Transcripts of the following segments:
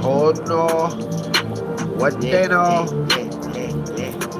Oh no, what they know?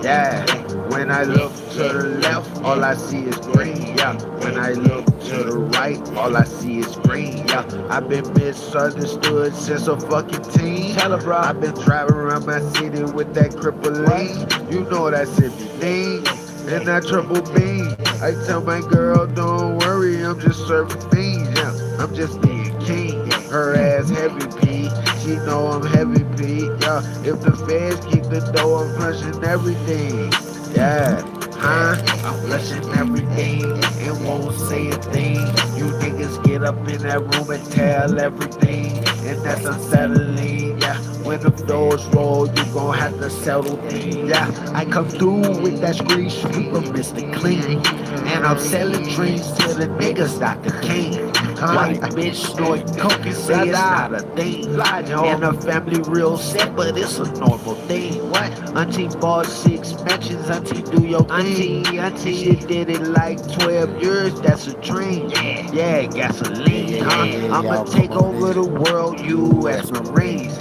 Yeah, when I look to the left, all I see is green. Yeah, when I look to the right, all I see is green. Yeah, I've been misunderstood since a fucking teen. Tell her, bro. I've been driving around my city with that crippling. You know that's everything. And that triple beam. I tell my girl, don't worry, I'm just serving beans. Yeah, I'm just being king. Her ass heavy P. She know I'm heavy P. Yeah, if the feds keep the door, I'm flushing everything. Yeah, I'm flushing everything and won't say a thing. You niggas get up in that room and tell everything, and that's unsettling. Yeah, when the doors roll, you gon' have to settle things. Yeah, I come through with that street sweeper, Mr. Clean, and I'm selling dreams to the niggas, Dr. King. White bitch snort coke and say it's not a thing. And her family real set, but it's a normal thing. What? Auntie bought 6 mansions, auntie do your thing. Auntie, she did it like 12 years, that's a dream. Yeah, gasoline, I'ma take over the world, US Marines.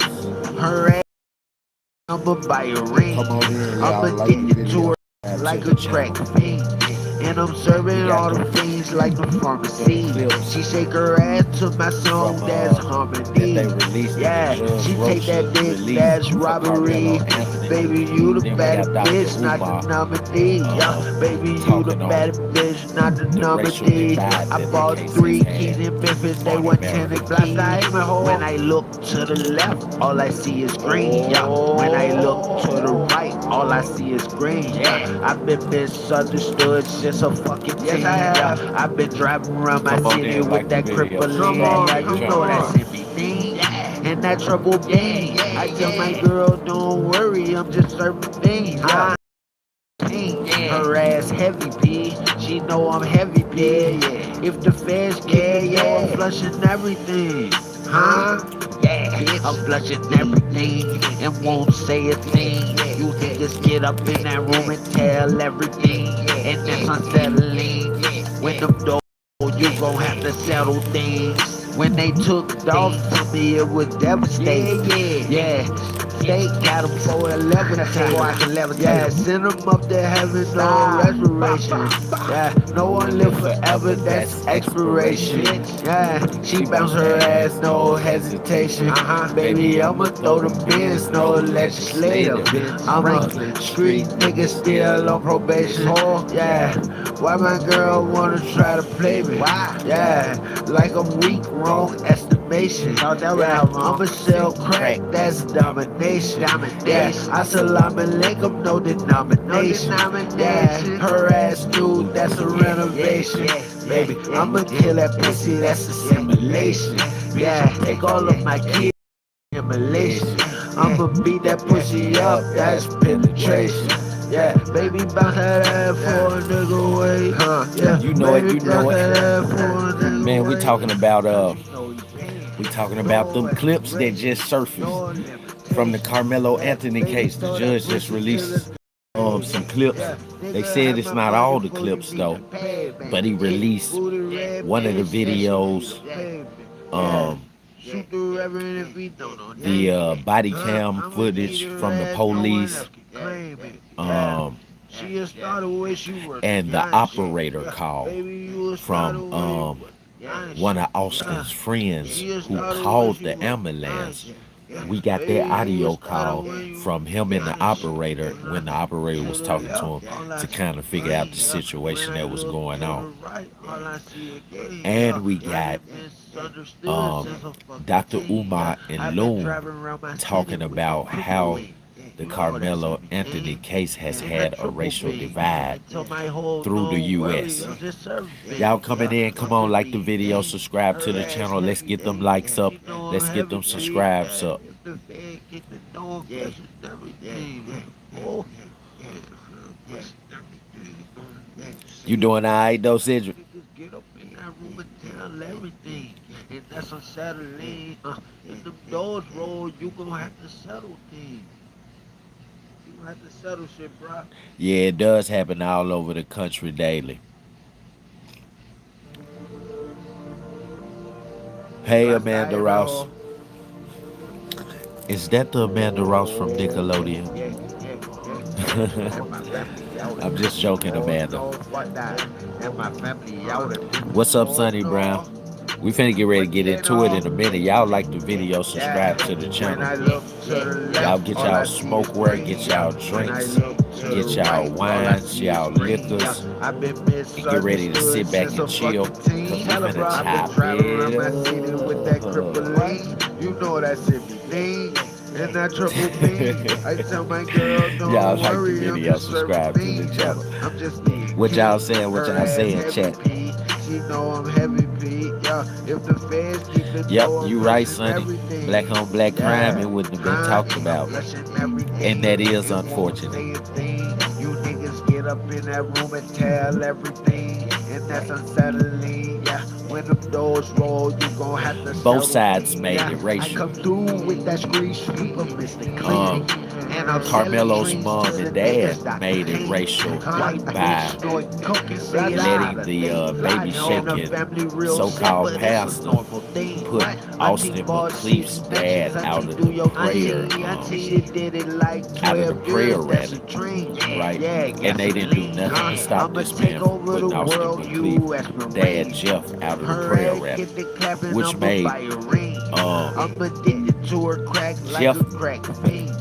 Her ass, I'ma buy a ring. I'ma get it to her like a crack fiend. And I'm serving all the fiends like the pharmacy. She shake her ass to my song, that's harmony. Yeah, she take that dick, that's robbery. Baby, you the baddest bitch, not the nominee. Yeah, baby, you the baddest bitch, not the nominee. I bought 3 keys in Memphis, they want 10 a key. When I look to the left, all I see is green. Yeah, when I look to the right, all I see is green. Yeah, I've been misunderstood since a fucking teen. Yeah, I've been driving around my city with that crippling. Yeah, you know that's everything. And that trouble bean. I tell my girl, don't worry, I'm just serving beans. Yeah. Her ass heavy P. She know I'm heavy P. Yeah. If the feds keep I'm flushing everything. Yeah, I'm flushing everything and won't say a thing. You niggas get up in that room and tell everything, and that's unsettling. When them doors, you gon' have to settle things. When they took off to me, it was devastating. Yeah. They got them for 11 times. Yeah, send them up to heaven, no respiration. Yeah, no one live forever, that's expiration. Yeah, she bounce her ass, no hesitation. Baby, I'ma throw them bins, no legislative. I'm a street nigga still on probation. Yeah, why my girl wanna try to play me? Yeah, like I'm weak, wrong estimation. Yeah, I'ma sell crack, that's domination. Yeah, assalamu alaikum, no denomination. Yeah, her ass dude, that's a renovation. Baby, I'ma kill that pussy, that's assimilation. Yeah, take all of my kids, assimilation. I'ma beat that pussy up, that's penetration. Yeah, baby, bounce that ass for a nigga way. Yeah, You know it, baby, you know bounce that it. ass for a nigga Man, way. we talking about them clips that just surfaced from the Carmelo Anthony case. The judge just released some clips. They said it's not all the clips though, but he released one of the videos, the body cam footage from the police, and the operator call from one of Austin's friends who called the ambulance. We got that audio call from him and the operator when the operator was talking to him to kind of figure out the situation that was going on. And we got Dr. Umar and Loon talking about how the Carmelo Anthony case has had a racial divide through the U.S. Y'all coming in, come on, like the video, subscribe to the channel. Let's get them likes up. Let's get them subscribes up. You doing all right, though, Cedric? Get up in that room and tell everything. And that's on Saturday. If the doors roll, you gonna have to settle things. You gonna have to settle shit, bro. Yeah, it does happen all over the country daily. Hey, Amanda Ross. Is that the Amanda Ross from Nickelodeon? And my family out I'm in just Frisco. joking, Amanda. No, fuck that. And my family out in What's up, Frisco. Sonny Brown? No, We finna get ready to what get they into it know. in a minute. Y'all like the video, Yeah. subscribe to the When channel. I look to the Y'all left, get all I y'all see is smokeware, green. get Yeah. y'all When I drinks, look to get the y'all right, all I wines, see is y'all green. Yeah. liquors, I've been and get ready to misunderstood sit back since a and chill, fucking cause teen. we finna I've been chop driving it around my city with that crippling. up. You know that city thing. And that triple beam. I tell my girl, Y'all don't like the worry, I'm video, just serving subscribe to the beans. Yeah. channel. I'm just being What y'all king. saying? What Her y'all ass saying, heavy chat? P. She know I'm heavy P. Yeah. If the feds keep it Yep, low, I'm you right, flushing Sonny. Black everything. on black crime, Yeah. it wouldn't have been Huh? talked I'm about. flushing And everything. that is It won't unfortunate. say a thing. You niggas get up in that room and tell everything. And that's unsettling. Yeah. When them doors roll, you gon' have to Both settle sides me. made Yeah. it I racial. come through with that screen sweeper, Mr. Clean. And I'm selling Carmelo's dreams mom to the and dad niggas that made it clean. racial White by bitch snort coke and say it's letting not a the thing. baby In the shaking family real so-called simple, it's a pastor normal thing. put Auntie Austin bought McCleaf's C-sections, dad auntie out of do the your prayer, thing. Auntie she did it like out of the 12 prayer years, that's rather, a dream. right? Yeah, And they didn't do gasoline, nothing to stop I'ma this take man from over the putting Austin world, U.S. McCleaf's dad Marine. Jeff out of the Her prayer ass rather, get the clapping which number made by a ring. um, I'm addicted to her crack like Jeff a crack fiend.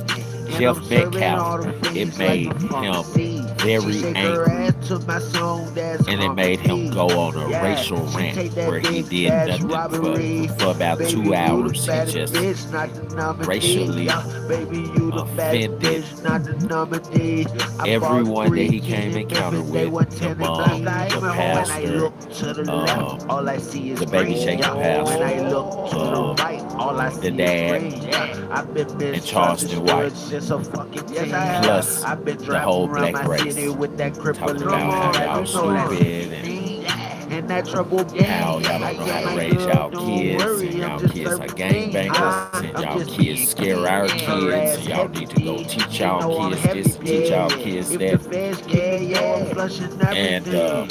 And Jeff I'm serving Metcalf. all the It fiends like made a him pharmacy. She very shake her angry, ass to my song, that's and it made him harmony. go on a Yeah, racial she rant take that where he big did cash nothing robbery. for about Baby, 2 you the hours. He baddest just bitch, not the nominee. racially Yeah, baby, you the baddest offended bitch, not the nominee. I bought everyone that 3 he keys came in encounter Memphis, they with, want the 10 in mom, Blocstarr the Imis. When I pastor, look to the left, all I see is the baby green. shaking Yeah, when I pastor, look to the right, all I the see is dad, green. Yeah, I've been and Charleston White, misunderstood since a fucking teen. plus I've been the driving whole around black my city race, with that talking crippling. about how Yeah, y'all you know that stupid thing. and And that trouble how being. y'all I don't know tell how to my raise girl, y'all don't kids, and worry, I'm y'all just kids are 13. gangbangers, and I'm y'all just kids being scare our king. Her kids, ass and y'all heavy need to go D. teach She y'all know I'm kids heavy this, teach y'all P. kids If the that, feds keep me low, I'm flushing and everything.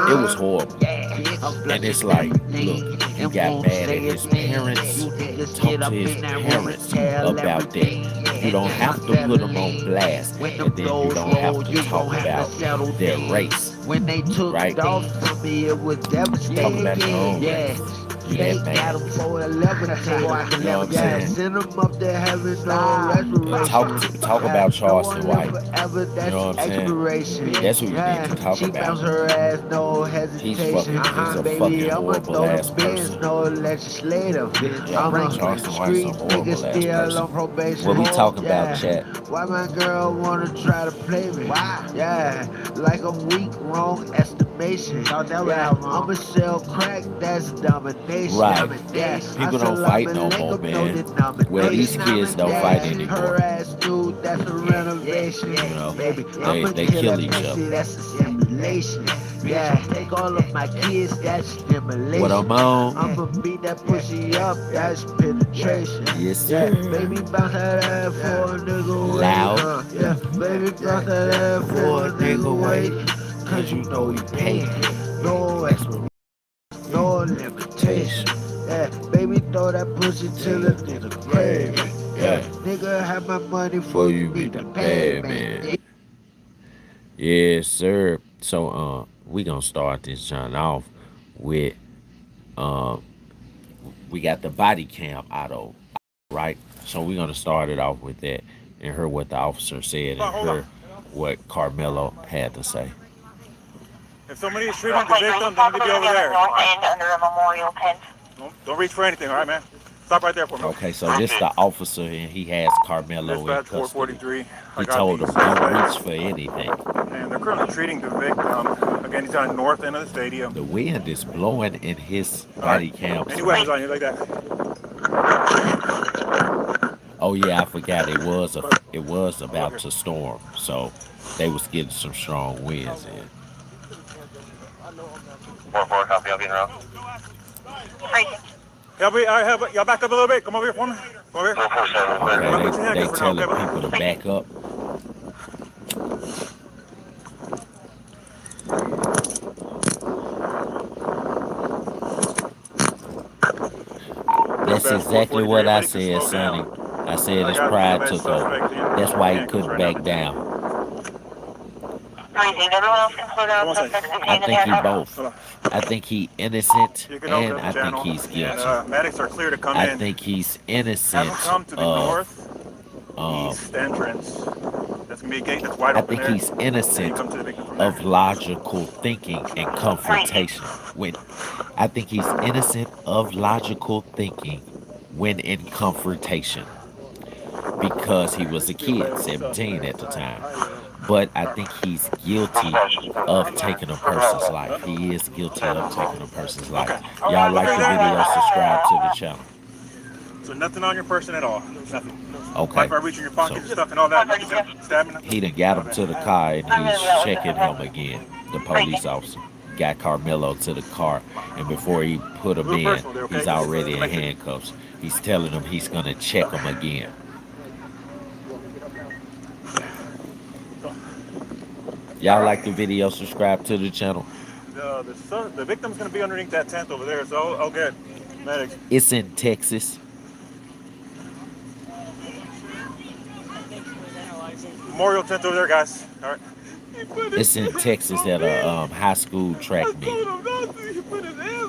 it was Huh? horrible. Yeah, I'm And it's flushing like, look, everything he and got won't mad at say a his thing. parents, You niggas talked get to up his in that room and parents tell about that. everything. You don't And that's have to put them on unsettling. blast, When and them then you doors don't roll, have to you talk gon' have about to settle their things. race, When they took right? off from me, it was Talk devastating. about your own Yeah, race. You they that got man. them for a levitate. You know what I'm Yeah, saying? send them up to heaven, no respiration. Talk Yeah, about no Charleston one live White. forever, You that's know the what I'm saying? expiration. That's who you need to Yeah, talk she about. bounce her ass, no He's hesitation. a Baby, fucking I'ma horrible throw ass them bins, person. no legislative. Yeah, I'm a Charleston White's a street nigga horrible ass still person. on probation. What we talking about, Yeah, chat? why my girl wanna try to play me? Why? Yeah, like I'm weak, wrong estimation. Yeah, I'ma sell crack, that's domination. Right. Yeah, People don't fight no more, man. Well, these kids don't fight anymore. her ass dude, that's a renovation. You know, Baby, I'ma they kill kill that each pussy, other. that's a simulation. Yeah, take all of my kids, that's stimulation. What I'm on? I'ma beat that pussy up, that's penetration. Yes, Yeah, sir. baby, bounce that ass for a nigga Loud. wait. Yeah, baby, bounce that ass for a nigga wait. Cause you know he paying. No expiration, no limitation. Yeah, baby, throw that pussy till the nigga grave. Yeah, nigga, have my money For for you you be need the to pay, bad man. man. Yes, sir. So we gonna start this John off with um we got the body cam auto, right? So we're gonna start it off with that and hear what the officer said and hear what Karmelo had to say. If somebody is treating the victim, then you be over there. Under a memorial pen. Don't reach for anything, all right, man? Stop right there for me. Okay, so this the officer and he has Karmelo in Dispatch custody. 443. He told him don't reach for anything. And they're currently treating the victim. Again, he's on the north end of the stadium. The wind is blowing in his body cam. Any weapons on you like that? Oh yeah, I forgot it was about to storm, so they was getting some strong winds in. 4-4, copy, I'll be in route. Y'all back up a little bit. Come over here for me. Come over here. 447. Okay, they telling people to back up. That's exactly what I said, Sonny. I said I his got pride alleged took over. suspect in That's why he handcuffs couldn't right now. back down. Everything. Everyone else can slow down. One second. Suspects I detained in think he handcuffs. both. I think he innocent You can open and up I the think channel, he's and guilty. medics are clear to come I in. think he's Have innocent them come to the northeast entrance. That's gonna be a gate that's wide I open think there. he's And you innocent come to the victim from there. of logical thinking and confrontation. I think he's innocent of logical thinking when in confrontation because he was a kid, 17 at the time. But I think he's guilty of taking a person's life. He is guilty of taking a person's life. Y'all like the video, subscribe to the channel. So nothing on your person at all. Nothing. Okay. Like by reaching your pockets and stuff and all that. Nothing stabbing him. He done got him to the car and he's checking him again. The police officer got Karmelo to the car, and before he put him in, he's already in handcuffs. He's telling him he's gonna check him again. Y'all like the video, subscribe to the channel. The victim's gonna be underneath that tent over there, so I'll get medics. It's in Texas. Memorial tent over there, guys. All right. It's in Texas at a high school track meet.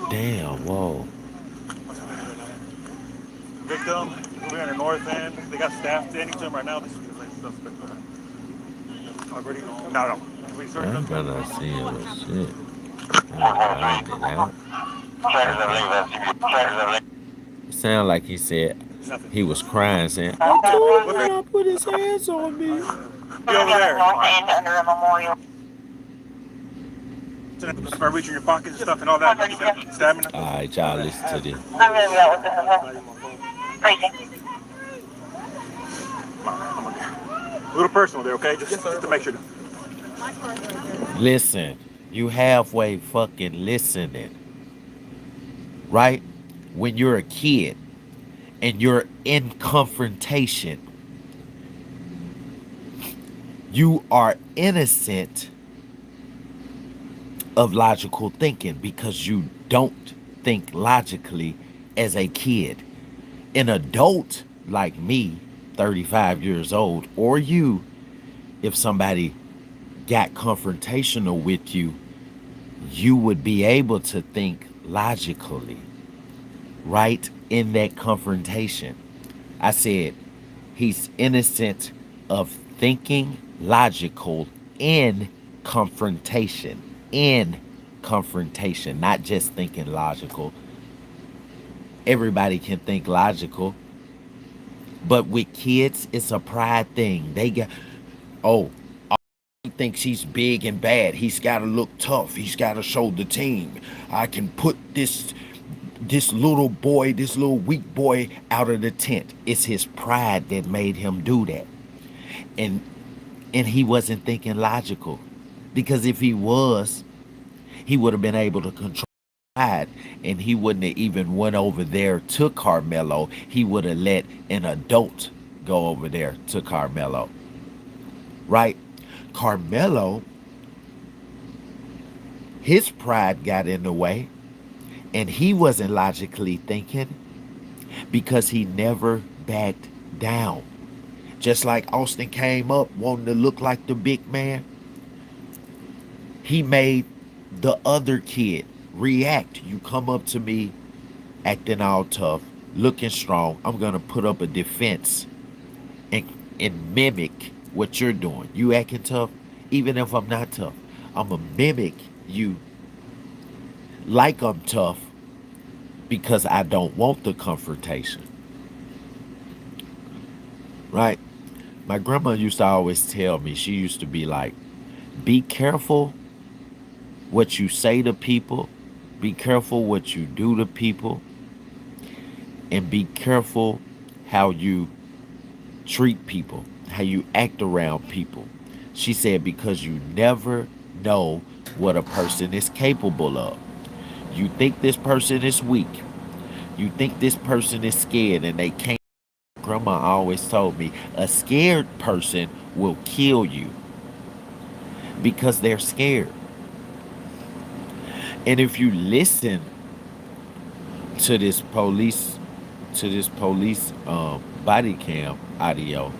Damn, whoa. Victim, over on the north end. They got staff standing to him right now. This is the suspect. Already? No. I'm gonna see him. Shit. It sounded like he said he was crying, saying, "I told him not to put his hands on me." Be over there. North end under a memorial. By reaching your pockets and stuff and all that. Stabbing him. All right, y'all listen to this. I'm gonna be out with this as well. Crazy. A little personal there, okay? Just to make sure. Listen, you halfway fucking listening, right? When you're a kid and you're in confrontation, you are innocent of logical thinking because you don't think logically as a kid. An adult like me, 35 years old, or you, if somebody got confrontational with you, you would be able to think logically, right? In that confrontation. I said, he's innocent of thinking logical in confrontation. In confrontation, not just thinking logical. Everybody can think logical. But with kids, it's a pride thing. They got, he thinks he's big and bad. He's got to look tough. He's got to show the team. I can put this little boy, this little weak boy out of the tent. It's his pride that made him do that. And he wasn't thinking logical. Because if he was, he would have been able to control pride, and he wouldn't have even went over there to Karmelo. He would have let an adult go over there to Karmelo. Right? Karmelo, his pride got in the way, and he wasn't logically thinking because he never backed down. Just like Austin came up wanting to look like the big man, he made the other kid react. You come up to me acting all tough, looking strong, I'm going to put up a defense and mimic what you're doing. You acting tough, even if I'm not tough, I'm going to mimic you like I'm tough because I don't want the confrontation. Right? My grandma used to always tell me, she used to be like, be careful what you say to people, be careful what you do to people, and be careful how you treat people, how you act around people. She said, because you never know what a person is capable of. You think this person is weak. You think this person is scared and they can't. Grandma always told me, a scared person will kill you because they're scared. And if you listen to this police body cam audio,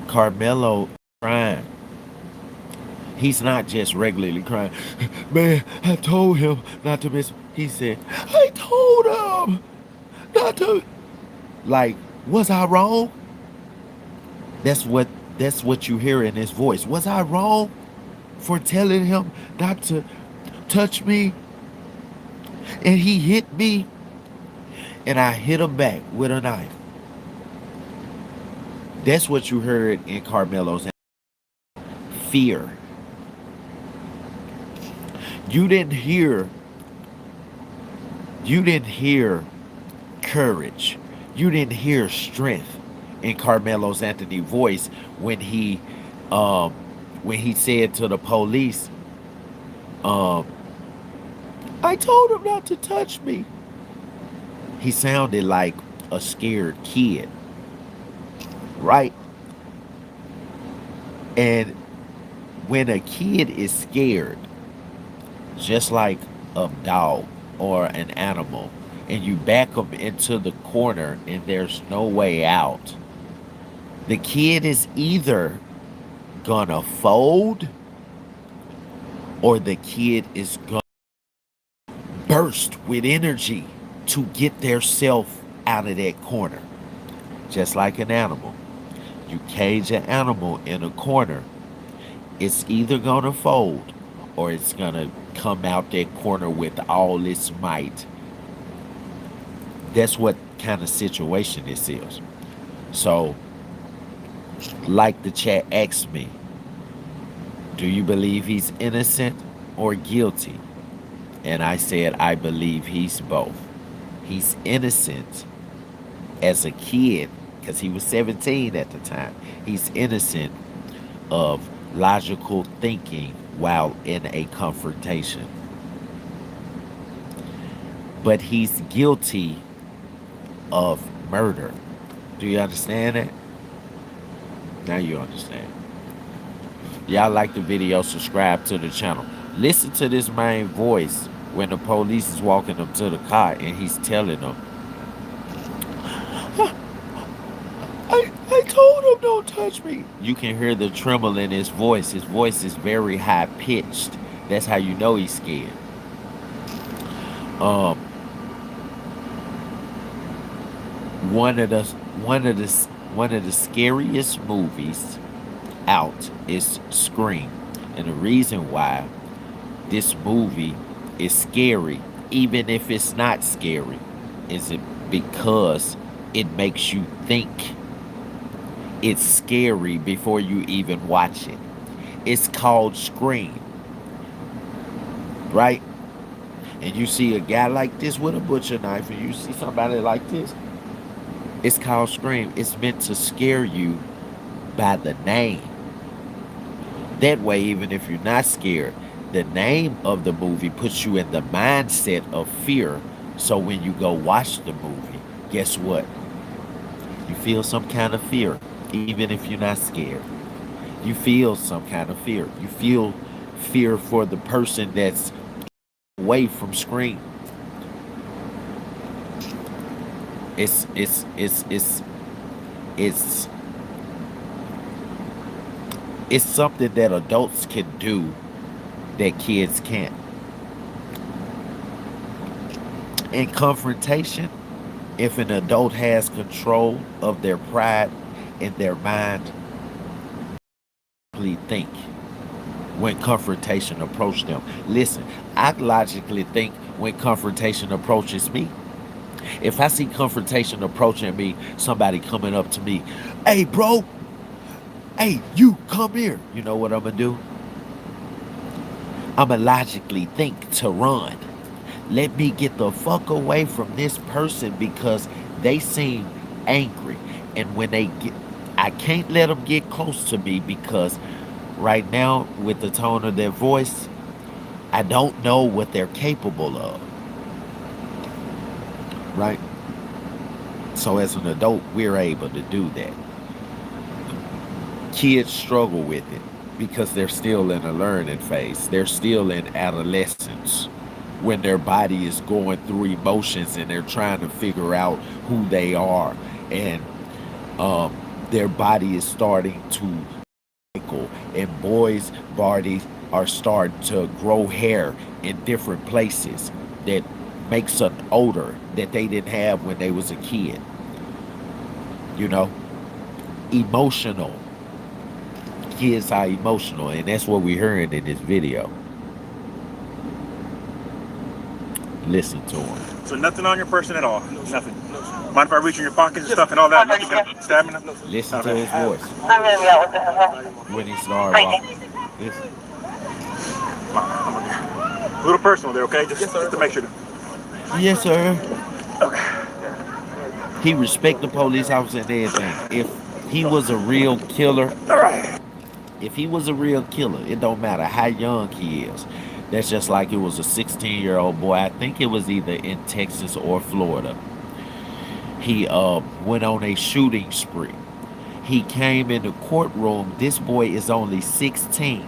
Karmelo crying. He's not just regularly crying. Man, I told him not to miss. He said, I told him not to. Like, was I wrong? That's what you hear in his voice. Was I wrong for telling him not to touch me? And he hit me, and I hit him back with a knife. That's what you heard in Karmelo's fear. You didn't hear courage. You didn't hear strength in Carmelo's Anthony voice when he said to the police, I told him not to touch me. He sounded like a scared kid, right? And when a kid is scared, just like a dog or an animal, and you back them into the corner and there's no way out, the kid is either gonna fold or the kid is gonna burst with energy to get their self out of that corner. Just like an animal. You cage an animal in a corner, it's either gonna fold or it's gonna come out that corner with all its might. That's what kind of situation this is. So, like the chat asked me, do you believe he's innocent or guilty? And I said, I believe he's both. He's innocent as a kid, because he was 17 at the time. He's innocent of logical thinking while in a confrontation. But he's guilty of murder. Do you understand that? Now you understand. Y'all like the video, subscribe to the channel. Listen to this man's voice when the police is walking up to the car and he's telling them, I told him don't touch me. You can hear the tremble in his voice. His voice is very high pitched. That's how you know he's scared. One of the scariest movies out is Scream. And the reason why this movie is scary, even if it's not scary, is it because it makes you think it's scary before you even watch it. It's called Scream, right? And you see a guy like this with a butcher knife, and you see somebody like this. It's called Scream. It's meant to scare you by the name. That way, even if you're not scared, the name of the movie puts you in the mindset of fear. So when you go watch the movie, guess what? You feel some kind of fear, even if you're not scared. You feel some kind of fear. You feel fear for the person that's away from Scream. It's something that adults can do that kids can't. In confrontation, if an adult has control of their pride in their mind, think when confrontation approaches them. Listen, I logically think when confrontation approaches me. If I see confrontation approaching me, somebody coming up to me, hey bro, hey, you come here. You know what I'm gonna do? I'm gonna logically think to run. Let me get the fuck away from this person because they seem angry. And when they get, I can't let them get close to me because right now, with the tone of their voice, I don't know what they're capable of. Right? So as an adult, we're able to do that. Kids struggle with it because they're still in a learning phase. They're still in adolescence when their body is going through emotions and they're trying to figure out who they are and their body is starting to cycle, and boys' bodies are starting to grow hair in different places that makes an odor that they didn't have when they was a kid. You know, emotional. Kids are emotional, and that's what we're hearing in this video. Listen to him. So nothing on your person at all? Nothing? Mind if I reach in your pockets and stuff and all that? Nothing stabbing them? Listen to his voice I'm going to be out with this as well. when he started walking. Listen. A little personal there, okay? Just to make sure. Yes, sir. Okay. He respect the police officer and everything. If he was a real killer, it don't matter how young he is. That's just like it was a 16-year-old boy. I think it was either in Texas or Florida. He went on a shooting spree. He came in the courtroom. This boy is only 16.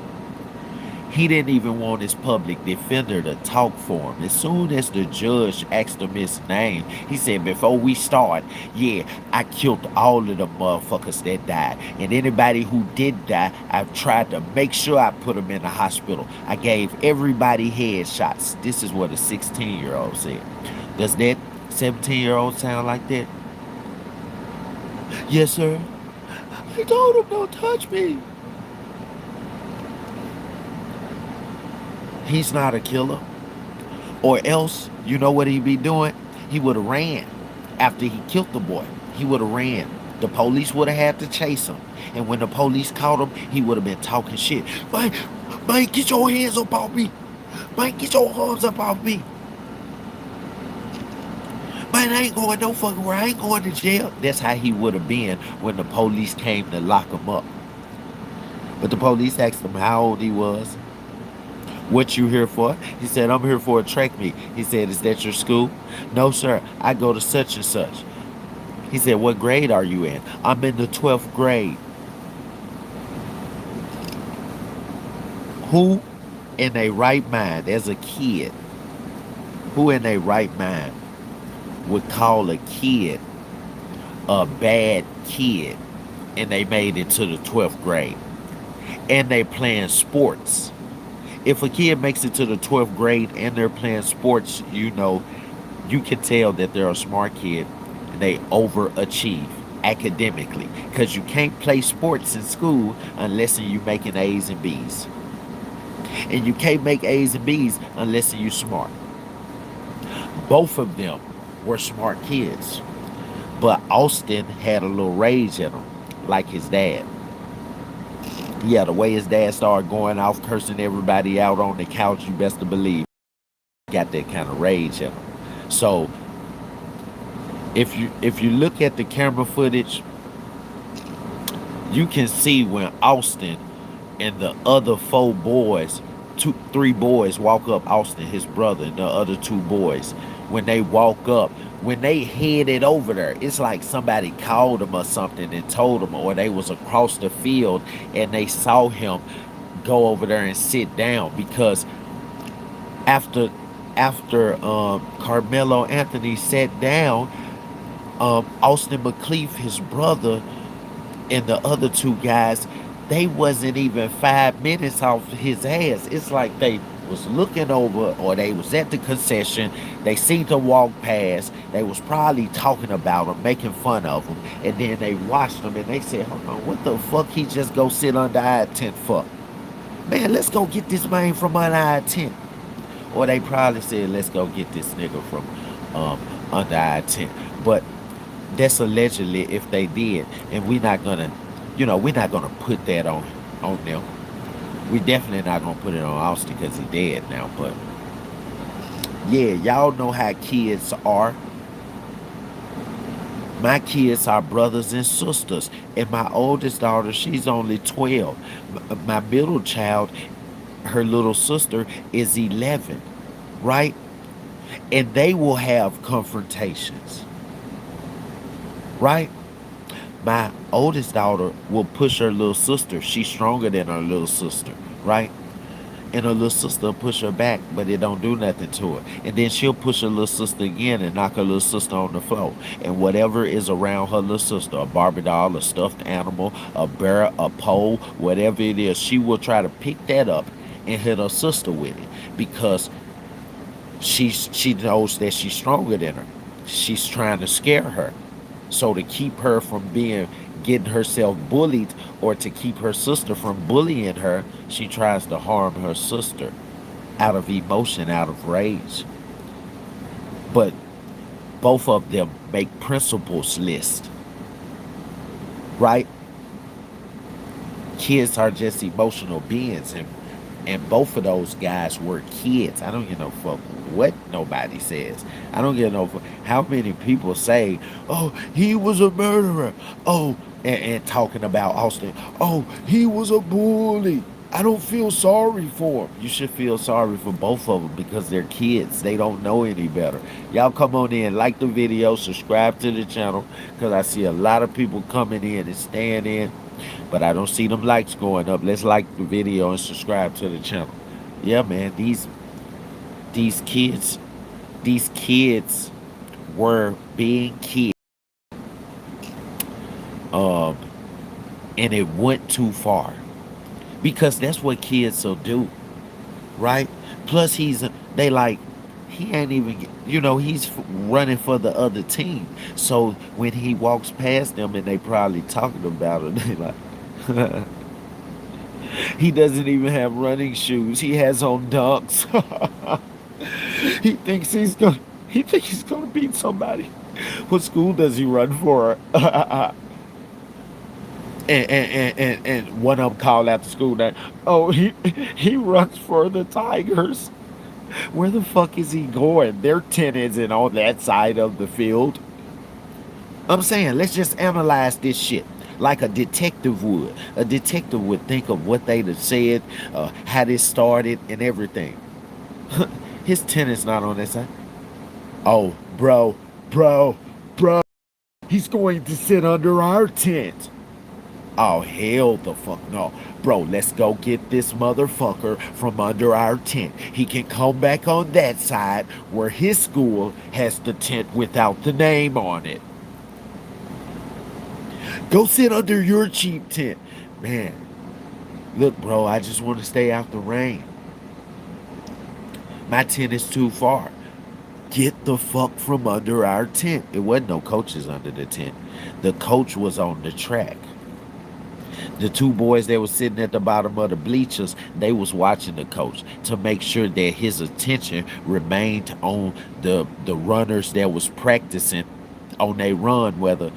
He didn't even want his public defender to talk for him. As soon as the judge asked him his name, he said, before we start, yeah, I killed all of the motherfuckers that died. And anybody who did die, I've tried to make sure I put them in the hospital. I gave everybody headshots. This is what a 16-year-old said. Does that 17-year-old sound like that? Yes, sir. I told him don't touch me. He's not a killer. Or else, you know what he'd be doing? He would have ran after he killed the boy. He would have ran. The police would have had to chase him. And when the police caught him, he would have been talking shit. Man, get your hands up off me. Man, get your arms up off me. Man, I ain't going no fucking where. I ain't going to jail. That's how he would have been when the police came to lock him up. But the police asked him how old he was. What you here for? He said, I'm here for a track meet. He said, is that your school? No, sir. I go to such and such. He said, what grade are you in? I'm in the 12th grade. Who in their right mind, as a kid, who in their right mind would call a kid a bad kid and they made it to the 12th grade? And they playing sports. If a kid makes it to the 12th grade and they're playing sports, you know, you can tell that they're a smart kid and they overachieve academically. Because you can't play sports in school unless you're making A's and B's. And you can't make A's and B's unless you're smart. Both of them were smart kids. But Austin had a little rage in him, like his dad. Yeah, the way his dad started going off, cursing everybody out on the couch, you best to believe he got that kind of rage in him. So if you look at the camera footage, you can see when Austin and the other three boys walk up, Austin, his brother, and the other two boys, when they walk up, when they headed over there, it's like somebody called them or something and told them, or they was across the field and they saw him go over there and sit down. Because after Carmelo Anthony sat down, Austin Metcalf, his brother, and the other two guys, they wasn't even 5 minutes off his ass. It's like they was looking over, or they was at the concession, they seen him walk past, they was probably talking about him, making fun of him, and then they watched him and they said, hold on, what the fuck he just go sit under our tent for? Man, let's go get this man from under our tent. Or they probably said, let's go get this nigga from under our tent. But that's allegedly if they did, and we're not gonna put that on them. We definitely not gonna put it on Austin because he dead now. But yeah, y'all know how kids are. My kids are brothers and sisters, and my oldest daughter, she's only 12. My middle child, her little sister, is 11, right? And they will have confrontations, right? My oldest daughter will push her little sister. She's stronger than her little sister, right? and her little sister push her back, but it don't do nothing to her. And then she'll push her little sister again and knock her little sister on the floor. And whatever is around her little sister, a Barbie doll, a stuffed animal, a bear, a pole, whatever it is, she will try to pick that up and hit her sister with it because she knows that she's stronger than her. She's trying to scare her. So to keep her from getting herself bullied, or to keep her sister from bullying her, she tries to harm her sister out of emotion, out of rage. But both of them make principles list, right? Kids are just emotional beings, and both of those guys were kids. I don't give no fuck what nobody says. I don't give no fuck how many people say, oh, he was a murderer. Oh, and talking about Austin. Oh, he was a bully. I don't feel sorry for him. You should feel sorry for both of them because they're kids. They don't know any better. Y'all come on in, like the video, subscribe to the channel, because I see a lot of people coming in and staying in, but I don't see them likes going up. Let's like the video and subscribe to the channel. Yeah, man, these kids were being kids. And it went too far. Because that's what kids will do, right? Plus, he ain't even, he's running for the other team. So when he walks past them and they probably talking about him, they like, he doesn't even have running shoes. He has on dunks. he thinks he's gonna beat somebody. What school does he run for? And one of them called out the school that, oh, he runs for the Tigers. Where the fuck is he going? Their tent isn't on that side of the field. I'm saying, let's just analyze this shit like a detective would. A detective would think of what they'd have said, how this started, and everything. His tent is not on that side. Oh, bro, he's going to sit under our tent. Oh, hell the fuck no. Bro, let's go get this motherfucker from under our tent. He can come back on that side where his school has the tent without the name on it. Go sit under your cheap tent. Man, look, bro, I just want to stay out the rain. My tent is too far. Get the fuck from under our tent. It wasn't no coaches under the tent. The coach was on the track. The two boys that was sitting at the bottom of the bleachers, they was watching the coach to make sure that his attention remained on the runners that was practicing on their run, whether,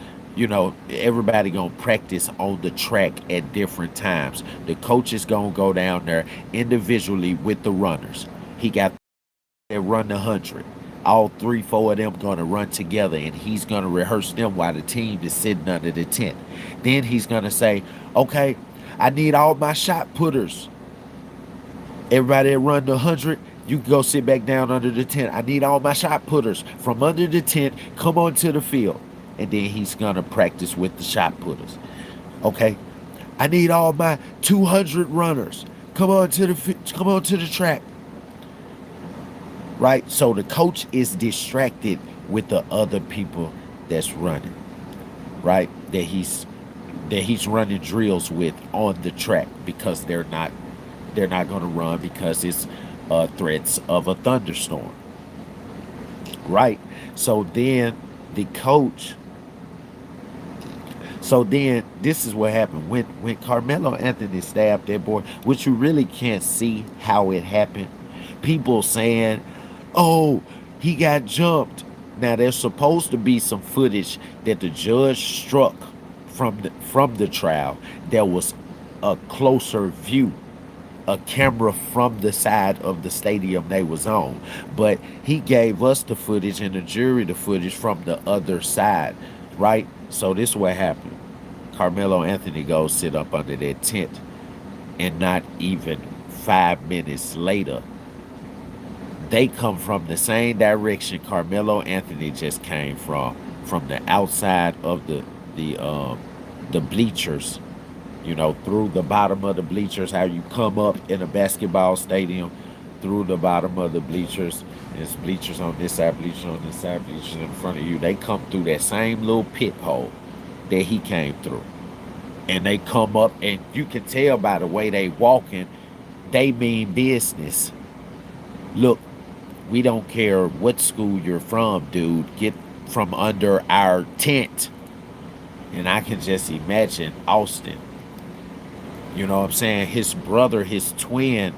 everybody gonna practice on the track at different times. The coach is gonna go down there individually with the runners. He got that run the 100. All 3-4 of them gonna run together, and he's gonna rehearse them while the team is sitting under the tent. Then he's gonna say, okay, I need all my shot putters. Everybody that run the 100, you can go sit back down under the tent. I need all my shot putters from under the tent. Come on to the field. And then he's gonna practice with the shot putters. Okay, I need all my 200 runners. Come on to the track. Right? So the coach is distracted with the other people that's running. Right? That he's running drills with on the track, because they're not going to run because it's threats of a thunderstorm. Right? So then this is what happened when Carmelo Anthony stabbed that boy, which you really can't see how it happened. People saying, oh, he got jumped. Now, there's supposed to be some footage that the judge struck from the trial. There was a closer view, a camera from the side of the stadium they was on. But he gave us the footage and the jury the footage from the other side, right? So this is what happened. Carmelo Anthony goes sit up under that tent, and not even 5 minutes later, they come from the same direction Carmelo Anthony just came from the outside of the bleachers, through the bottom of the bleachers, how you come up in a basketball stadium through the bottom of the bleachers. There's bleachers on this side, bleachers on this side, bleachers in front of you. They come through that same little pit hole that he came through. And they come up, and you can tell by the way they walking, they mean business. Look, we don't care what school you're from, dude. Get from under our tent. And I can just imagine Austin. You know what I'm saying? His brother, his twin,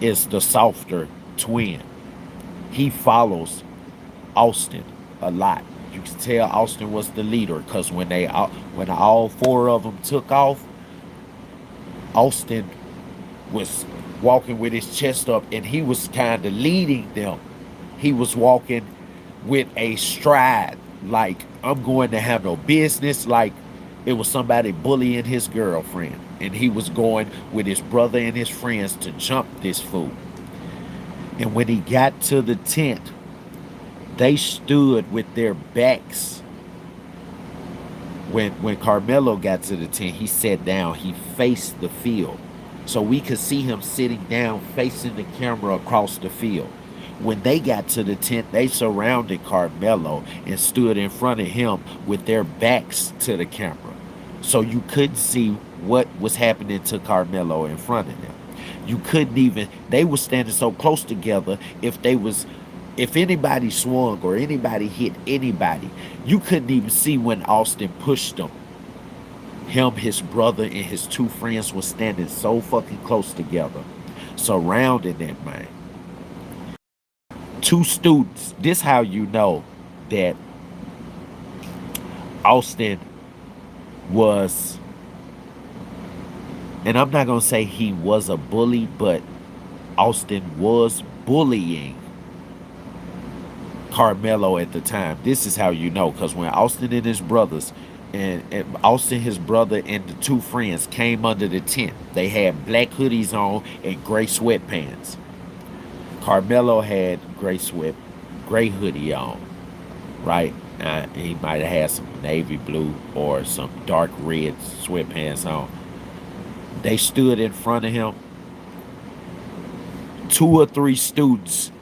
is the softer twin. He follows Austin a lot. You can tell Austin was the leader because when all four of them took off, Austin was walking with his chest up, and he was kind of leading them. He was walking with a stride, like, I'm going to handle business, like it was somebody bullying his girlfriend. And he was going with his brother and his friends to jump this fool. And when he got to the tent, they stood with their backs. When Karmelo got to the tent, he sat down. He faced the field. So we could see him sitting down facing the camera across the field. When they got to the tent, they surrounded Karmelo and stood in front of him with their backs to the camera. So you couldn't see what was happening to Karmelo in front of them. You couldn't even, they were standing so close together, if anybody swung or anybody hit anybody, you couldn't even see when Austin pushed them. Him, his brother, and his two friends were standing so fucking close together, surrounding that man. Two students, this how you know that Austin was, and I'm not going to say he was a bully, but Austin was bullying Karmelo at the time. This is how you know, because when Austin and his brothers, and Austin, his brother, and the two friends came under the tent, they had black hoodies on and gray sweatpants. Karmelo had gray hoodie on, right? He might have had some navy blue or some dark red sweatpants on. They stood in front of him. 2 or 3 students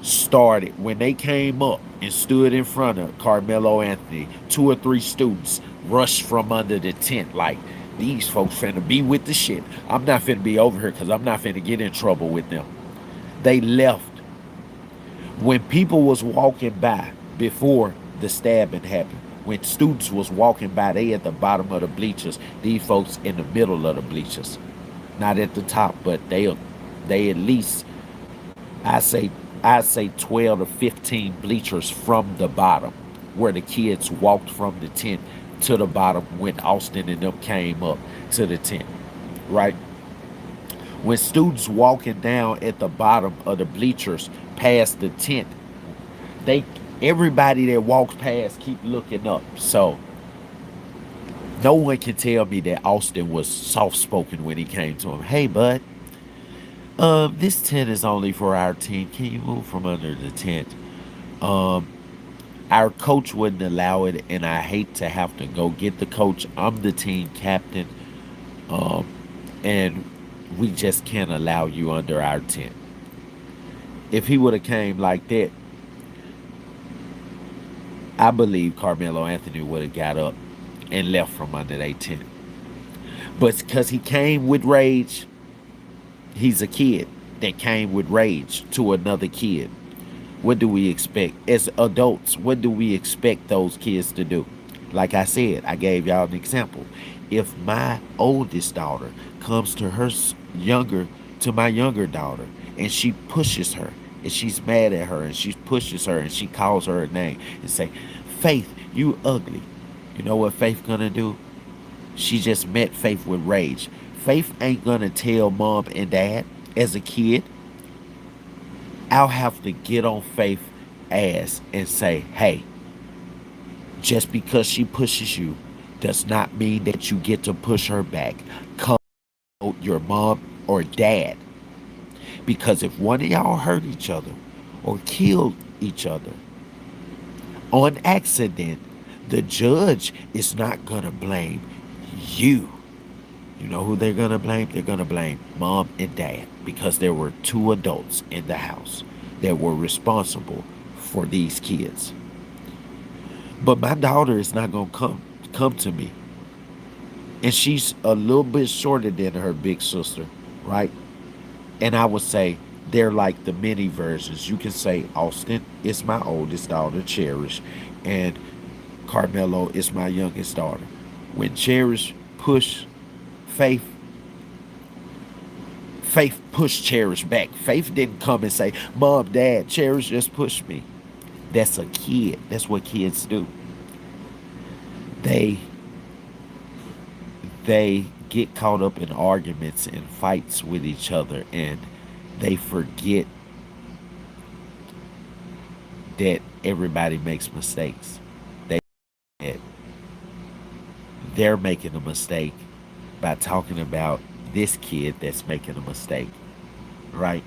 started when they came up and stood in front of Carmelo Anthony. 2 or 3 students rushed from under the tent like, these folks finna be with the shit. I'm not finna be over here because I'm not finna get in trouble with them. They left. When people was walking by before the stabbing happened, when students was walking by, they at the bottom of the bleachers. These folks in the middle of the bleachers, not at the top, but they at least, I say 12 to 15 bleachers from the bottom, where the kids walked from the tent to the bottom when Austin and them came up to the tent, right? When students walking down at the bottom of the bleachers past the tent, everybody that walks past keep looking up. So no one can tell me that Austin was soft-spoken when he came to him. Hey, bud, this tent is only for our team. Can you move from under the tent? Our coach wouldn't allow it, and I hate to have to go get the coach. I'm the team captain, and we just can't allow you under our tent. If he would have came like that, I believe Carmelo Anthony would have got up and left from under their tent. But because he came with rage, he's a kid that came with rage to another kid. What do we expect? As adults, what do we expect those kids to do? Like I said, I gave y'all an example. If my oldest daughter comes to my younger daughter, and she pushes her, and she's mad at her, and she pushes her, and she calls her a name, and say, Faith, you ugly. You know what Faith gonna do? She just met Faith with rage. Faith ain't gonna tell mom and dad as a kid. I'll have to get on Faith's ass and say, hey, just because she pushes you does not mean that you get to push her back. Call your mom or dad. Because if one of y'all hurt each other or killed each other on accident, the judge is not going to blame you. You know who they're going to blame? They're going to blame mom and dad because there were two adults in the house that were responsible for these kids. But my daughter is not going to come to me. And she's a little bit shorter than her big sister, right? And I would say they're like the mini versions. You can say Austin is my oldest daughter, Cherish, and Carmelo is my youngest daughter. When Cherish pushed Faith, Faith pushed Cherish back. Faith didn't come and say, Mom, Dad, Cherish just pushed me. That's a kid. That's what kids do. They they get caught up in arguments and fights with each other, and they forget that everybody makes mistakes. They that they're making a mistake by talking about this kid that's making a mistake, right?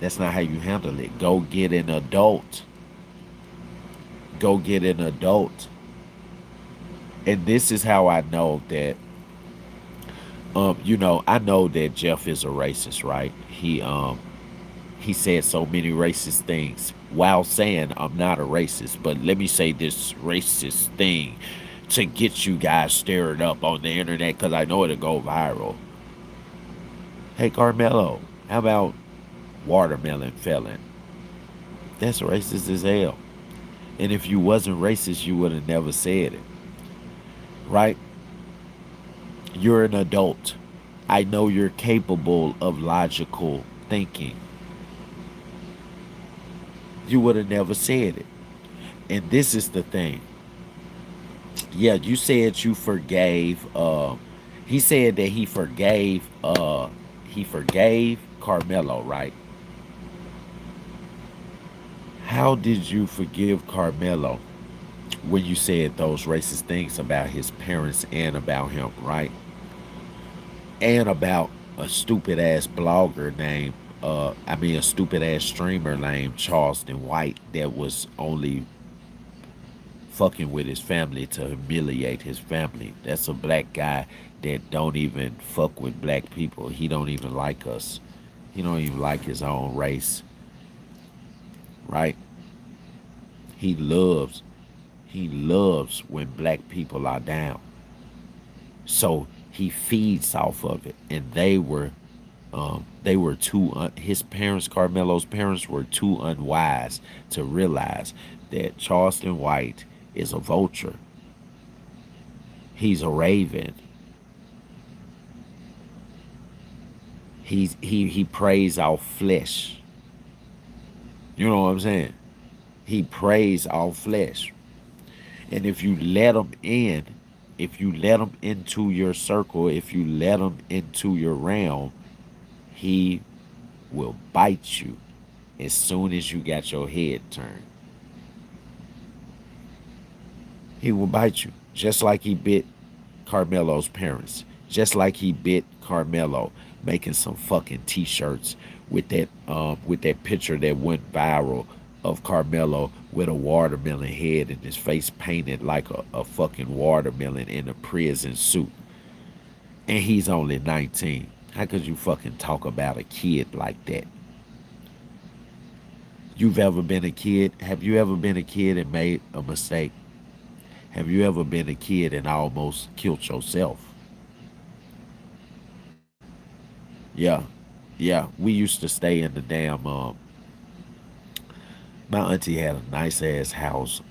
That's not how you handle it. Go get an adult. Go get an adult. And this is how I know that I know that Jeff is a racist, right? He said so many racist things while saying I'm not a racist, but let me say this racist thing to get you guys stirred up on the internet because I know it'll go viral. Hey Carmelo, how about watermelon felon? That's racist as hell. And if you wasn't racist, you would have never said it, right? You're an adult. I know you're capable of logical thinking. You would have never said it. And this is the thing. Yeah, you said you forgave he said that he forgave Carmelo, right? How did you forgive Carmelo when you said those racist things about his parents and about him, right? And about a stupid ass blogger named a stupid ass streamer named Charleston White that was only fucking with his family to humiliate his family. That's a black guy that don't even fuck with black people. He don't even like us. He don't even like his own race, right? He loves he loves when black people are down. So he feeds off of it. And they were his parents, Carmelo's parents, were too unwise to realize that Charleston White is a vulture. He's a raven. He preys off flesh. You know what I'm saying? He preys off flesh. And if you let him in, if you let him into your circle, if you let him into your realm, he will bite you as soon as you got your head turned. He will bite you, just like he bit Carmelo's parents, just like he bit Carmelo, making some fucking t-shirts with that picture that went viral of Carmelo with a watermelon head and his face painted like a fucking watermelon in a prison suit. And he's only 19. How could you fucking talk about a kid like that? You've ever been a kid? Have you ever been a kid and made a mistake? Have you ever been a kid and almost killed yourself? Yeah. Yeah. We used to stay in the damn my auntie had a nice ass house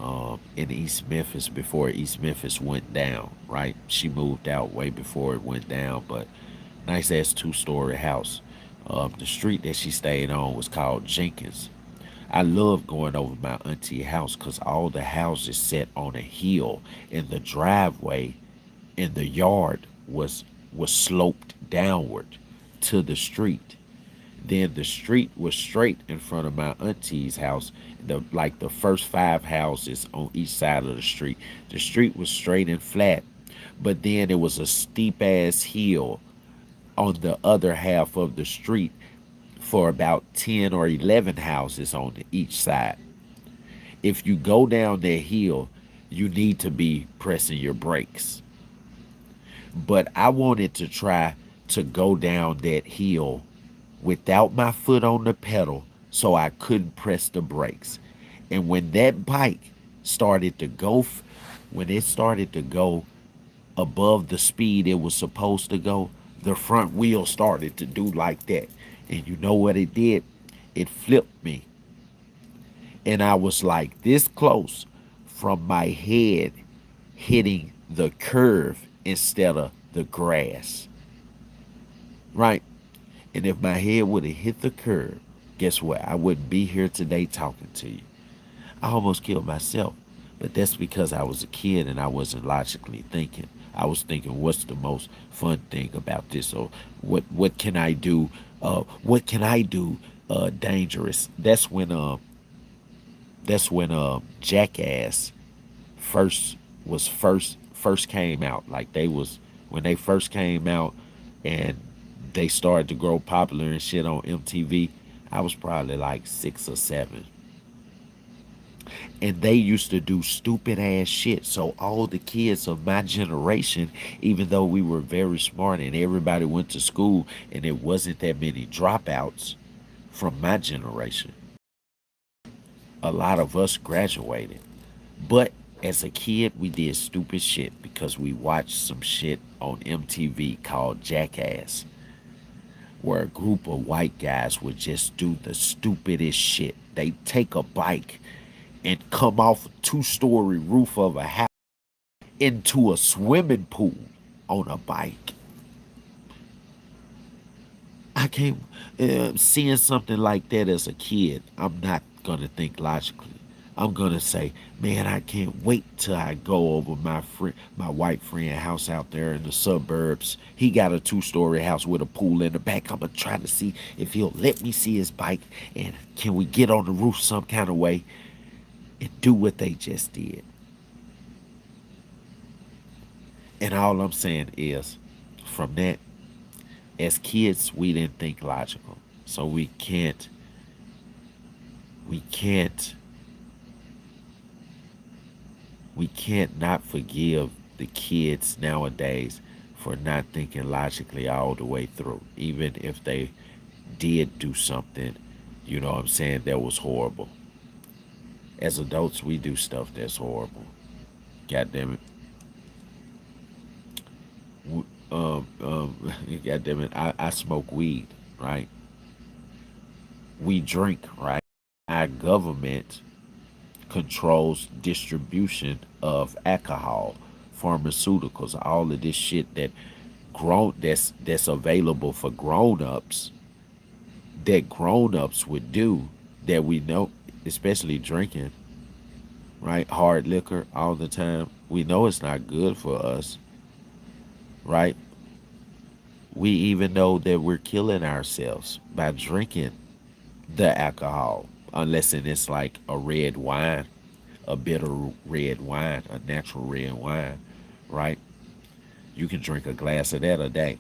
in East Memphis before East Memphis went down, right? She moved out way before it went down, but nice ass 2-story house. The street that she stayed on was called Jenkins. I love going over my auntie house because all the houses set on a hill, and the driveway in the yard was sloped downward to the street. Then the street was straight in front of my auntie's house. The first 5 houses on each side of the street. The street was straight and flat, but then it was a steep ass hill on the other half of the street for about 10 or 11 houses on each side. If you go down that hill, you need to be pressing your brakes But I wanted to try to go down that hill without my foot on the pedal so I couldn't press the brakes. And when that bike started to go, when it started to go above the speed it was supposed to go, the front wheel started to do like that. And you know what it did? It flipped me. And I was like this close from my head hitting the curve instead of the grass. Right? And if my head would have hit the curb, guess what? I wouldn't be here today talking to you. I almost killed myself. But that's because I was a kid and I wasn't logically thinking. I was thinking, what's the most fun thing about this? Or what can I do? What can I do dangerous? That's when Jackass first came out. Like they was when they first came out and they started to grow popular and shit on MTV. I was probably like 6 or 7. And they used to do stupid ass shit. So all the kids of my generation, even though we were very smart and everybody went to school and it wasn't that many dropouts from my generation, a lot of us graduated. But as a kid, we did stupid shit because we watched some shit on MTV called Jackass, where a group of white guys would just do the stupidest shit. They take a bike and come off a 2-story roof of a house into a swimming pool on a bike. I can't, seeing something like that as a kid, I'm not going to think logically. I'm going to say, man, I can't wait till I go over my white friend house out there in the suburbs. He got a 2-story house with a pool in the back. I'm going to try to see if he'll let me see his bike and can we get on the roof some kind of way and do what they just did. And all I'm saying is, from that, as kids, we didn't think logical. So we can't not forgive the kids nowadays for not thinking logically all the way through. Even if they did do something, you know what I'm saying, that was horrible. As adults, we do stuff that's horrible. God damn it. God damn it. I smoke weed, right? We drink, right? Our government controls distribution of alcohol, pharmaceuticals, all of this shit that's available for grown-ups, that grown-ups would do, that we know, especially drinking, right? Hard liquor all the time. We know it's not good for us, right? We even know that we're killing ourselves by drinking the alcohol, unless it's like a red wine, a bitter red wine, a natural red wine, right? You can drink a glass of that a day.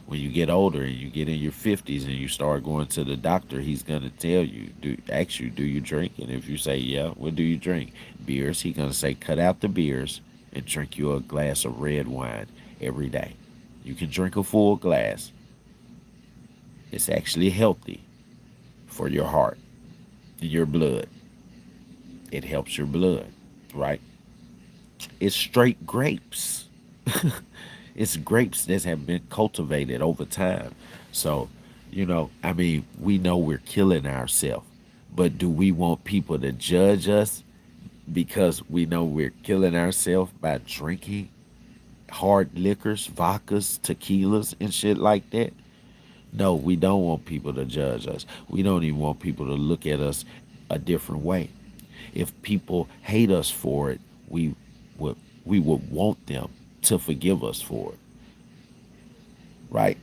When you get older and you get in your 50s and you start going to the doctor, he's going to tell you, ask you, do you drink? And if you say, yeah, what do you drink? Beers. He's going to say, cut out the beers and drink you a glass of red wine every day. You can drink a full glass. It's actually healthy for your heart and your blood. It helps your blood, right? It's straight grapes. It's grapes that have been cultivated over time. So, I mean, we know we're killing ourselves. But do we want people to judge us because we know we're killing ourselves by drinking hard liquors, vodkas, tequilas, and shit like that? No, we don't want people to judge us. We don't even want people to look at us a different way. If people hate us for it, we would want them to forgive us for it. Right?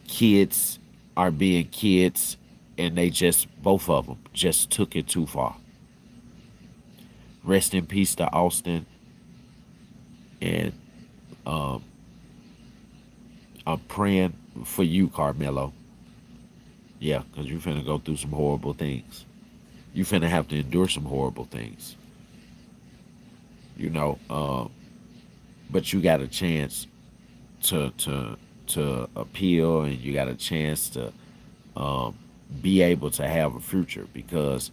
Kids are being kids and they both of them just took it too far. Rest in peace to Austin. And I'm praying for you, Karmelo. Yeah, because you're finna go through some horrible things. You're finna have to endure some horrible things. but you got a chance to appeal, and you got a chance to um, be able to have a future, because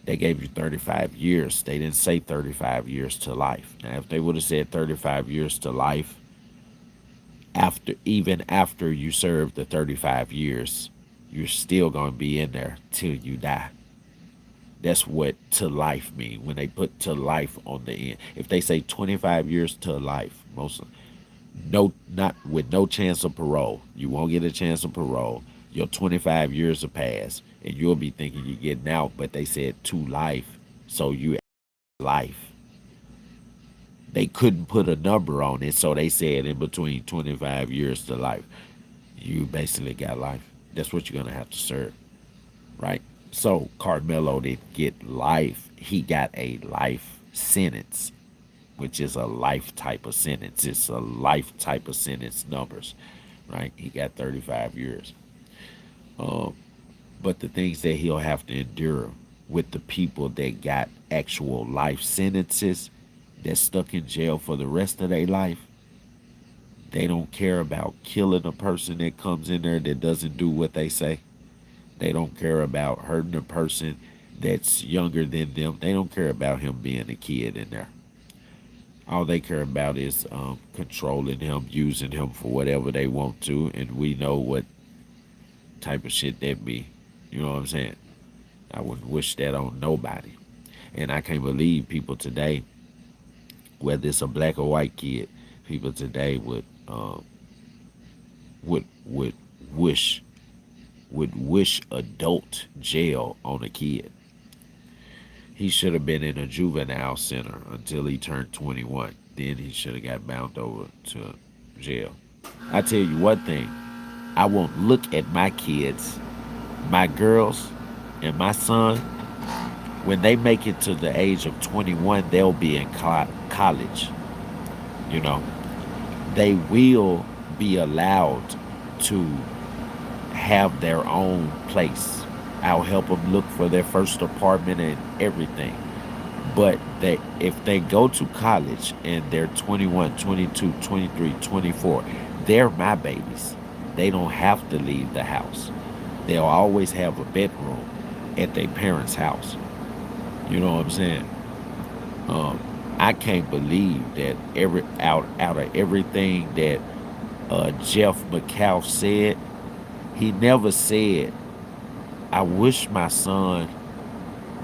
they gave you 35 years. They didn't say 35 years to life. Now, if they would have said 35 years to life, even after you serve the 35 years, you're still going to be in there till you die. That's what to life mean when they put to life on the end. If they say 25 years to life, not with no chance of parole. You won't get a chance of parole. Your 25 years will pass, and you'll be thinking you're getting out, but they said to life, so you life. They couldn't put a number on it, so they said in between 25 years to life. You basically got life. That's what you're gonna have to serve, right? So Karmelo didn't get life. He got a life sentence, which is a life type of sentence. It's a life type of sentence numbers, right? He got 35 years. But the things that he'll have to endure with the people that got actual life sentences, that's stuck in jail for the rest of their life, they don't care about killing a person that comes in there that doesn't do what they say. They don't care about hurting a person that's younger than them. They don't care about him being a kid in there. All they care about is controlling him, using him for whatever they want to, and we know what type of shit that be. You know what I'm saying? I wouldn't wish that on nobody. And I can't believe people today, whether it's a black or white kid, people today would wish adult jail on a kid. He should have been in a juvenile center until he turned 21. Then he should have got bound over to jail. I tell you one thing, I won't look at my kids, my girls, and my son. When they make it to the age of 21, they'll be in college. You know, they will be allowed to have their own place. I'll help them look for their first apartment and everything. But if they go to college and they're 21, 22, 23, 24, they're my babies. They don't have to leave the house. They'll always have a bedroom at their parents' house. You know what I'm saying? I can't believe that out of everything that Jeff McCall said, he never said, I wish my son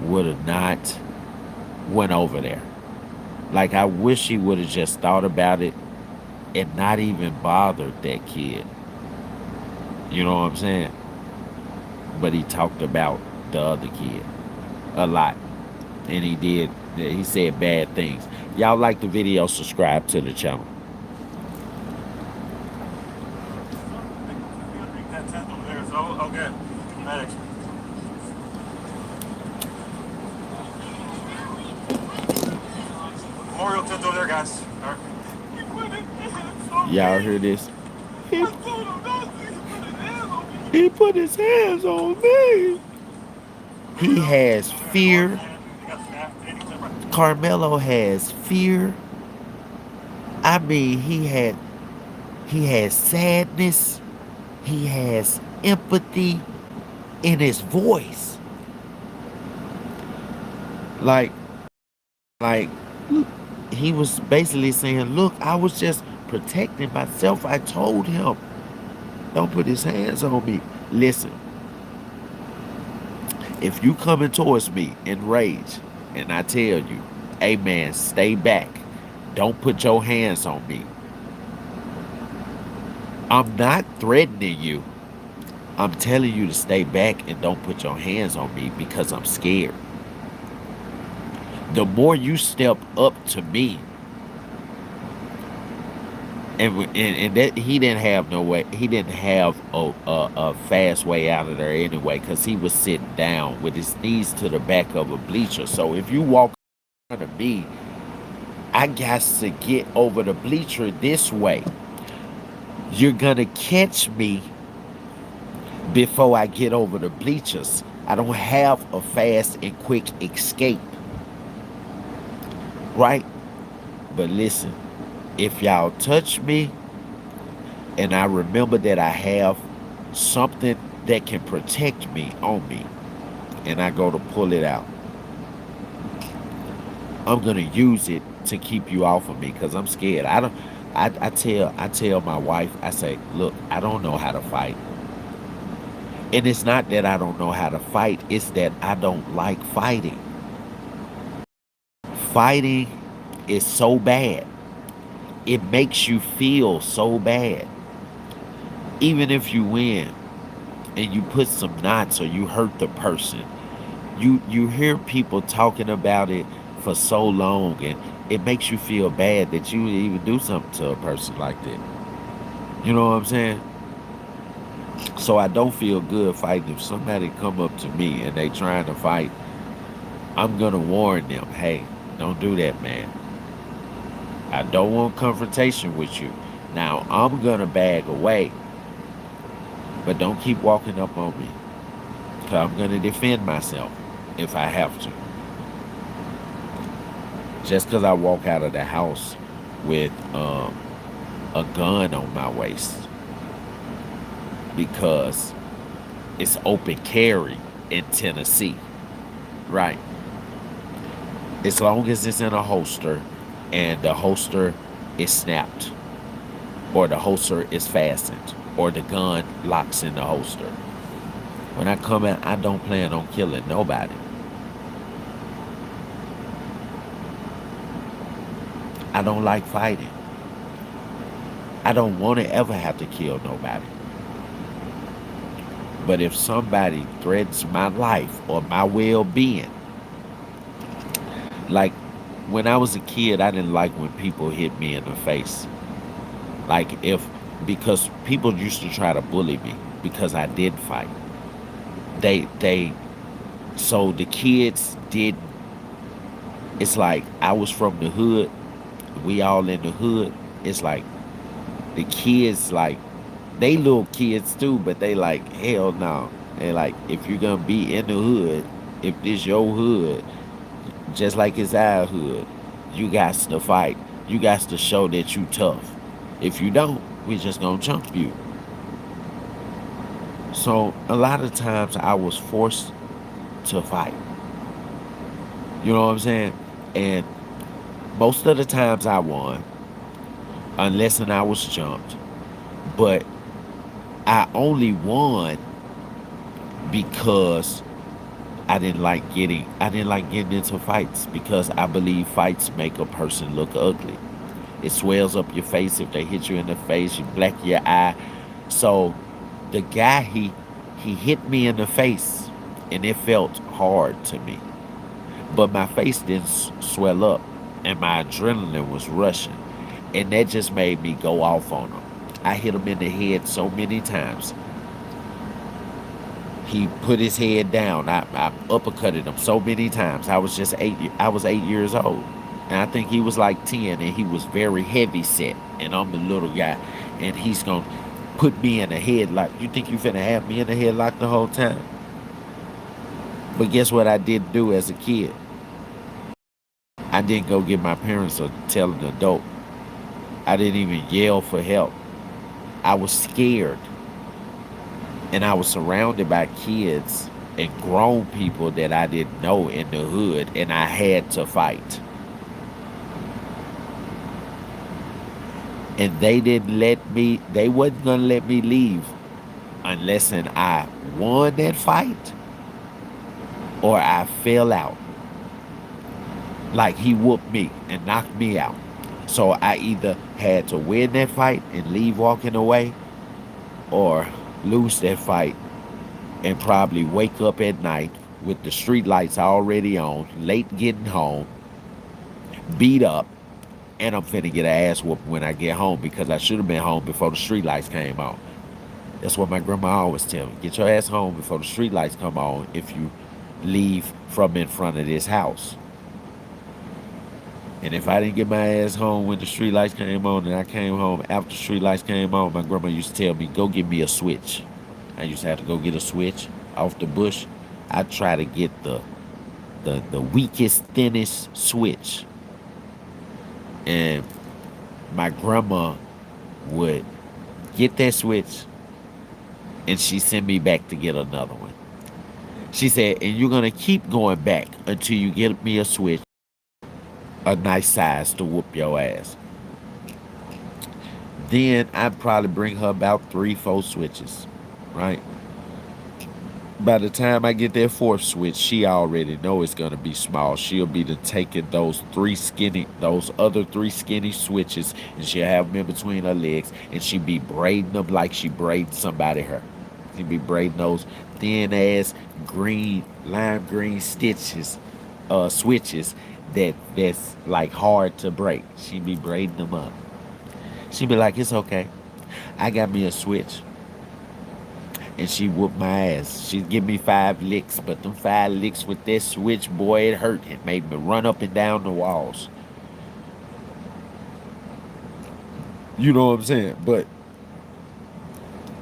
would have not went over there. Like, I wish he would have just thought about it and not even bothered that kid. You know what I'm saying? But he talked about the other kid a lot. And he said bad things. Y'all like the video, subscribe to the channel. Okay. Medics. Memorial tent over there, guys. All right. Y'all hear this? He put his hands on me. He has fear. Karmelo has fear. I mean, he has sadness. He has empathy in his voice. Like he was basically saying, look, I was just protecting myself. I told him, don't put his hands on me. Listen, if you coming towards me in rage and I tell you, hey man, stay back, don't put your hands on me, I'm not threatening you. I'm telling you to stay back and don't put your hands on me because I'm scared. The more you step up to me, and that he didn't have no way, he didn't have a fast way out of there anyway, because he was sitting down with his knees to the back of a bleacher. So if you walk in front of me, I got to get over the bleacher this way. You're gonna catch me before I get over the bleachers. I don't have a fast and quick escape, right? But listen, If y'all touch me and I remember that I have something that can protect me on me and I go to pull it out, I'm gonna use it to keep you off of me because I'm scared. I tell my wife, I say, look, I don't know how to fight. And it's not that I don't know how to fight, it's that I don't like fighting. Fighting is so bad. It makes you feel so bad. Even if you win and you put some knots or you hurt the person, you hear people talking about it for so long, and it makes you feel bad that you would even do something to a person like that. You know what I'm saying? So I don't feel good fighting. If somebody come up to me and they trying to fight, I'm gonna warn them, hey, don't do that, man. I don't want confrontation with you. Now I'm gonna bag away, but don't keep walking up on me. Cause I'm gonna defend myself if I have to. Just because I walk out of the house with a gun on my waist because it's open carry in Tennessee, right? As long as it's in a holster and the holster is snapped or the holster is fastened or the gun locks in the holster. When I come in, I don't plan on killing nobody. I don't like fighting. I don't want to ever have to kill nobody. But if somebody threatens my life or my well-being, like when I was a kid, I didn't like when people hit me in the face. Because people used to try to bully me because I did fight. They, so the kids did, it's like I was from the hood. We all in the hood. It's like the kids, like, they little kids too, but they like, hell no. They like, if you're gonna be in the hood, if this your hood, just like it's our hood, you got to fight. You got to show that you tough. If you don't, we just gonna chunk you. So a lot of times I was forced to fight. You know what I'm saying? And most of the times I won, unless I was jumped. But I only won because I didn't like getting into fights because I believe fights make a person look ugly. It swells up your face if they hit you in the face, you black your eye. So the guy he hit me in the face and it felt hard to me. But my face didn't swell up and my adrenaline was rushing. And that just made me go off on him. I hit him in the head so many times. He put his head down. I uppercutted him so many times. I was 8 years old. And I think he was like 10 and he was very heavy set. And I'm the little guy. And he's going to put me in a headlock. You think you finna have me in a headlock the whole time? But guess what I did do as a kid? I didn't go get my parents or tell an adult. I didn't even yell for help. I was scared. And I was surrounded by kids and grown people that I didn't know in the hood, and I had to fight. And they wasn't gonna let me leave unless I won that fight or I fell out. Like he whooped me and knocked me out. So I either had to win that fight and leave walking away or lose that fight and probably wake up at night with the street lights already on, late getting home, beat up, and I'm finna get an ass whooping when I get home because I should have been home before the street lights came on. That's what my grandma always tell me. Get your ass home before the street lights come on if you leave from in front of this house. And if I didn't get my ass home when the street lights came on and I came home after the street lights came on, my grandma used to tell me, go get me a switch. I used to have to go get a switch off the bush. I'd try to get the weakest, thinnest switch. And my grandma would get that switch and she sent me back to get another one. She said, and you're going to keep going back until you get me a switch, a nice size to whoop your ass. Then I'd probably bring her about 3-4 switches, right? By the time I get that 4th switch, she already know it's gonna be small. She'll be taking those other 3 skinny switches, and she'll have them in between her legs, and she'll be braiding them like she braiding somebody hair. She'll be braiding those thin ass lime green switches that's like hard to break. She'd be braiding them up. She'd be like, it's okay. I got me a switch. And she whooped my ass. She'd give me 5 licks, but them 5 licks with that switch, boy, it hurt. It made me run up and down the walls. You know what I'm saying? But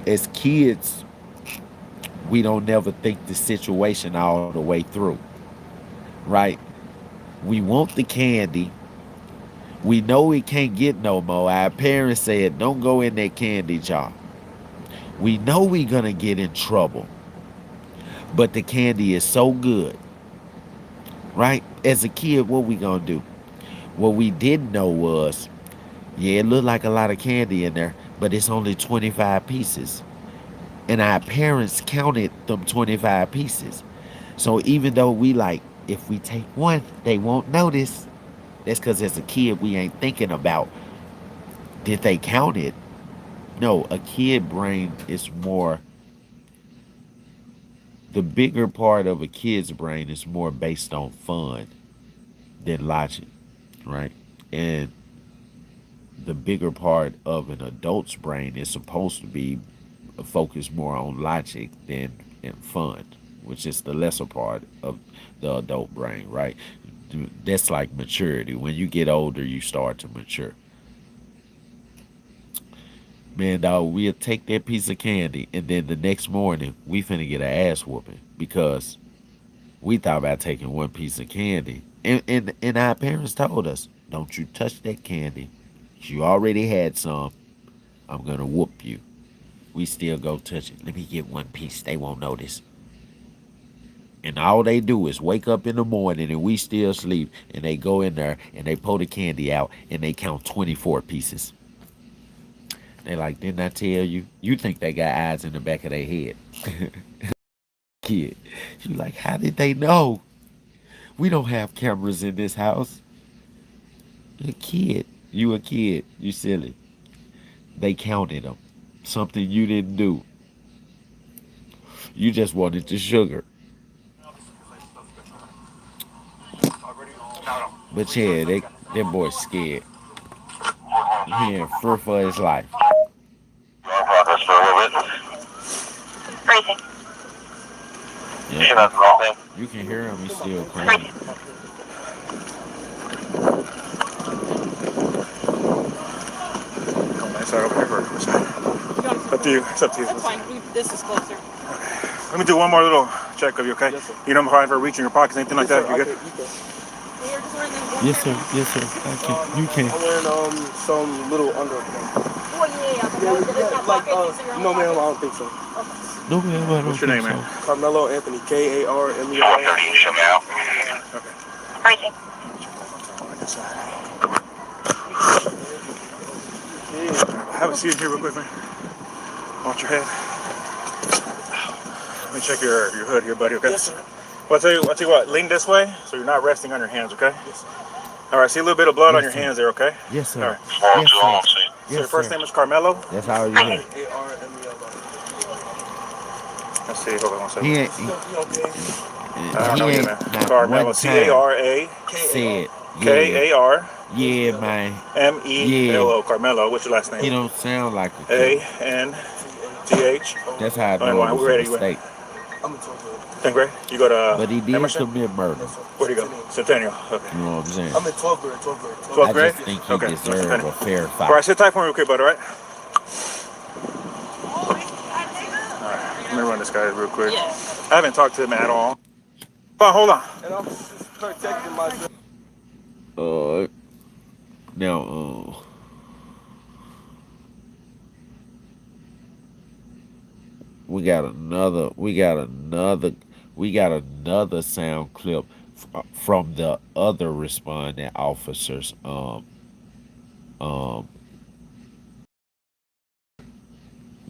as kids, we don't never think the situation all the way through, right? We want the candy. We know we can't get no more. Our parents said, don't go in that candy jar. We know we're going to get in trouble. But the candy is so good, right? As a kid, what we going to do? What we didn't know was, yeah, it looked like a lot of candy in there, but it's only 25 pieces. And our parents counted them 25 pieces. So even though we like, if we take one, they won't notice. That's because as a kid, we ain't thinking about, did they count it? No, a kid brain is more, the bigger part of a kid's brain is more based on fun than logic, right? And the bigger part of an adult's brain is supposed to be focused more on logic than in fun, which is the lesser part of the adult brain, right? That's like maturity. When you get older, you start to mature. Man, dog, we'll take that piece of candy, and then the next morning, we finna get an ass whooping because we thought about taking one piece of candy. And our parents told us, don't you touch that candy. You already had some. I'm gonna whoop you. We still go touch it. Let me get one piece. They won't notice. And all they do is wake up in the morning and we still sleep, and they go in there and they pull the candy out and they count 24 pieces. They like, didn't I tell you? You think they got eyes in the back of their head. Kid. You like, how did they know? We don't have cameras in this house. You're a kid. You a kid. You silly. They counted them. Something you didn't do. You just wanted the sugar. But yeah, that boy's scared. He in fear for his life. Progress for a little bit. Freezing. Yeah, you can hear him. He's still crying. Start over here first. Up to you. It's up to you. That's fine. This is closer. Okay. Let me do one more little check of you, okay? Yes, sir. You don't have ever reach in your pockets, anything like that? You good? Yes, sir. Yes, sir. Thank you. You can. I'm wearing some little underwear. No, ma'am, I don't think so. No, ma'am, I don't What's your name, think man? so. Carmelo Anthony, Karmelo. Show me out. Okay. Freezing. Have a seat here real quick, man. Watch your head. Let me check your hood here, buddy, okay? Yes, sir. Well, I'll tell you what, lean this way so you're not resting on your hands, okay? Yes, sir. All right, see a little bit of blood on Yes, your sir. hands there, okay? Yes, sir. All right. Yes, sir. So your Yes, first sir. name is Carmelo? That's how you hear. Karmelo. Let's see, hold on one second. He ain't, I don't know he your ain't name. not Carmelo, one C-A-R-A said, K-A-R yeah, man. M-E-L-O, Carmelo. What's your last name? He don't sound like a kid. A-N-T-H. That's how I All right, know it we're was ready. a mistake. I'm a 12th grade. 10th grade? You go to But he did Emerson? commit murder. Where'd you go? Centennial. Okay. You know what I'm saying? I'm in 12th grade. 12th I grade? just think he Okay. deserved a fair All right, fight. sit tight for me real quick, bud, all right? All right, let me run this guy real quick. I haven't talked to him at all. Hold on. And I'm just protecting myself. Now, another sound clip from the other responding officers.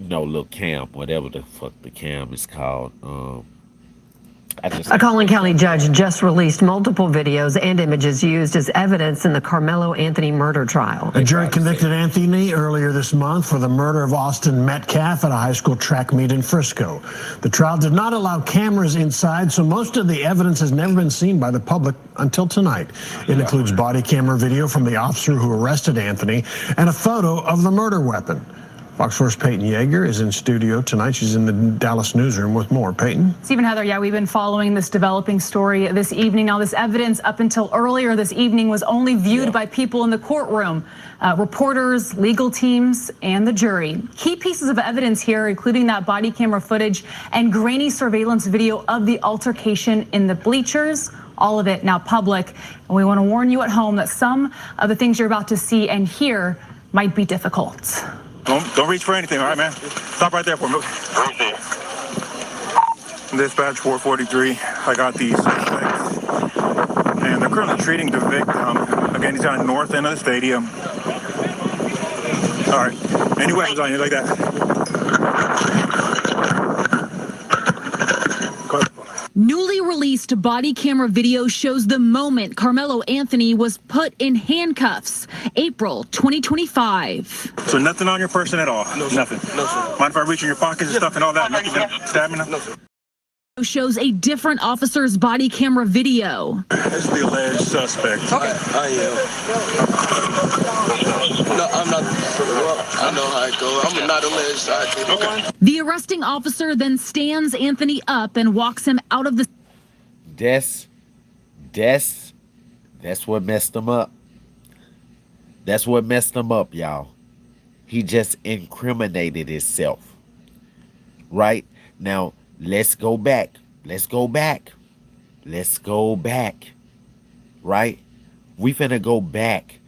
Little cam, whatever the fuck the cam is called. A Collin County judge just released multiple videos and images used as evidence in the Carmelo Anthony murder trial. A jury convicted Anthony earlier this month for the murder of Austin Metcalf at a high school track meet in Frisco. The trial did not allow cameras inside, so most of the evidence has never been seen by the public until tonight. It includes body camera video from the officer who arrested Anthony and a photo of the murder weapon. Fox 4's Peyton Yeager is in studio tonight. She's in the Dallas newsroom with more. Peyton? Stephen, Heather, yeah, we've been following this developing story this evening. Now, this evidence up until earlier this evening was only viewed by people in the courtroom, reporters, legal teams, and the jury. Key pieces of evidence here, including that body camera footage and grainy surveillance video of the altercation in the bleachers. All of it now public. And we want to warn you at home that some of the things you're about to see and hear might be difficult. Don't reach for anything, all right, man? Stop right there for me. Dispatch 443, I got these suspects. And they're currently treating the victim. Again, he's on the north end of the stadium. All right, any weapons on you like that? Newly released body camera video shows the moment Carmelo Anthony was put in handcuffs, April 2025. So nothing on your person at all? No, sir. Nothing? No, sir. Mind if I reach in your pockets and stuff and all that? Nothing stabbing? No, sir. Shows a different officer's body camera video. This is the alleged suspect. Okay. I am. No, I'm not. Well, I know how it goes. I'm not alleged. Okay. The arresting officer then stands Anthony up and walks him out of the. That's what messed him up. That's what messed him up, y'all. He just incriminated himself. Right? Now, let's go back. Right? We finna go back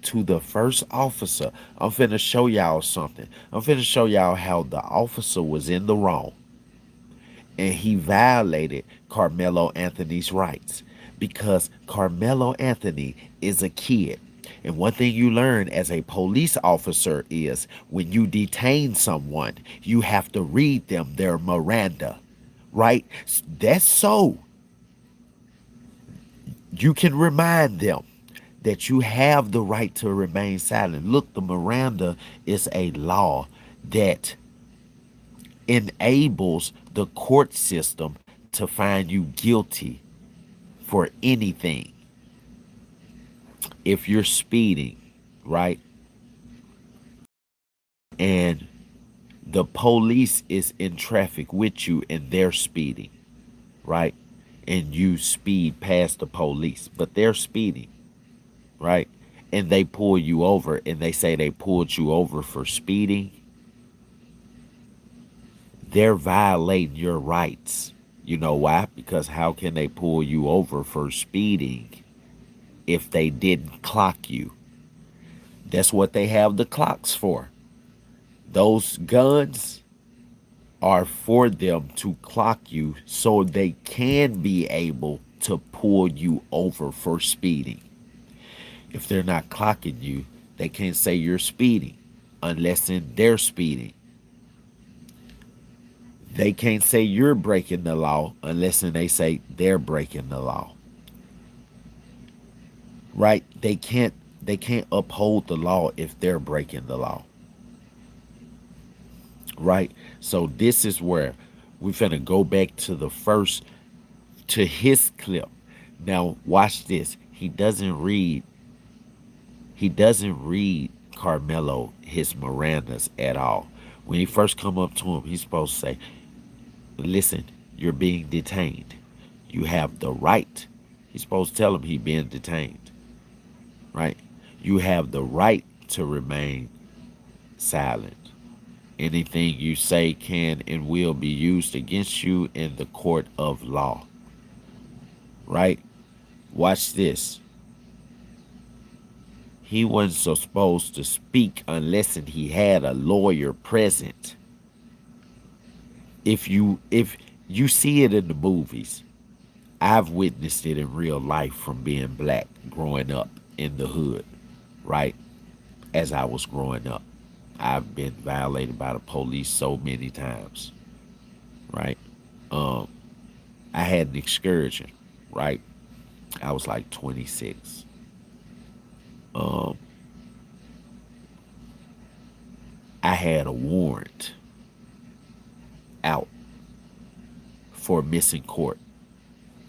to the first officer. I'm finna show y'all something. I'm finna show y'all how the officer was in the wrong. And he violated Carmelo Anthony's rights because Carmelo Anthony is a kid. And one thing you learn as a police officer is when you detain someone, you have to read them their Miranda, right? That's so you can remind them that you have the right to remain silent. Look, the Miranda is a law that enables the court system to find you guilty for anything. If you're speeding, right? And the police is in traffic with you and they're speeding, right? And you speed past the police, but they're speeding, right? And they pull you over and they say they pulled you over for speeding. They're violating your rights. You know why? Because how can they pull you over for speeding if they didn't clock you? That's what they have the clocks for. Those guns are for them to clock you so they can be able to pull you over for speeding. If they're not clocking you, they can't say you're speeding unless they're speeding. They can't say you're breaking the law unless they say they're breaking the law. Right? They can't uphold the law if they're breaking the law. Right? So this is where we're finna go back to his clip. Now watch this. He doesn't read Karmelo his Mirandas at all. When he first come up to him, he's supposed to say, listen, you're being detained. You have the right. He's supposed to tell him he's being detained. Right? You have the right to remain silent. Anything you say can and will be used against you in the court of law. Right? Watch this. He wasn't supposed to speak unless he had a lawyer present. if you see it in the movies, I've witnessed it in real life from being black, growing up in the hood, right? As I was growing up, I've been violated by the police so many times, right? Um, I had an excursion, right? I was like 26. Um, I had a warrant out for missing court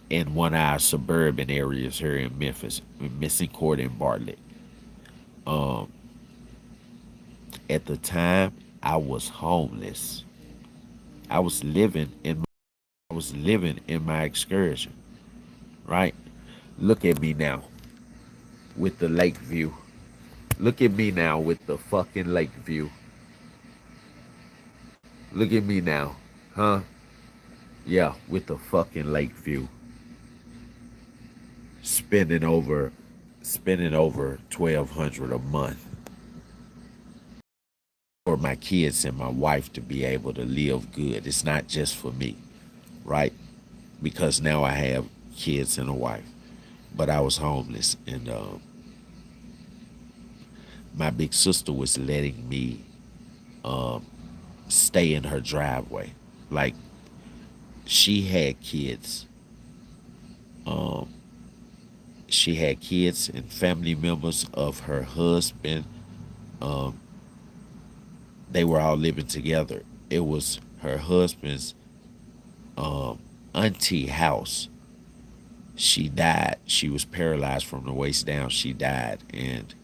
in one of our suburban areas here in Memphis, missing court in Bartlett. Um, at the time, I was homeless. I was living in my excursion, right? Look at me now with the lake view. Look at me now with the fucking lake view. Look at me now, huh? Yeah, with the fucking lake view. Spending over $1,200 a month for my kids and my wife to be able to live good. It's not just for me, right? Because now I have kids and a wife. But I was homeless, and my big sister was letting me stay in her driveway. Like, she had kids. She had kids and family members of her husband. They were all living together. It was her husband's auntie house. She died. She was paralyzed from the waist down. She died, and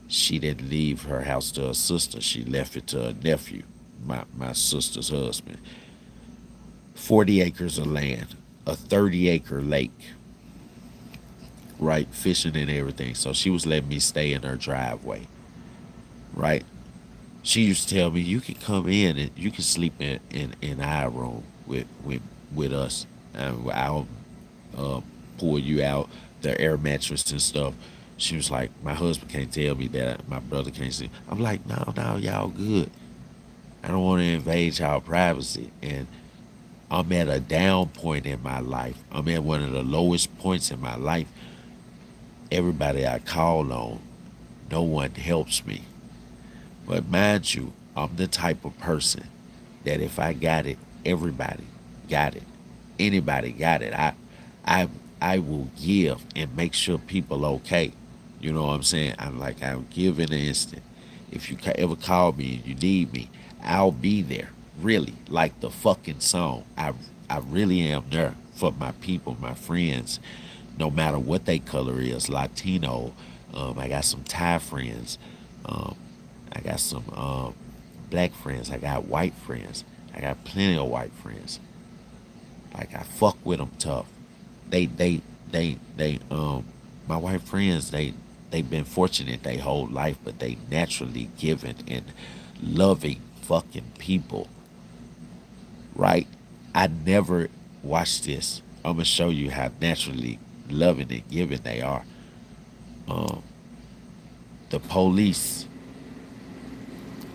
she didn't leave her house to her sister. She left it to her nephew, my sister's husband. 40 acres of land, a 30-acre lake, right? Fishing and everything. So she was letting me stay in her driveway, right? She used to tell me, you can come in and you can sleep in our room with us. And I'll pull you out the air mattress and stuff. She was like, my husband can't tell me that. My brother can't see. I'm like, no, y'all good. I don't want to invade y'all privacy. And I'm at a down point in my life. I'm at one of the lowest points in my life. Everybody I call on, no one helps me. But mind you, I'm the type of person that if I got it, everybody got it. Anybody got it. I will give and make sure people okay. You know what I'm saying? I'll give in an instant. If you ever call me and you need me, I'll be there. Really, like the fucking song. I really am there for my people, my friends, no matter what they color is. Latino. I got some Thai friends. I got some black friends. I got white friends. I got plenty of white friends. Like, I fuck with them tough. They my white friends, they've been fortunate their whole life, but they naturally giving and loving fucking people, right? I never watch this. I'm gonna show you how naturally loving and giving they are. The police.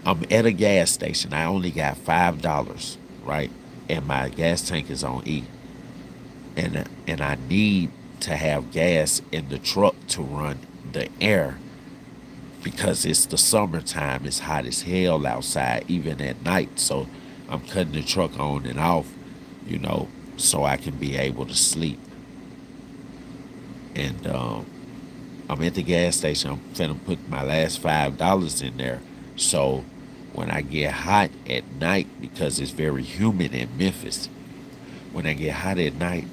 I'm at a gas station. I only got $5, right? And my gas tank is on E. And I need to have gas in the truck to run the air because it's the summertime. It's hot as hell outside, even at night. So I'm cutting the truck on and off, so I can be able to sleep. And I'm at the gas station. I'm finna put my last $5 in there. So when I get hot at night, because it's very humid in Memphis, when I get hot at night,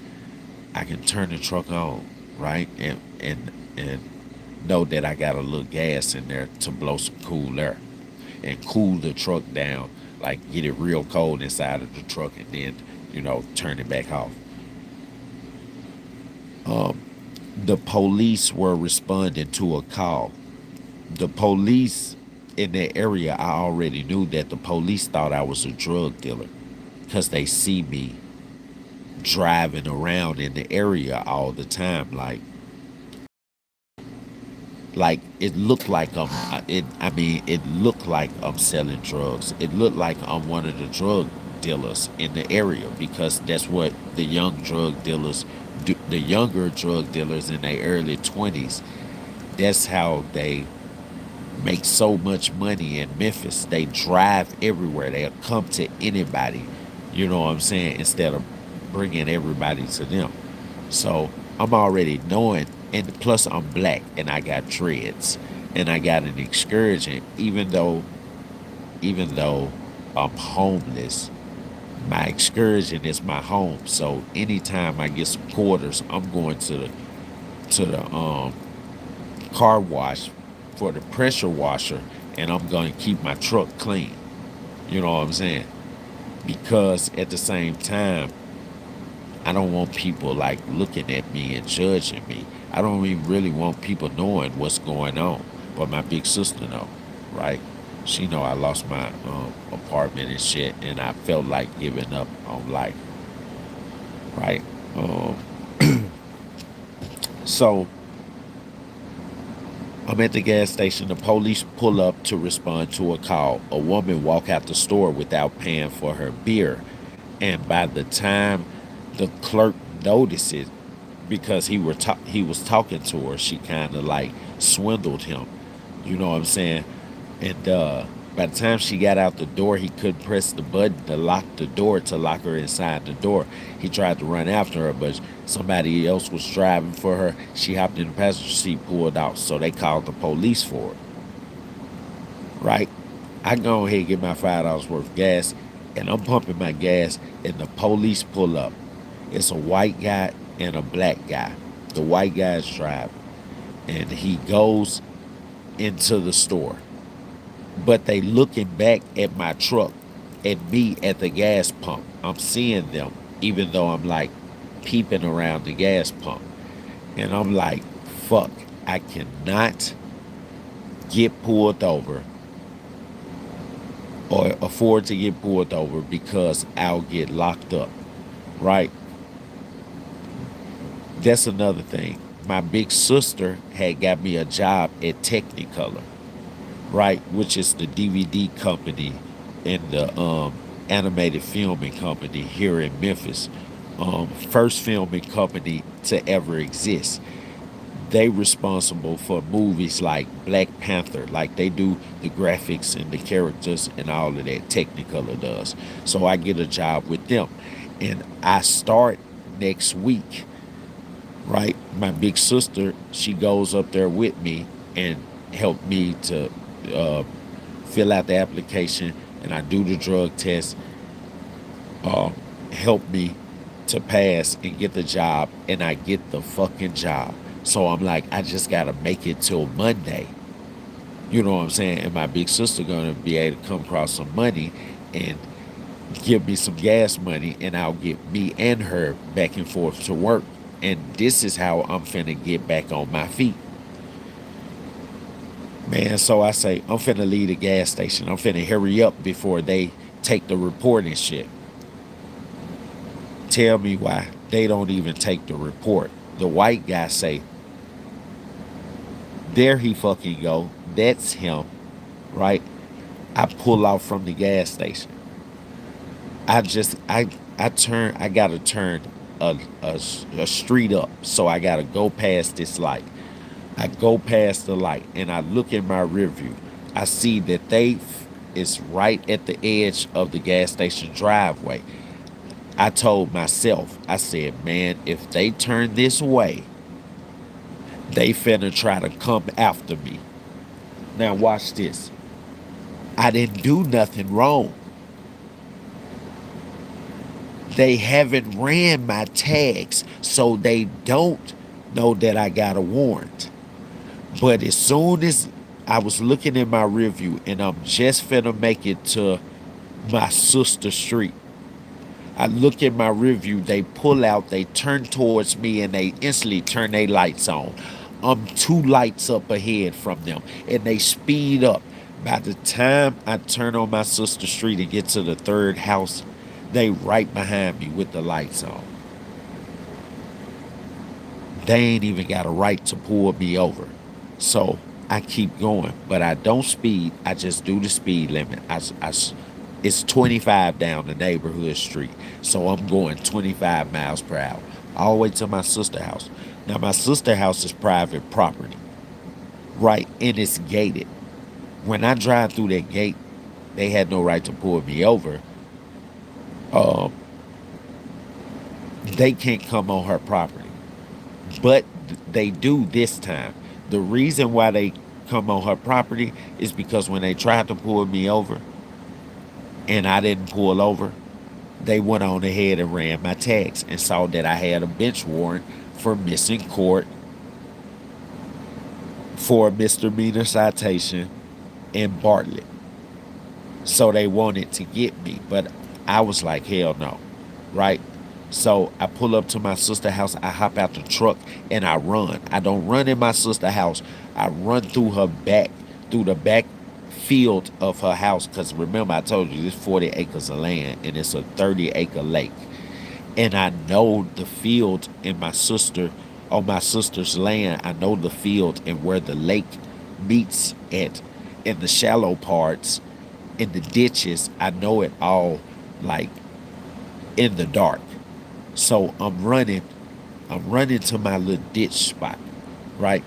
I can turn the truck on, right? And know that I got a little gas in there to blow some cool air and cool the truck down, like get it real cold inside of the truck and then, turn it back off. The police were responding to a call. The police in that area, I already knew that the police thought I was a drug dealer because they see me driving around in the area all the time. Like it looked like it looked like I'm selling drugs. It looked like I'm one of the drug dealers in the area, because that's what the young drug dealers do. The younger drug dealers in their early 20s, that's how they make so much money in Memphis. They drive everywhere. They'll come to anybody, you know what I'm saying, instead of bringing everybody to them. So I'm already knowing, and plus I'm black and I got dreads and I got an excursion. Even though I'm homeless, my excursion is my home. So anytime I get some quarters, I'm going to the car wash for the pressure washer, and I'm going to keep my truck clean. You know what I'm saying? Because at the same time, I don't want people like looking at me and judging me. I don't even really want people knowing what's going on. But my big sister know, right? She know I lost my apartment and shit, and I felt like giving up on life, right? So I'm at the gas station. The police pull up to respond to a call. A woman walk out the store without paying for her beer, and by the time the clerk notices, because he was talking to her, she kind of like swindled him. You know what I'm saying? And by the time she got out the door, he couldn't press the button to lock the door, to lock her inside the door. He tried to run after her, but somebody else was driving for her. She hopped in the passenger seat, pulled out, so they called the police for it. Right? I go ahead and get my $5 worth of gas, and I'm pumping my gas, and the police pull up. It's a white guy and a black guy. The white guy's driving, and he goes into the store. But they looking back at my truck and me at the gas pump. I'm seeing them, even though I'm like peeping around the gas pump. And I'm like, fuck, I cannot get pulled over or afford to get pulled over because I'll get locked up, right? That's another thing. My big sister had got me a job at Technicolor, right, which is the DVD company and the animated filming company here in Memphis. First filming company to ever exist. They responsible for movies like Black Panther, like they do the graphics and the characters and all of that. Technicolor does. So I get a job with them, and I start next week, right? My big sister, she goes up there with me and help me to fill out the application, and I do the drug test, help me to pass and get the job, and I get the fucking job. So I'm like, I just gotta make it till Monday. You know what I'm saying? And my big sister gonna be able to come across some money and give me some gas money, and I'll get me and her back and forth to work. And this is how I'm finna get back on my feet. Man, so I say, I'm finna leave the gas station. I'm finna hurry up before they take the report and shit. Tell me why they don't even take the report. The white guy say, there he fucking go. That's him, right? I pull out from the gas station. I gotta turn a street up. So I gotta go past this light. I go past the light and I look in my rear view. I see that they is right at the edge of the gas station driveway. I told myself, I said, man, if they turn this way, they finna try to come after me. Now watch this. I didn't do nothing wrong. They haven't ran my tags, so they don't know that I got a warrant. But as soon as I was looking in my rear view and I'm just finna make it to my sister's street, I look in my rear view, they pull out, they turn towards me, and they instantly turn their lights on. I'm 2 lights up ahead from them, and they speed up. By the time I turn on my sister's street and get to the 3rd house, they right behind me with the lights on. They ain't even got a right to pull me over. So I keep going, but I don't speed. I just do the speed limit. It's 25 down the neighborhood street. So I'm going 25 miles per hour all the way to my sister's house. Now, my sister's house is private property, right? And it's gated. When I drive through that gate, they had no right to pull me over. They can't come on her property. But they do this time. The reason why they come on her property is because when they tried to pull me over and I didn't pull over, they went on ahead and ran my tags and saw that I had a bench warrant for missing court, for a misdemeanor citation in Bartlett. So they wanted to get me, but I was like, hell no, right? So I pull up to my sister's house, I hop out the truck, and I run. I don't run in my sister's house. I run through the back field of her house, because remember I told you, this 40 acres of land, and it's a 30-acre lake. And I know the field on my sister's land. I know the field and where the lake meets at, in the shallow parts, in the ditches. I know it all, like, in the dark. So I'm running to my little ditch spot, right?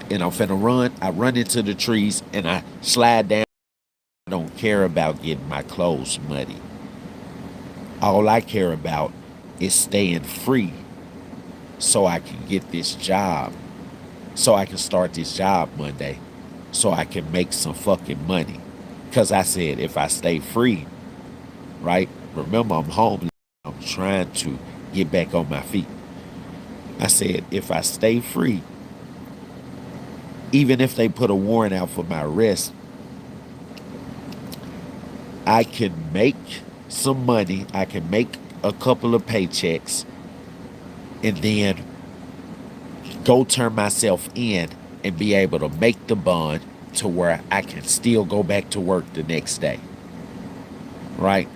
And I'm finna run. I run into the trees and I slide down. I don't care about getting my clothes muddy. All I care about is staying free so I can get this job, so I can start this job Monday, so I can make some fucking money. Because I said, if I stay free, right? Remember, I'm homeless. I'm trying to get back on my feet. I said, if I stay free, even if they put a warrant out for my arrest, I can make some money. I can make a couple of paychecks and then go turn myself in and be able to make the bond to where I can still go back to work the next day, right?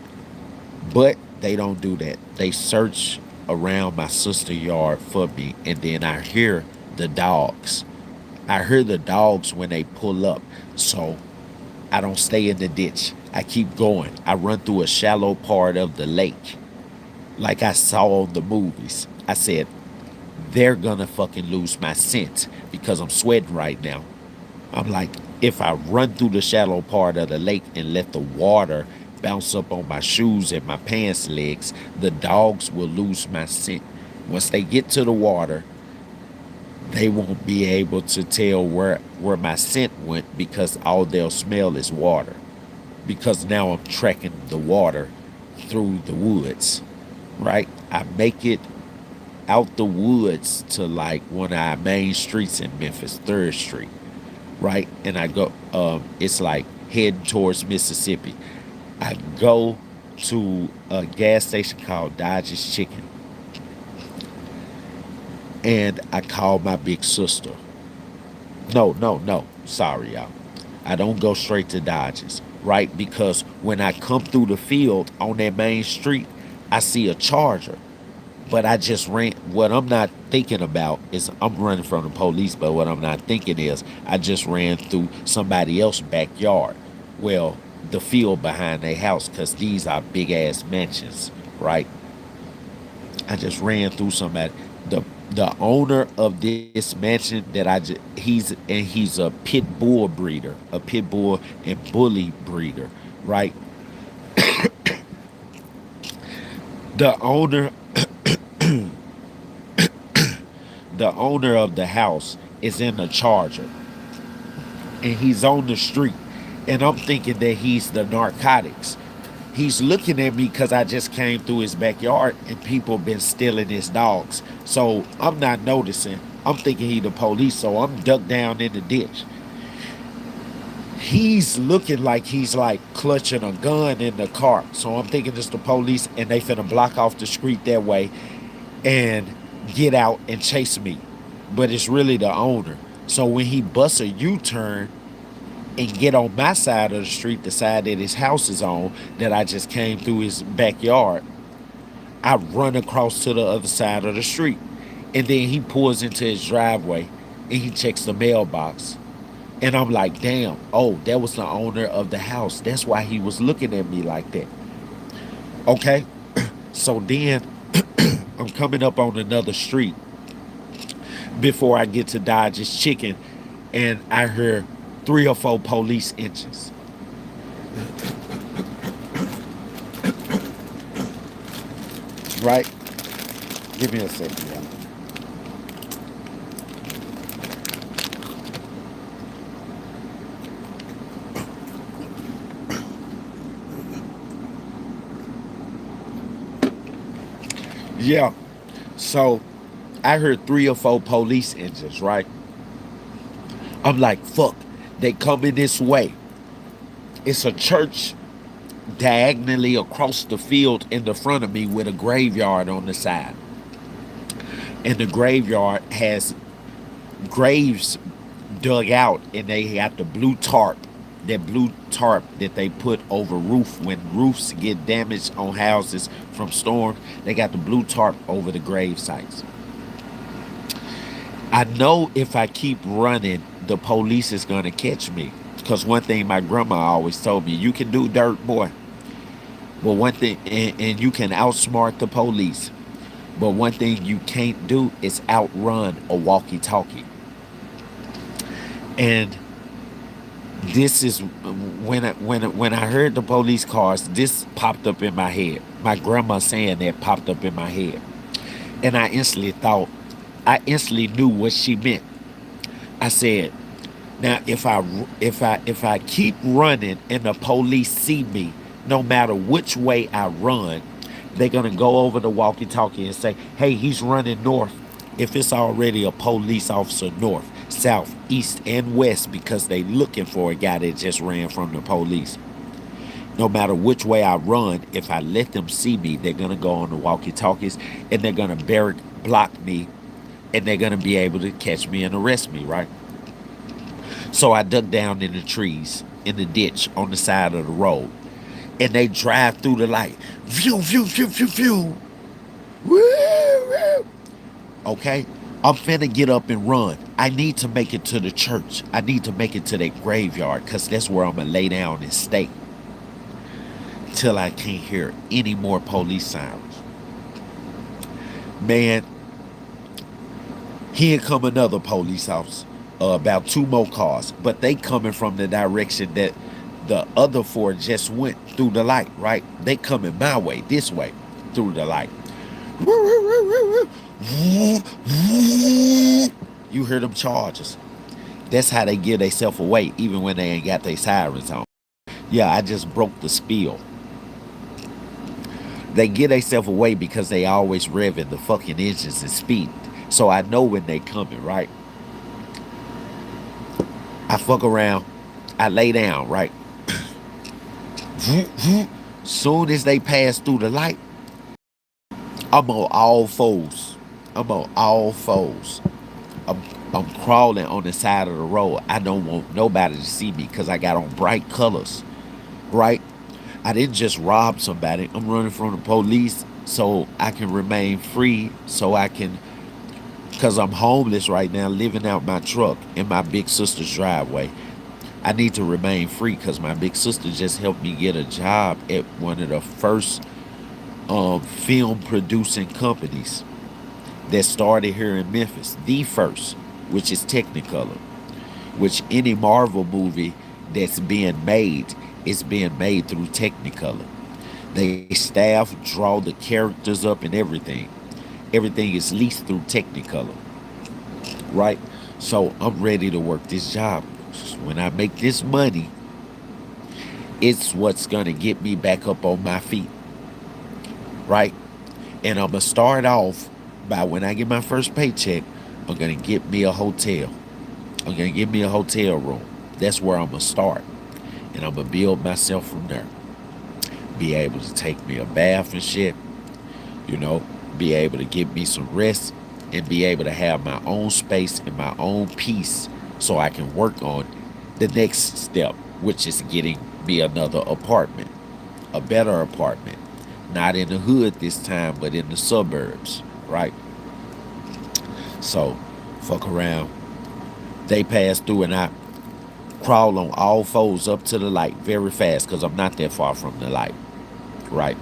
But they don't do that. They search around my sister's yard for me, and then I hear the dogs. I hear the dogs when they pull up, so I don't stay in the ditch. I keep going. I run through a shallow part of the lake, like I saw on the movies. I said, they're gonna fucking lose my scent because I'm sweating right now. I'm like, if I run through the shallow part of the lake and let the water bounce up on my shoes and my pants legs, the dogs will lose my scent. Once they get to the water, they won't be able to tell where my scent went, because all they'll smell is water. Because now I'm trekking the water through the woods, right? I make it out the woods to like one of our main streets in Memphis, 3rd Street, right? And I go, it's like heading towards Mississippi. I go to a gas station called Dodge's Chicken, and I call my big sister. No, sorry, y'all. I don't go straight to Dodge's, right? Because when I come through the field on that main street, I see a Charger. But I just ran. What I'm not thinking about is I'm running from the police, but what I'm not thinking is I just ran through somebody else's backyard. Well, the field behind their house, because these are big ass mansions, right? I just ran through somebody. The owner of this mansion that he's a pit bull breeder, a pit bull and bully breeder, right? The owner of the house is in a Charger, and he's on the street, and I'm thinking that he's the narcotics. He's looking at me because I just came through his backyard and people been stealing his dogs. So I'm not noticing. I'm thinking he the police, so I'm ducked down in the ditch. He's looking like he's like clutching a gun in the car. So I'm thinking it's the police, and they finna block off the street that way and get out and chase me. But it's really the owner. So when he busts a U-turn and get on my side of the street, the side that his house is on, that I just came through his backyard, I run across to the other side of the street. And then he pulls into his driveway and he checks the mailbox. And I'm like, damn, oh, that was the owner of the house. That's why he was looking at me like that. Okay? So then I'm coming up on another street before I get to Dodge's Chicken, and I hear 3 or 4 police engines. Right? Give me a second, y'all. Yeah. So I heard 3 or 4 police engines, right? I'm like, fuck, they coming this way. It's a church diagonally across the field in the front of me with a graveyard on the side. And the graveyard has graves dug out, and they got the blue tarp. That blue tarp that they put over roof when roofs get damaged on houses from storms. They got the blue tarp over the grave sites. I know if I keep running, the police is going to catch me. Because one thing my grandma always told me, you can do dirt, boy. But one thing, and you can outsmart the police. But one thing you can't do is outrun a walkie-talkie. And this is when I heard the police cars, this popped up in my head. My grandma saying that popped up in my head. And I instantly knew what she meant. I said, now if I keep running and the police see me, no matter which way I run, they're gonna go over the walkie-talkie and say, hey, he's running north. If it's already a police officer north, south, east, and west, because they looking for a guy that just ran from the police. No matter which way I run, if I let them see me, they're gonna go on the walkie-talkies and they're gonna block me, and they're gonna be able to catch me and arrest me, right? So I dug down in the trees, in the ditch on the side of the road, and they drive through the light. Phew, phew, phew, phew, phew. Woo, woo. Okay, I'm finna get up and run. I need to make it to the church. I need to make it to that graveyard, because that's where I'm gonna lay down and stay till I can't hear any more police sirens. Man, here come another police officer, about 2 more cars, but they coming from the direction that the other 4 just went through the light, right? They coming my way, this way, through the light. You hear them charges. That's how they give themselves away, even when they ain't got their sirens on. Yeah, I just broke the spiel. They give themselves away because they always revving the fucking engines and speed. So I know when they coming, right? I fuck around. I lay down, right? Soon as they pass through the light, I'm on all fours. I'm crawling on the side of the road. I don't want nobody to see me because I got on bright colors, right? I didn't just rob somebody. I'm running from the police so I can remain free, so I can, because I'm homeless right now, living out my truck in my big sister's driveway. I need to remain free because my big sister just helped me get a job at one of the first film producing companies that started here in Memphis. The first, which is Technicolor, which any Marvel movie that's being made is being made through Technicolor. They staff, draw the characters up and everything. Everything is leased through Technicolor, right? So I'm ready to work this job. When I make this money, it's what's going to get me back up on my feet, right? And I'm going to start off by, when I get my first paycheck, I'm going to get me a hotel. I'm going to get me a hotel room. That's where I'm going to start. And I'm going to build myself from there. Be able to take me a bath and shit, you know, be able to get me some rest, and be able to have my own space and my own peace so I can work on the next step, which is getting me another apartment, a better apartment. Not in the hood this time, but in the suburbs, right? So, fuck around. They pass through and crawl on all fours up to the light very fast because I'm not that far from the light, right?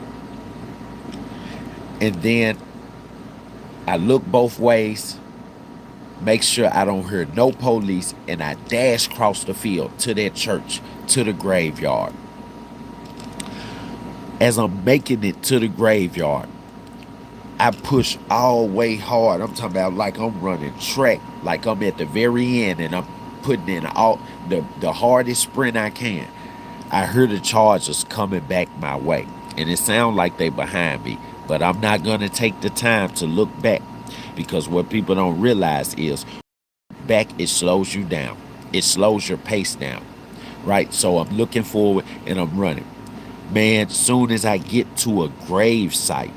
And then I look both ways, make sure I don't hear no police, and I dash across the field to that church, to the graveyard. As I'm making it to the graveyard, I push all way hard. I'm talking about like I'm running track, like I'm at the very end and I'm putting in all the hardest sprint I can. I hear the Chargers coming back my way, and it sounds like they behind me, but I'm not going to take the time to look back, because what people don't realize is back, it slows you down. It slows your pace down, right? So I'm looking forward and I'm running. Man, soon as I get to a grave site,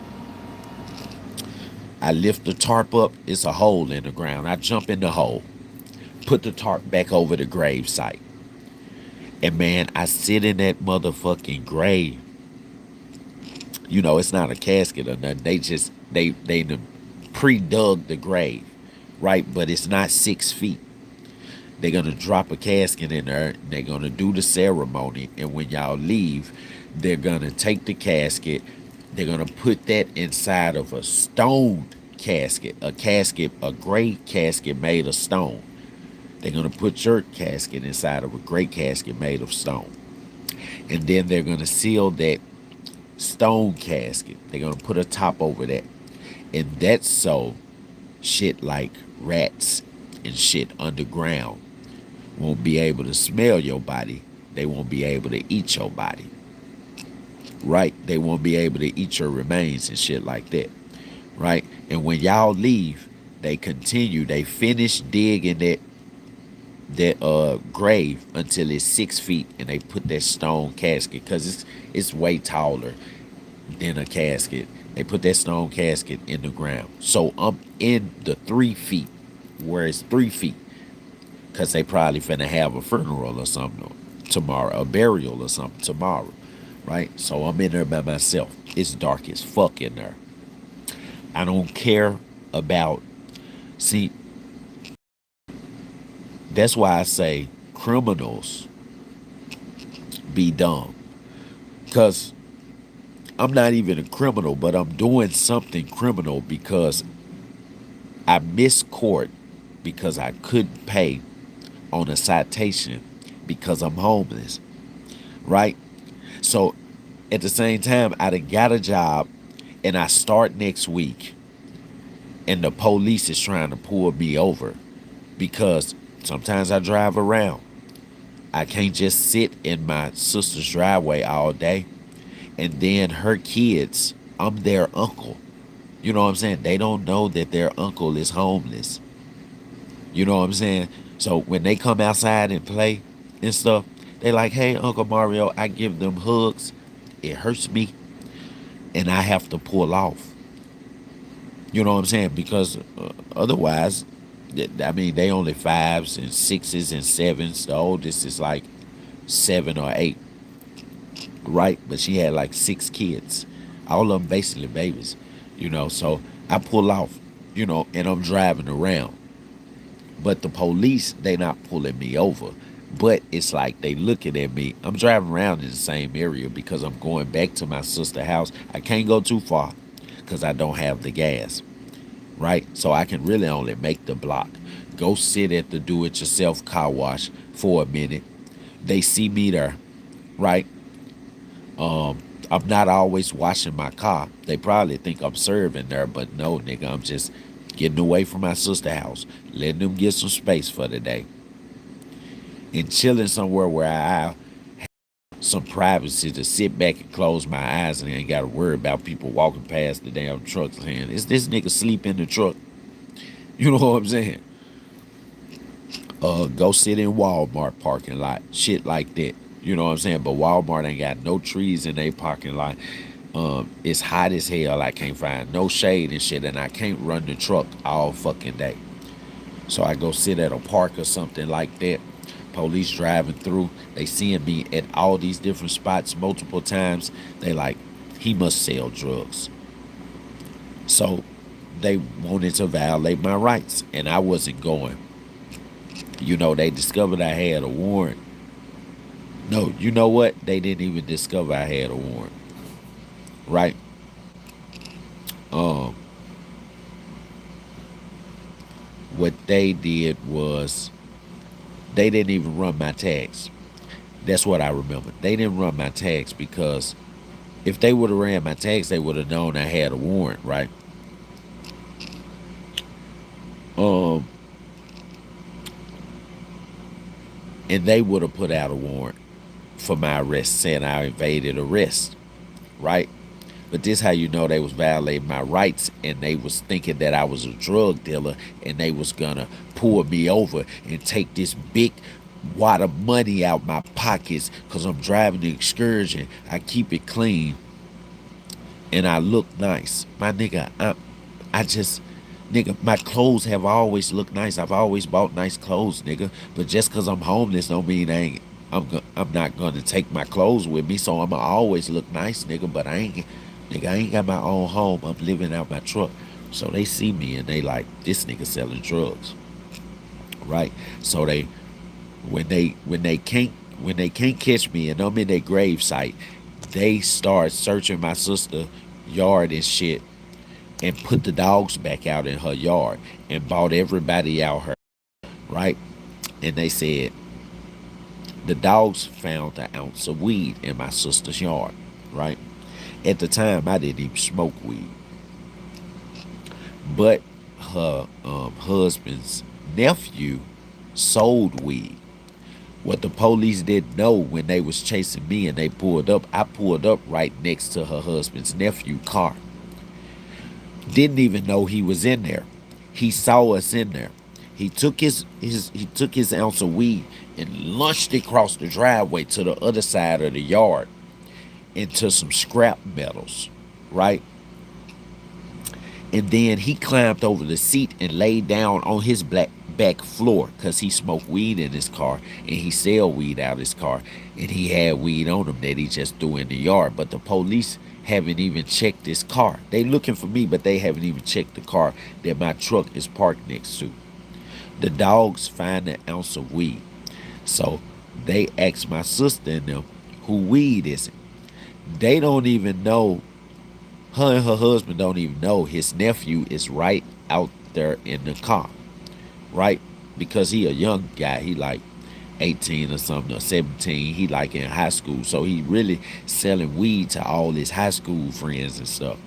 I lift the tarp up. It's a hole in the ground. I jump in the hole, put the tarp back over the grave site. And man, I sit in that motherfucking grave. You know, it's not a casket or nothing. They pre-dug the grave, right? But it's not 6 feet. They're going to drop a casket in there. And they're going to do the ceremony. And when y'all leave, they're going to take the casket. They're going to put that inside of a stone casket, a gray casket made of stone. They're going to put your casket inside of a gray casket made of stone. And then they're going to seal that stone casket. They're going to put a top over that. And that's so shit like rats and shit underground won't be able to smell your body. They won't be able to eat your body. Right? They won't be able to eat your remains and shit like that. Right? And when y'all leave, they continue. They finish digging that grave until it's 6 feet, and they put that stone casket, because it's way taller than a casket. They put that stone casket in the ground. So I'm in the 3 feet, where it's 3 feet, because they probably finna have a funeral or something tomorrow, a burial or something tomorrow, right? So I'm in there by myself. It's dark as fuck in there. I don't care about, see, that's why I say criminals be dumb. Because I'm not even a criminal, but I'm doing something criminal because I missed court because I couldn't pay on a citation because I'm homeless, right? So at the same time, I done got a job and I start next week, and the police is trying to pull me over because sometimes I drive around. I can't just sit in my sister's driveway all day. And then her kids, I'm their uncle. You know what I'm saying? They don't know that their uncle is homeless. You know what I'm saying? So when they come outside and play and stuff, they like, hey, Uncle Mario, I give them hugs. It hurts me. And I have to pull off. You know what I'm saying? Because otherwise, I mean, they only 5s and 6s and 7s. The oldest is like 7 or 8. Right? But she had like 6 kids. All of them basically babies. You know, so I pull off, you know, and I'm driving around. But the police, they not pulling me over. But it's like they looking at me. I'm driving around in the same area because I'm going back to my sister's house. I can't go too far because I don't have the gas. Right? So I can really only make the block. Go sit at the do-it-yourself car wash for a minute. They see me there. Right? I'm not always washing my car. They probably think I'm serving there, but no, nigga, I'm just getting away from my sister's house, letting them get some space for the day, and chilling somewhere where I have some privacy to sit back and close my eyes and ain't got to worry about people walking past the damn truck saying, is this nigga sleep in the truck? You know what I'm saying? Go sit in Walmart parking lot, shit like that. You know what I'm saying? But Walmart ain't got no trees in their parking lot. It's hot as hell. I can't find no shade and shit, and I can't run the truck all fucking day. So I go sit at a park or something like that. Police driving through. They seeing me at all these different spots multiple times. They like, he must sell drugs. So they wanted to violate my rights, and I wasn't going. You know, they discovered I had a warrant No, you know what? They didn't even discover I had a warrant. Right? What they did was they didn't even run my tags. That's what I remember. They didn't run my tags because if they would have ran my tags, they would have known I had a warrant, right? And they would have put out a warrant for my arrest, saying I evaded arrest, right? But this how you know they was violating my rights, and they was thinking that I was a drug dealer, and they was gonna pull me over and take this big wad of money out my pockets because I'm driving the excursion. I keep it clean, and I look nice. My nigga, nigga, my clothes have always looked nice. I've always bought nice clothes, nigga. But just because I'm homeless don't mean I'm not gonna take my clothes with me. So I'ma always look nice, nigga. But I ain't got my own home. I'm living out my truck. So they see me and they like, this nigga selling drugs, right? So when they can't catch me and I'm in their grave site, they start searching my sister's yard and shit, and put the dogs back out in her yard and bought everybody out her, right? And they said the dogs found an ounce of weed in my sister's yard, right? At the time, I didn't even smoke weed. But her husband's nephew sold weed. What the police didn't know when they was chasing me and they pulled up, I pulled up right next to her husband's nephew car. Didn't even know he was in there. He saw us in there. He took his ounce of weed and launched it across the driveway to the other side of the yard into some scrap metals, right? And then he climbed over the seat and laid down on his back floor because he smoked weed in his car and he sell weed out of his car, and he had weed on him that he just threw in the yard. But the police haven't even checked this car. They looking for me, but they haven't even checked the car that my truck is parked next to. The dogs find an ounce of weed. So they asked my sister and them, who weed is it? They don't even know, her and her husband don't even know his nephew is right out there in the car, right? Because he a young guy, he like 18 or something, or 17, he like in high school, so he really selling weed to all his high school friends and stuff.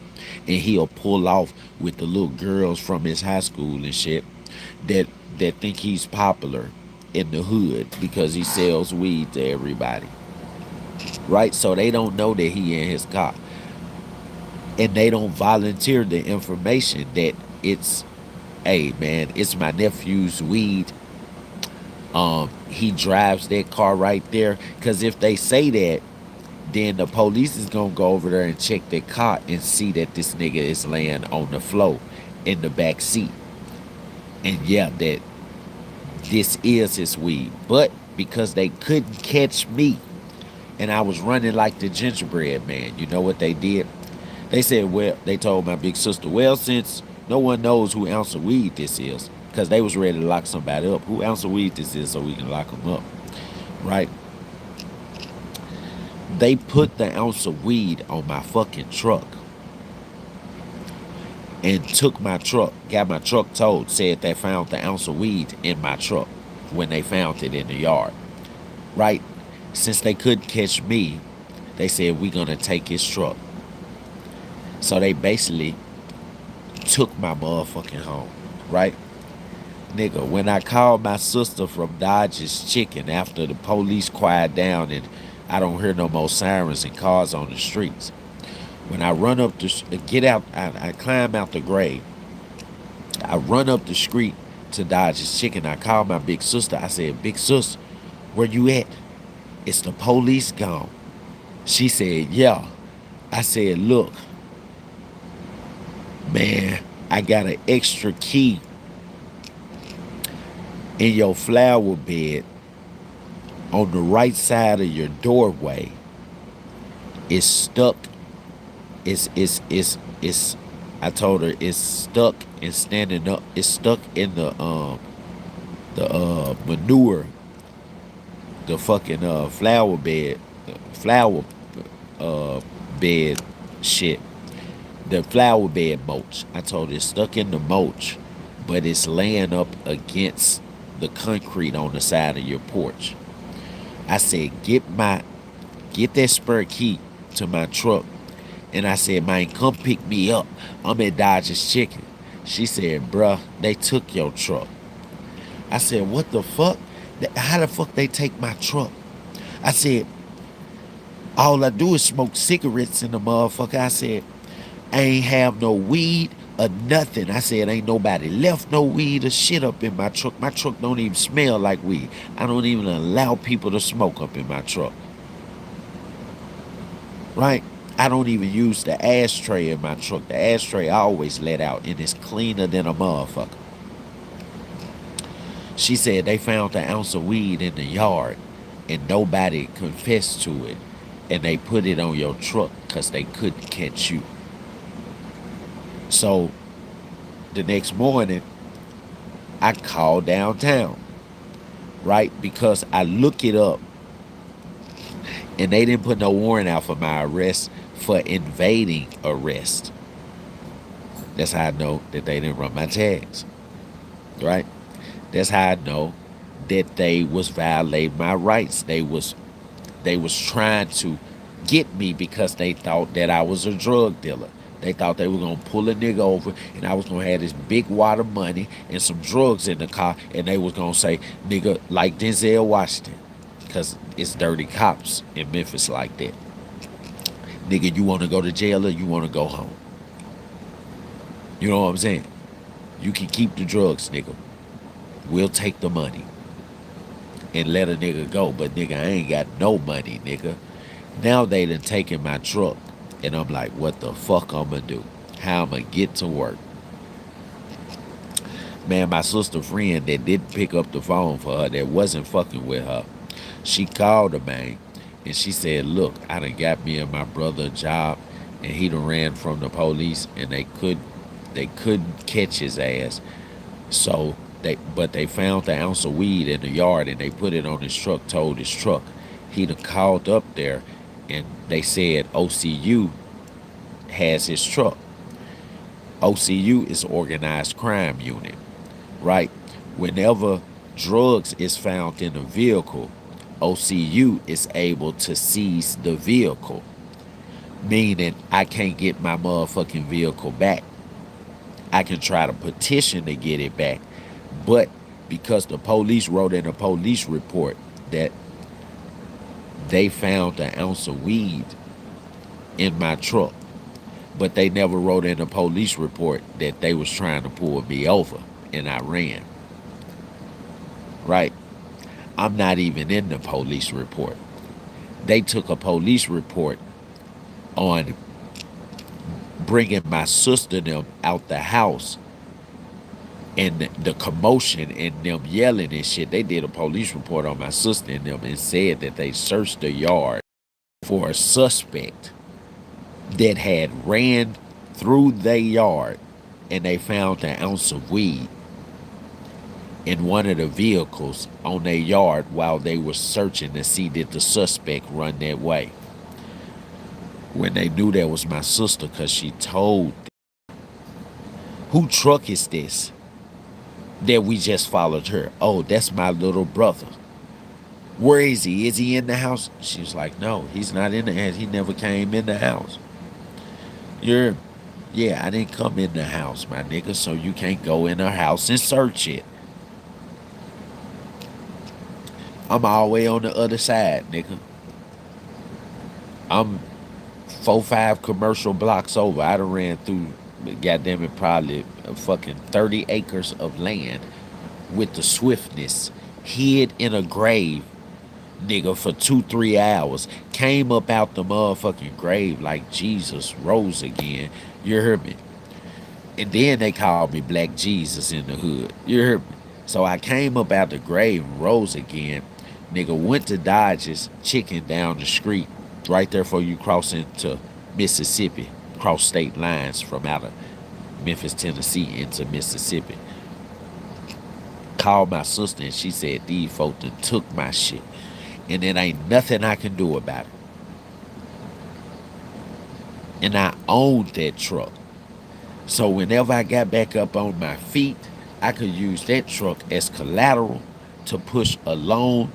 And he'll pull off with the little girls from his high school and shit that think he's popular in the hood because he sells weed to everybody, right? So they don't know that he in his car, and they don't volunteer the information that it's, hey man, it's my nephew's weed. He drives that car right there. Because if they say that, then the police is gonna go over there and check their car and see that this nigga is laying on the floor in the back seat, and yeah, that this is his weed. But because they couldn't catch me and I was running like the gingerbread man, you know what they did? They said, well, they told my big sister, well, since no one knows who ounce of weed this is, because they was ready to lock somebody up, who ounce of weed this is so we can lock them up, right? They put the ounce of weed on my fucking truck and took my truck, got my truck towed, said they found the ounce of weed in my truck when they found it in the yard, right? Since they couldn't catch me, they said, we're gonna take his truck. So they basically took my motherfucking home, right? Nigga, when I called my sister from Dodge's Chicken after the police quiet down and I don't hear no more sirens and cars on the streets, when I run up I climb out the grave, I run up the street to Dodge's Chicken. I called my big sister. I said, big sis, where you at? It's the police gone. She said, yeah. I said, look, man, I got an extra key in your flower bed on the right side of your doorway. It's stuck. I told her it's stuck and standing up. It's stuck in the manure the fucking flower bed shit. The flower bed mulch. I told her it's stuck in the mulch, but it's laying up against the concrete on the side of your porch. I said, get that spare key to my truck. And I said, man, come pick me up. I'm at Dodge's Chicken. She said, bruh, they took your truck. I said, what the fuck? How the fuck they take my truck? I said, all I do is smoke cigarettes in the motherfucker. I said, I ain't have no weed or nothing. I said, ain't nobody left no weed or shit up in my truck. My truck don't even smell like weed. I don't even allow people to smoke up in my truck. Right? I don't even use the ashtray in my truck. The ashtray I always let out, and it's cleaner than a motherfucker. She said they found an ounce of weed in the yard, and nobody confessed to it, and they put it on your truck because they couldn't catch you. So the next morning, I called downtown, right? Because I look it up, and they didn't put no warrant out for my arrest for invading arrest. That's how I know that they didn't run my tags, right? That's how I know that they was violating my rights. They was trying to get me because they thought that I was a drug dealer. They thought they were going to pull a nigga over and I was going to have this big wad of money and some drugs in the car, and they was going to say, nigga, like Denzel Washington, because it's dirty cops in Memphis like that. Nigga, you want to go to jail or you want to go home? You know what I'm saying? You can keep the drugs, nigga. We'll take the money and let a nigga go. But nigga, I ain't got no money, nigga. Now they done taken my truck, and I'm like, what the fuck I'm gonna do? How I'm gonna get to work? Man, my sister friend that didn't pick up the phone for her, that wasn't fucking with her, she called her, man, and she said, look, I done got me and my brother a job, and he done ran from the police, and they couldn't catch his ass. So but they found the ounce of weed in the yard, and they put it on his truck, towed his truck. He done called up there, and they said OCU has his truck. OCU is Organized Crime Unit, right? Whenever drugs is found in a vehicle, OCU is able to seize the vehicle, meaning I can't get my motherfucking vehicle back. I can try to petition to get it back, but because the police wrote in a police report that they found an ounce of weed in my truck, but they never wrote in a police report that they was trying to pull me over and I ran. Right? I'm not even in the police report. They took a police report on bringing my sister and them out the house, and the commotion and them yelling and shit. They did a police report on my sister and them and said that they searched the yard for a suspect that had ran through their yard, and they found an ounce of weed in one of the vehicles on their yard while they were searching to see did the suspect run that way. When they knew that was my sister, because she told them, who truck is this that we just followed her? Oh, that's my little brother. Where is he? Is he in the house? She was like, no, he's not in the house. He never came in the house. Yeah, I didn't come in the house, my nigga, so you can't go in the house and search it. I'm all the way on the other side, nigga. I'm 4-5 commercial blocks over. I done ran through, goddamn it, probably fucking 30 acres of land with the swiftness, hid in a grave, nigga, for 2-3 hours. Came up out the motherfucking grave like Jesus rose again. You heard me? And then they called me Black Jesus in the hood. You heard me? So I came up out the grave and rose again. Nigga, went to Dodge's Chicken down the street, right there before you cross into Mississippi, cross state lines from out of Memphis, Tennessee into Mississippi. Called my sister and she said these folks done took my shit. and it ain't nothing I can do about it. And I owned that truck. So whenever I got back up on my feet, I could use that truck as collateral to push a loan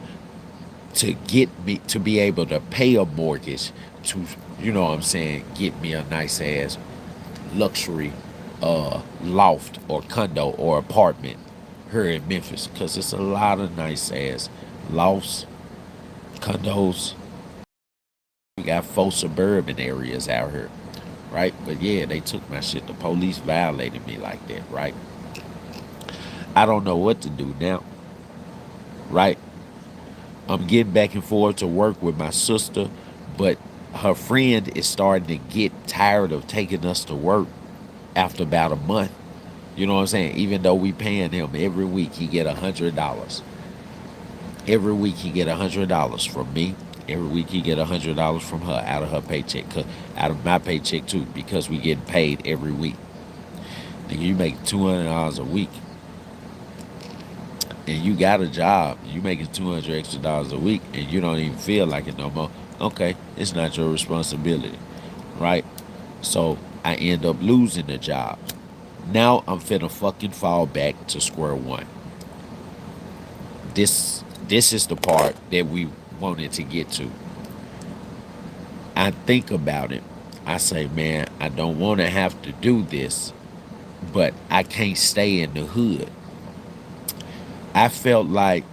to get me to be able to pay a mortgage to, you know what I'm saying, get me a nice ass luxury loft or condo or apartment here in Memphis, because it's a lot of nice ass lofts, condos. We got 4 suburban areas out here, right? But yeah, they took my shit. The police violated me like that, right? I don't know what to do now, right? I'm getting back and forth to work with my sister, but her friend is starting to get tired of taking us to work after about a month. You know what I'm saying? Even though we paying him every week, he get $100. Every week he get $100 from me. Every week he get $100 from her out of her paycheck, out of my paycheck too, because we getting paid every week. Nigga, you make $200 a week, and you got a job. You making $200 extra a week, and you don't even feel like it no more. Okay, it's not your responsibility, right? So I end up losing the job. Now I'm finna fucking fall back to square one. This is the part that we wanted to get to. I think about it. I say, man, I don't want to have to do this, but I can't stay in the hood. I felt like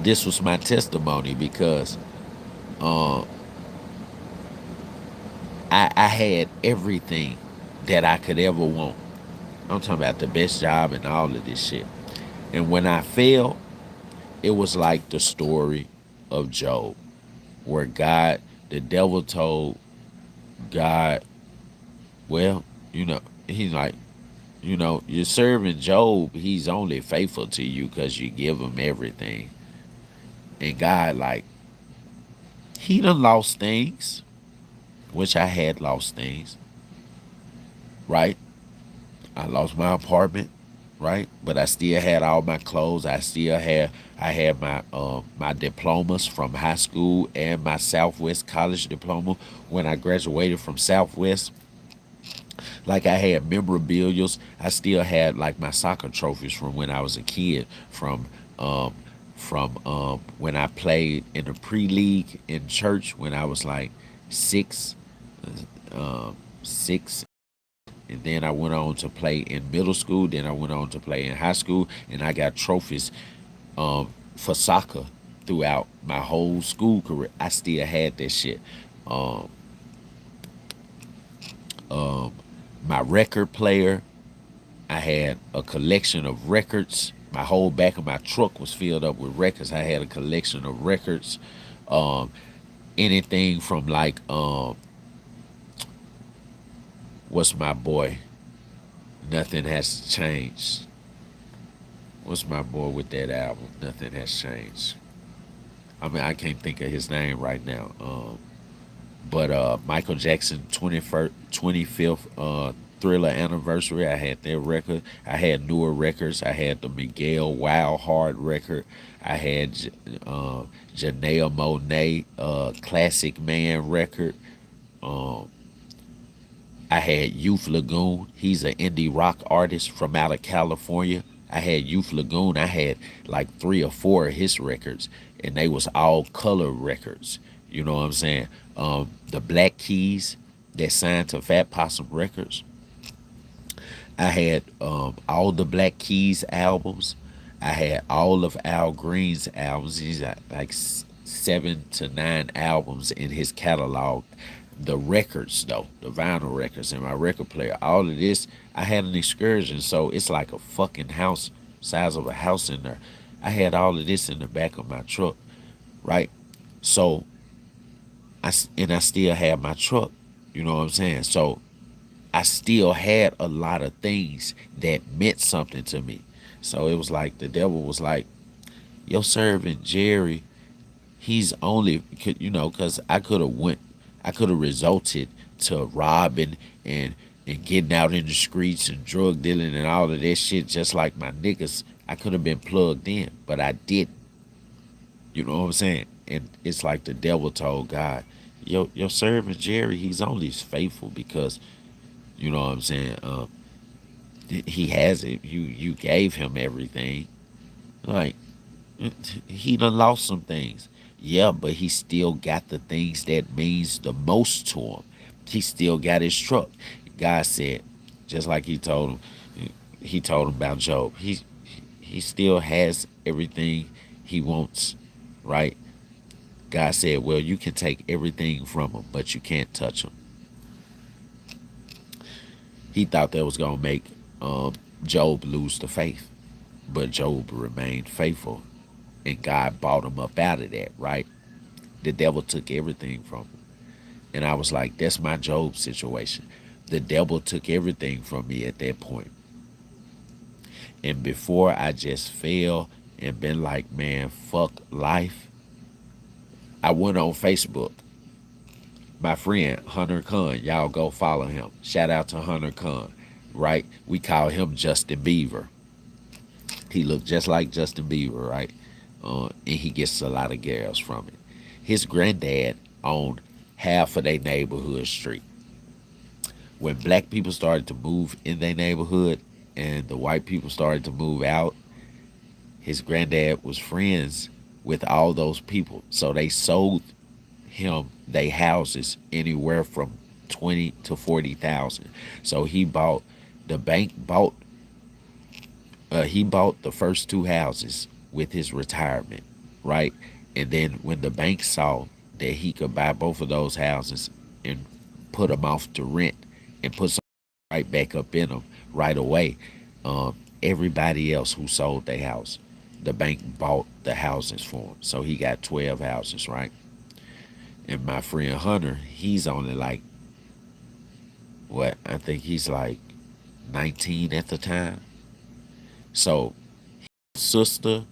this was my testimony because I had everything that I could ever want. I'm talking about the best job and all of this shit. And when I fell, it was like the story of Job, where the devil told God, well, he's like, you're serving Job. He's only faithful to you because you give him everything. And God, like, he done lost things, which I had lost things, right? I lost my apartment, right? But I still had all my clothes. I had my diplomas from high school and my Southwest College diploma when I graduated from Southwest. Like, I had memorabilia. I still had like my soccer trophies from when I was a kid, from when I played in the pre-league in church when I was like six, and then I went on to play in middle school. Then I went on to play in high school, and I got trophies for soccer throughout my whole school career. I still had that shit. My record player, I had a collection of records. My whole back of my truck was filled up with records. I had a collection of records. Anything from like, what's my boy? Nothing Has Changed. What's my boy with that album? Nothing Has Changed. I mean, I can't think of his name right now. But Michael Jackson 25th Thriller anniversary, I had that record. I had newer records. I had the Miguel Wild Hard record. I had Janelle Monáe Classic Man record. I had Youth Lagoon. He's an indie rock artist from out of California. I had Youth Lagoon. I had like 3 or 4 of his records, and they was all color records. You know what I'm saying? The Black Keys that signed to Fat Possum Records. I had all the Black Keys albums. I had all of Al Green's albums. He's got like 7 to 9 albums in his catalog. The records, though, the vinyl records and my record player, all of this, I had an excursion, so it's like a fucking house, size of a house in there. I had all of this in the back of my truck, right? So, I still had my truck, you know what I'm saying? So, I still had a lot of things that meant something to me. So, it was like, the devil was like, your servant Jerry, he's only, because I could have resulted to robbing and getting out in the streets and drug dealing and all of that shit just like my niggas. I could have been plugged in, but I didn't. You know what I'm saying? And it's like the devil told God, your servant Jerry, he's only faithful because, you know what I'm saying, he has it. You gave him everything. Like, he done lost some things. Yeah, but he still got the things that means the most to him. He still got his truck. God said, just like he told him about Job. He still has everything he wants, right? God said, well, you can take everything from him, but you can't touch him. He thought that was going to make Job lose the faith, but Job remained faithful, and God bought him up out of that, right? The devil took everything from him. And I was like, that's my Job situation. The devil took everything from me at that point. And before I just fell and been like, man, fuck life, I went on Facebook. My friend, Hunter Khan, y'all go follow him. Shout out to Hunter Khan, right? We call him Justin Bieber. He looked just like Justin Bieber, right? And he gets a lot of girls from it. His granddad owned half of their neighborhood street. When black people started to move in their neighborhood and the white people started to move out, his granddad was friends with all those people. So they sold him they houses anywhere from 20 to 40,000. So he bought the first two houses with his retirement, right? And then when the bank saw that he could buy both of those houses and put them off to rent and put some right back up in them right away, everybody else who sold their house, the bank bought the houses for him. So he got 12 houses, right? And my friend Hunter, he's only like, I think he's like 19 at the time. So his sister,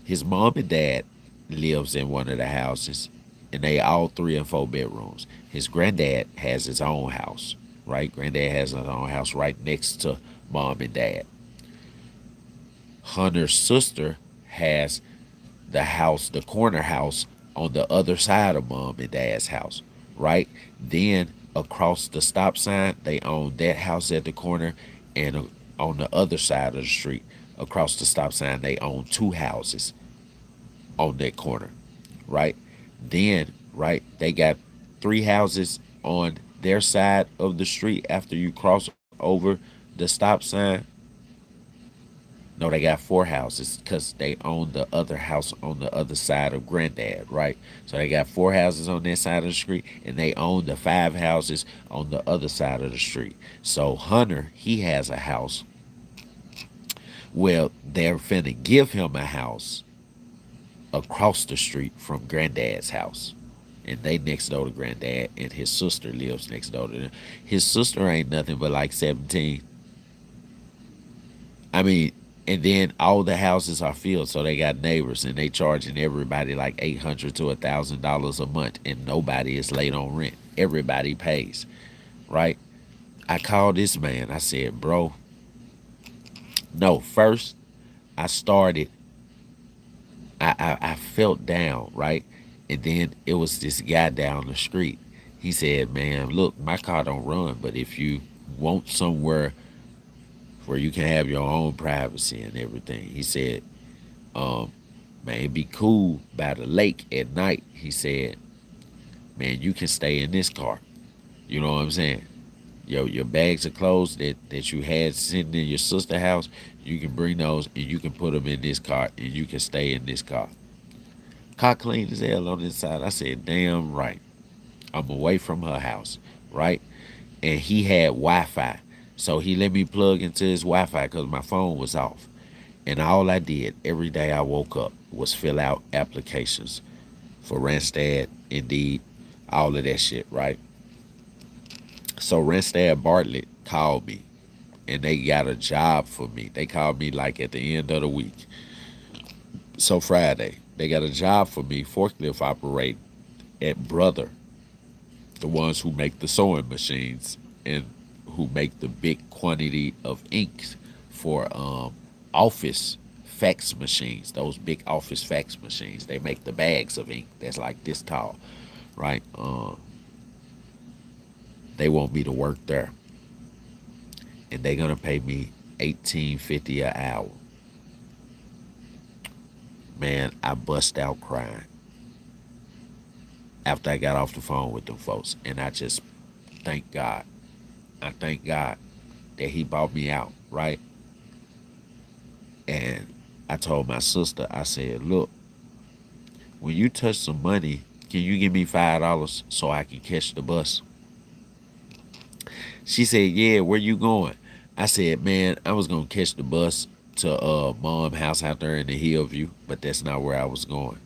his mom and dad lives in one of the houses, and they all 3 and 4 bedrooms. His granddad has his own house, right? Granddad has his own house right next to mom and dad. Hunter's sister has the house, the corner house on the other side of mom and dad's house, right? Then across the stop sign, they own that house at the corner, and on the other side of the street, across the stop sign, they own 2 houses on that corner, right? Then, right, they got 3 houses on their side of the street after you cross over the stop sign. No, they got 4 houses because they own the other house on the other side of granddad, right? So they got 4 houses on that side of the street, and they own the 5 houses on the other side of the street. So Hunter, he has a house. Well, they're finna give him a house across the street from granddad's house. And they next door to granddad, and his sister lives next door to them. His sister ain't nothing but like 17. I mean, and then all the houses are filled, so they got neighbors, and they charging everybody like $800 to $1,000 a month, and nobody is late on rent. Everybody pays, right? I called this man. I said, bro, no, first I started, I felt down, right? And then it was this guy down the street. He said, man, look, my car don't run, but if you want somewhere where you can have your own privacy and everything. He said, man, it'd be cool by the lake at night. He said, man, you can stay in this car. You know what I'm saying? Your bags of clothes that you had sitting in your sister's house, you can bring those and you can put them in this car and you can stay in this car. Car clean as hell on this side. I said, damn right. I'm away from her house, right? And he had Wi-Fi. So he let me plug into his Wi-Fi because my phone was off. And all I did every day I woke up was fill out applications for Randstad, Indeed, all of that shit, right? So Randstad Bartlett called me, and they got a job for me. They called me like at the end of the week. So Friday, they got a job for me, forklift operating at Brother, the ones who make the sewing machines and who make the big quantity of inks for office fax machines, those big office fax machines. They make the bags of ink that's like this tall, right? They want me to work there, and they're gonna pay me $18.50 an hour. Man, I bust out crying after I got off the phone with them folks, and I just thank God. I thank God that he bought me out, right? And I told my sister, I said, look, when you touch some money, can you give me $5 so I can catch the bus? She said, yeah, where you going? I said, man, I was going to catch the bus to Mom's house out there in the Hillview, but that's not where I was going,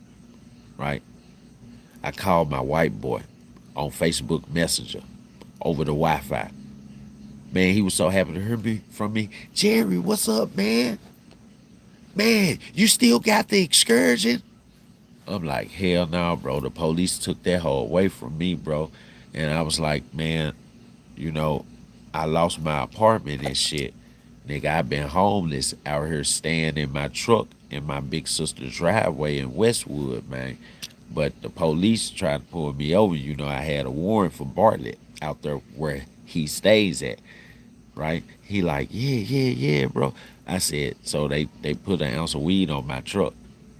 right? I called my white boy on Facebook Messenger over the Wi-Fi. Man, he was so happy to hear from me. Jerry, what's up, man? Man, you still got the excursion? I'm like, hell no, bro. The police took that whole away from me, bro. And I was like, man, you know, I lost my apartment and shit. Nigga, I've been homeless out here staying in my truck in my big sister's driveway in Westwood, man. But the police tried to pull me over. You know, I had a warrant for Bartlett out there where he stays at, right? He like, yeah, bro. I said, so they put an ounce of weed on my truck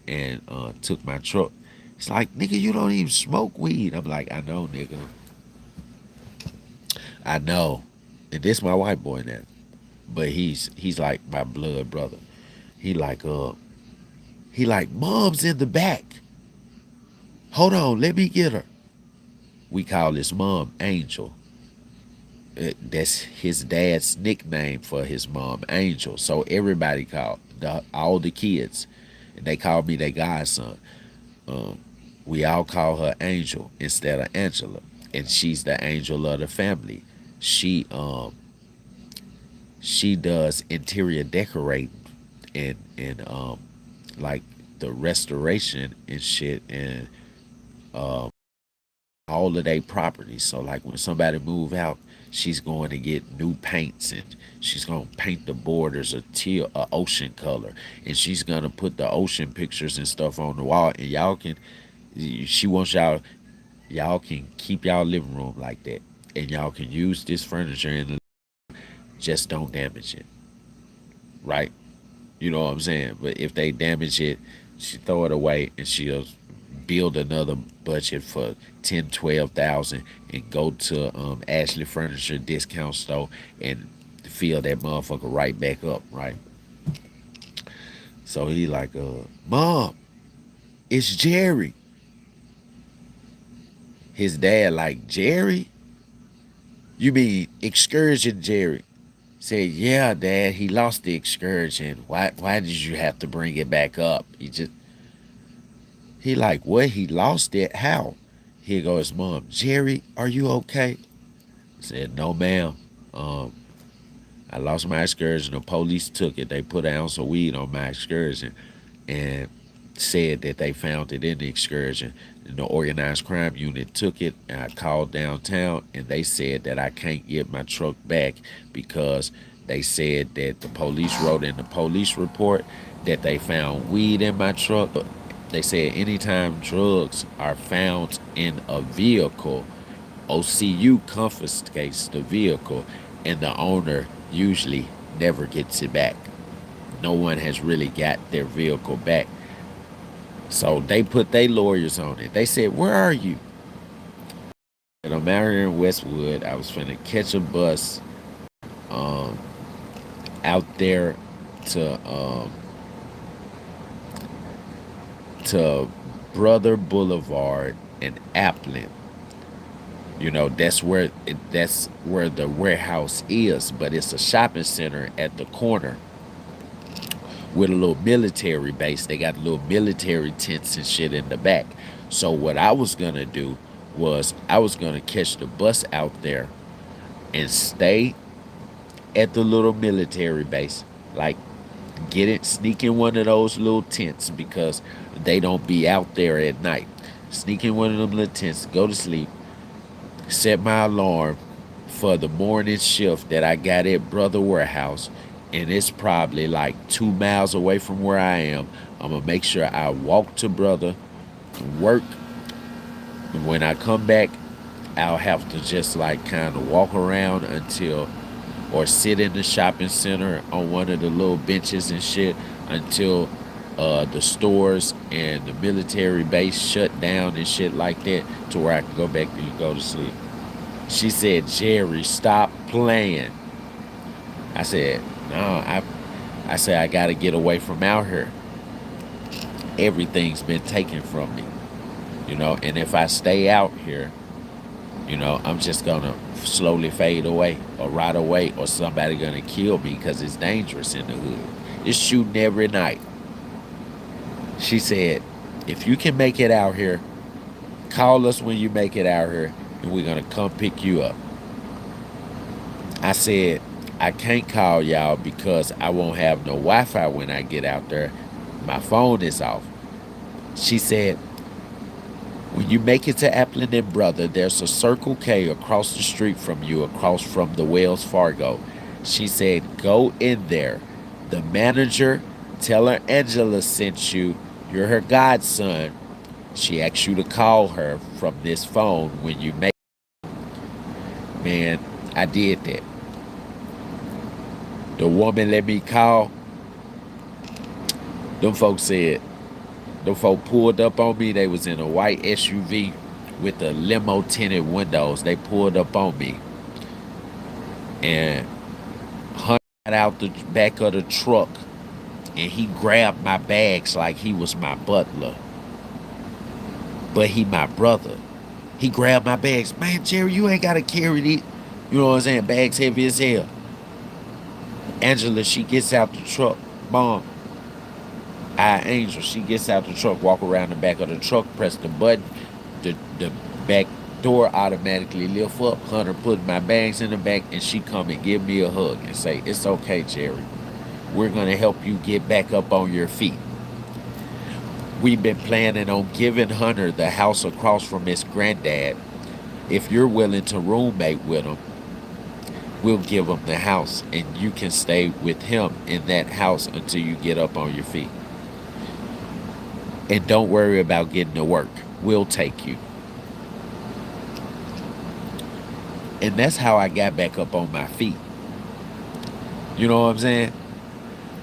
and took my truck. It's like, nigga, you don't even smoke weed. I'm like, I know, nigga. I know. And this my white boy now. But he's like my blood brother. He like, Mom's in the back. Hold on, let me get her. We call his mom Angel. That's his dad's nickname for his mom, Angel. So everybody called, all the kids, and they called me their godson. We all call her Angel instead of Angela, and she's the angel of the family. She does interior decorating and like the restoration and shit, and all of their properties. So like when somebody move out, she's going to get new paints, and she's going to paint the borders a ocean color, and she's going to put the ocean pictures and stuff on the wall, and she wants y'all can keep y'all living room like that, and y'all can use this furniture and just don't damage it, right? You know what I'm saying? But if they damage it, she throw it away, and she'll build another budget for $10,000-$12,000 and go to Ashley Furniture discount store and fill that motherfucker right back up, right? So he like, Mom, it's Jerry. His dad like, Jerry? You mean excursion Jerry? Said, yeah, Dad, he lost the excursion. Why did you have to bring it back up? He like, what? He lost it? How? Here goes his mom. Jerry, are you okay? I said, no, ma'am. I lost my excursion. The police took it. They put an ounce of weed on my excursion and said that they found it in the excursion. And the organized crime unit took it, and I called downtown, and they said that I can't get my truck back because they said that the police wrote in the police report that they found weed in my truck. They said anytime drugs are found in a vehicle, OCU confiscates the vehicle, and the owner usually never gets it back. No one has really got their vehicle back. So they put their lawyers on it. They said, where are you? And I'm out here in Westwood. I was finna catch a bus out there to Brother Boulevard and Appleton. You know, that's where the warehouse is, but it's a shopping center at the corner with a little military base. They got little military tents and shit in the back. So what I was gonna do was I was gonna catch the bus out there and stay at the little military base, like sneak in one of those little tents because they don't be out there at night. Sneak in one of them little tents, go to sleep, set my alarm for the morning shift that I got at Brother Warehouse, and it's probably like 2 miles away from where I am. I'm gonna make sure I walk to brother, work, and when I come back, I'll have to just like kind of walk around until, or sit in the shopping center on one of the little benches and shit until the stores and the military base shut down and shit like that, to where I can go back and go to sleep. She said, Jerry, stop playing. I said, no, I said, I got to get away from out here. Everything's been taken from me, you know, and if I stay out here, you know, I'm just going to slowly fade away or rot away, or somebody going to kill me because it's dangerous in the hood. It's shooting every night. She said, if you can make it out here, call us when you make it out here, and we're going to come pick you up. I said, I can't call y'all because I won't have no Wi-Fi when I get out there. My phone is off. She said, when you make it to Appleton and Brother, there's a Circle K across the street from you, across from the Wells Fargo. She said, go in there. The manager, tell her Angela sent you. You're her godson. She asked you to call her from this phone when you make it. Man, I did that. The woman let me call. Them folks pulled up on me. They was in a white SUV with the limo tinted windows. They pulled up on me and got out the back of the truck, and he grabbed my bags like he was my butler. But he my brother. He grabbed my bags. Man, Jerry, you ain't got to carry these, you know what I'm saying, bags heavy as hell. Angela, she gets out the truck. Mom, Angel, she gets out the truck, walk around the back of the truck, press the button. The back door automatically lift up. Hunter put my bags in the back, and she come and give me a hug and say, it's okay, Jerry. We're going to help you get back up on your feet. We've been planning on giving Hunter the house across from his granddad. If you're willing to roommate with him, we'll give him the house, and you can stay with him in that house until you get up on your feet. And don't worry about getting to work. We'll take you. And that's how I got back up on my feet. You know what I'm saying?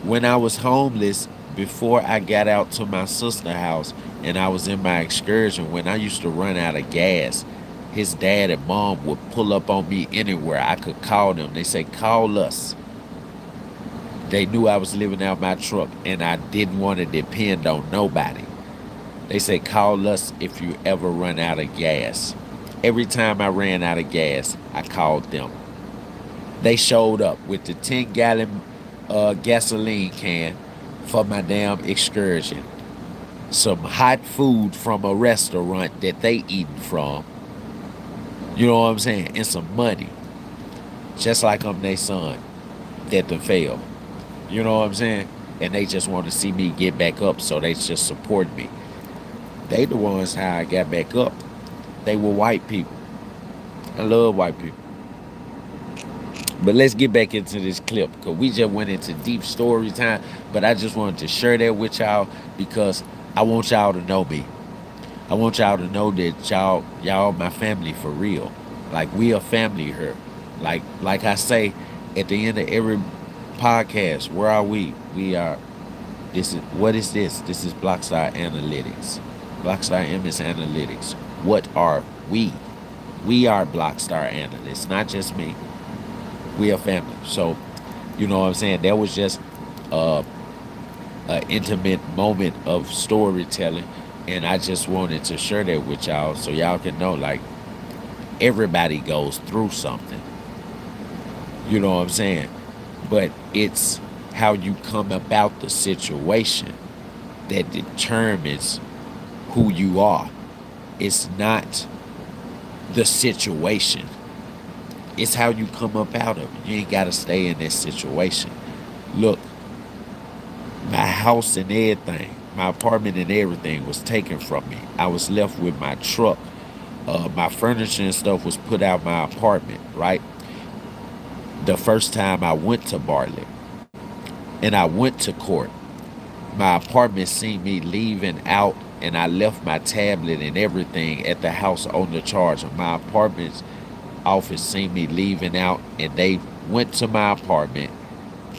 When I was homeless, before I got out to my sister's house and I was in my excursion, when I used to run out of gas, his dad and mom would pull up on me anywhere. I could call them. They say, call us. They knew I was living out my truck and I didn't want to depend on nobody. They say, call us if you ever run out of gas. Every time I ran out of gas, I called them. They showed up with the 10-gallon gasoline can for my damn excursion. Some hot food from a restaurant that they eating from. You know what I'm saying? And some money. Just like I'm their son that done failed. You know what I'm saying? And they just want to see me get back up, so they just support me. They the ones how I got back up. They were white people. I love white people. But let's get back into this clip, because we just went into deep story time. But I just wanted to share that with y'all because I want y'all to know me. I want y'all to know that y'all my family for real. Like, we a family here. Like I say at the end of every podcast, where are we? We are, what is this? This is Blocstarr Analytics. Blocstarr Imis Analytics. What are we? We are Blocstarr Analysts, not just me. We are family. So, you know what I'm saying? That was just an intimate moment of storytelling. And I just wanted to share that with y'all so y'all can know, like, everybody goes through something. You know what I'm saying? But it's how you come about the situation that determines who you are. It's not the situation. It's how you come up out of it. You ain't got to stay in this situation. Look, my house and everything, my apartment and everything was taken from me. I was left with my truck. My furniture and stuff was put out my apartment, right? The first time I went to Bartlett. And I went to court. My apartment seen me leaving out, and I left my tablet and everything at the house on the charger. My apartment's office seen me leaving out, and they went to my apartment,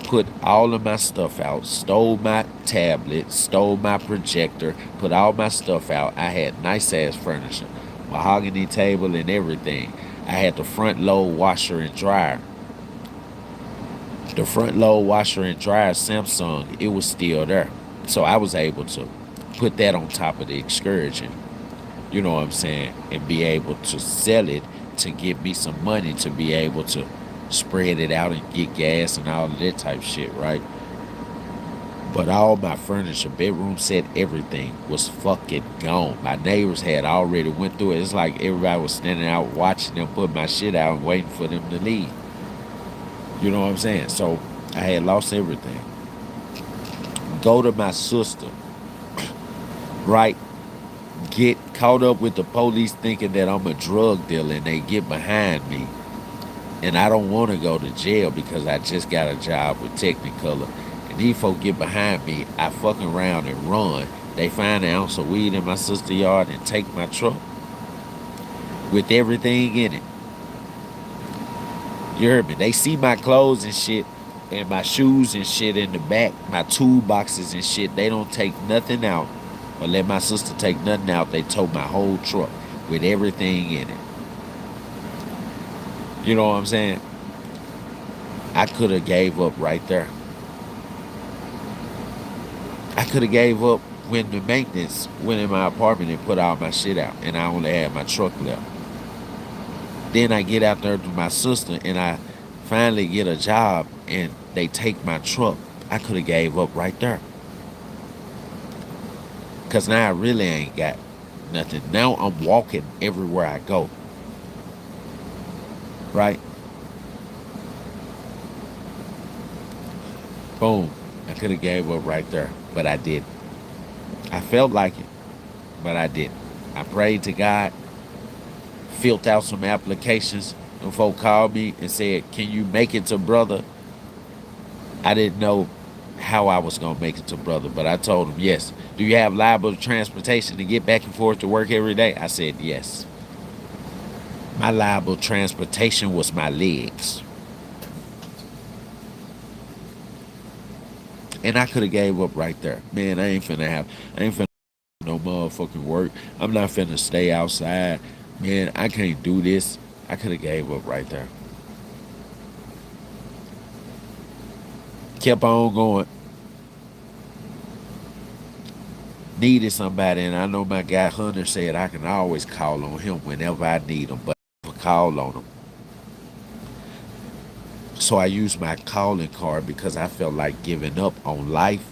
put all of my stuff out, stole my tablet, stole my projector, put all my stuff out. I had nice ass furniture, mahogany table and everything. I had the front load washer and dryer. The front load washer and dryer Samsung, it was still there. So I was able to put that on top of the excursion, you know what I'm saying, and be able to sell it to get me some money to be able to spread it out and get gas and all of that type shit, right? But all my furniture, bedroom set, everything was fucking gone. My neighbors had already went through it. It's like everybody was standing out watching them put my shit out and waiting for them to leave. You know what I'm saying? So I had lost everything. Go to my sister, right? Get caught up with the police thinking that I'm a drug dealer, and they get behind me. And I don't want to go to jail because I just got a job with Technicolor. And these folk get behind me, I fucking around and run. They find an ounce of weed in my sister's yard and take my truck with everything in it. You heard me? They see my clothes and shit and my shoes and shit in the back, my toolboxes and shit. They don't take nothing out or let my sister take nothing out. They tow my whole truck with everything in it. You know what I'm saying? I could have gave up right there. I could have gave up when the maintenance went in my apartment and put all my shit out and I only had my truck left. Then I get out there to my sister and I finally get a job and they take my truck. I could have gave up right there. Because now I really ain't got nothing. Now I'm walking everywhere I go. Right? Boom. I could have gave up right there, but I didn't. I felt like it, but I didn't. I prayed to God, filled out some applications. And folk called me and said, can you make it to brother? I didn't know how I was going to make it to brother, but I told them yes. Do you have reliable transportation to get back and forth to work every day? I said yes. My reliable transportation was my legs. And I could have gave up right there. Man, I ain't finna no motherfucking work. I'm not finna stay outside. Man, I can't do this. I could have gave up right there. Kept on going. Needed somebody, and I know my guy Hunter said I can always call on him whenever I need him, but I never call on him. So I used my calling card because I felt like giving up on life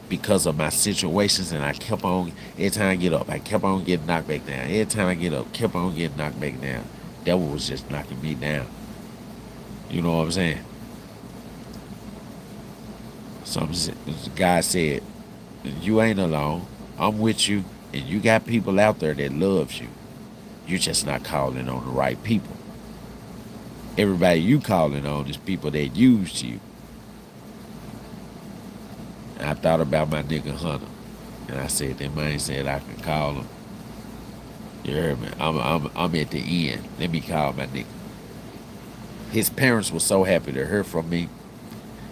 because of my situations, and I kept on, every time I get up, I kept on getting knocked back down. Every time I get up, kept on getting knocked back down. Devil was just knocking me down. You know what I'm saying? Some guy said, you ain't alone. I'm with you, and you got people out there that loves you. You're just not calling on the right people. Everybody you calling on is people that used you. And I thought about my nigga Hunter, and I said, that man said I can call him. You heard me? I'm at the end. Let me call my nigga. His parents were so happy to hear from me.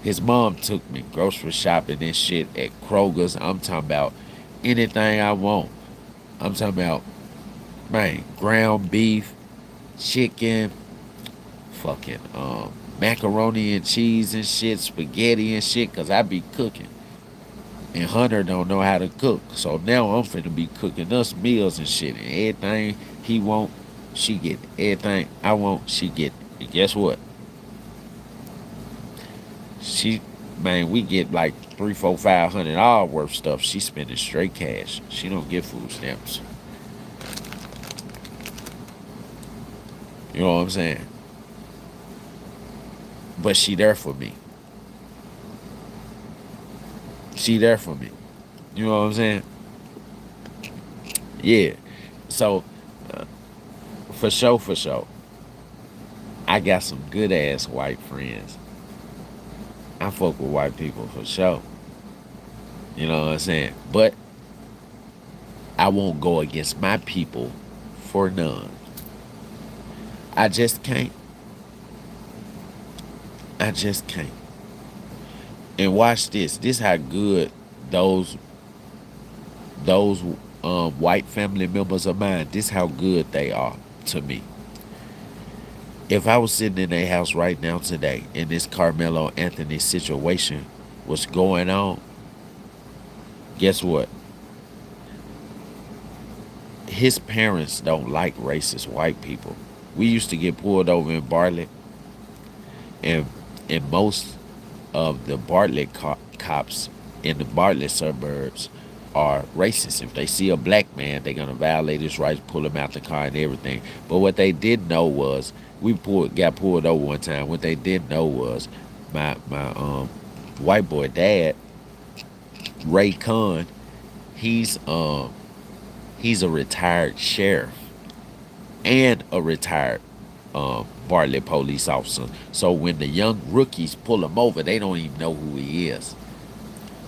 His mom took me grocery shopping and shit at Kroger's. I'm talking about anything I want. I'm talking about, man, ground beef, chicken, fucking macaroni and cheese and shit, spaghetti and shit, because I be cooking. And Hunter don't know how to cook. So now I'm finna be cooking us meals and shit. And everything he want, she get it. Everything I want, she get it. And guess what? We get like $300, $400, $500 worth stuff. She spending straight cash. She don't get food stamps. You know what I'm saying? But she there for me. She there for me. You know what I'm saying? Yeah. So, for sure. I got some good ass white friends. I fuck with white people for sure. You know what I'm saying? But I won't go against my people for none. I just can't. I just can't. And watch this. This how good those white family members of mine, this how good they are to me. If I was sitting in their house right now today and this Carmelo Anthony situation was going on, guess what? His parents don't like racist white people. We used to get pulled over in Bartlett, and most of the Bartlett cops in the Bartlett suburbs are racist. If they see a black man, they're gonna violate his rights, pull him out the car and everything. But what they didn't know was got pulled over one time. What they didn't know was my white boy dad, Ray Kahn, he's a retired sheriff and a retired Bartlett police officer. So when the young rookies pull him over, they don't even know who he is.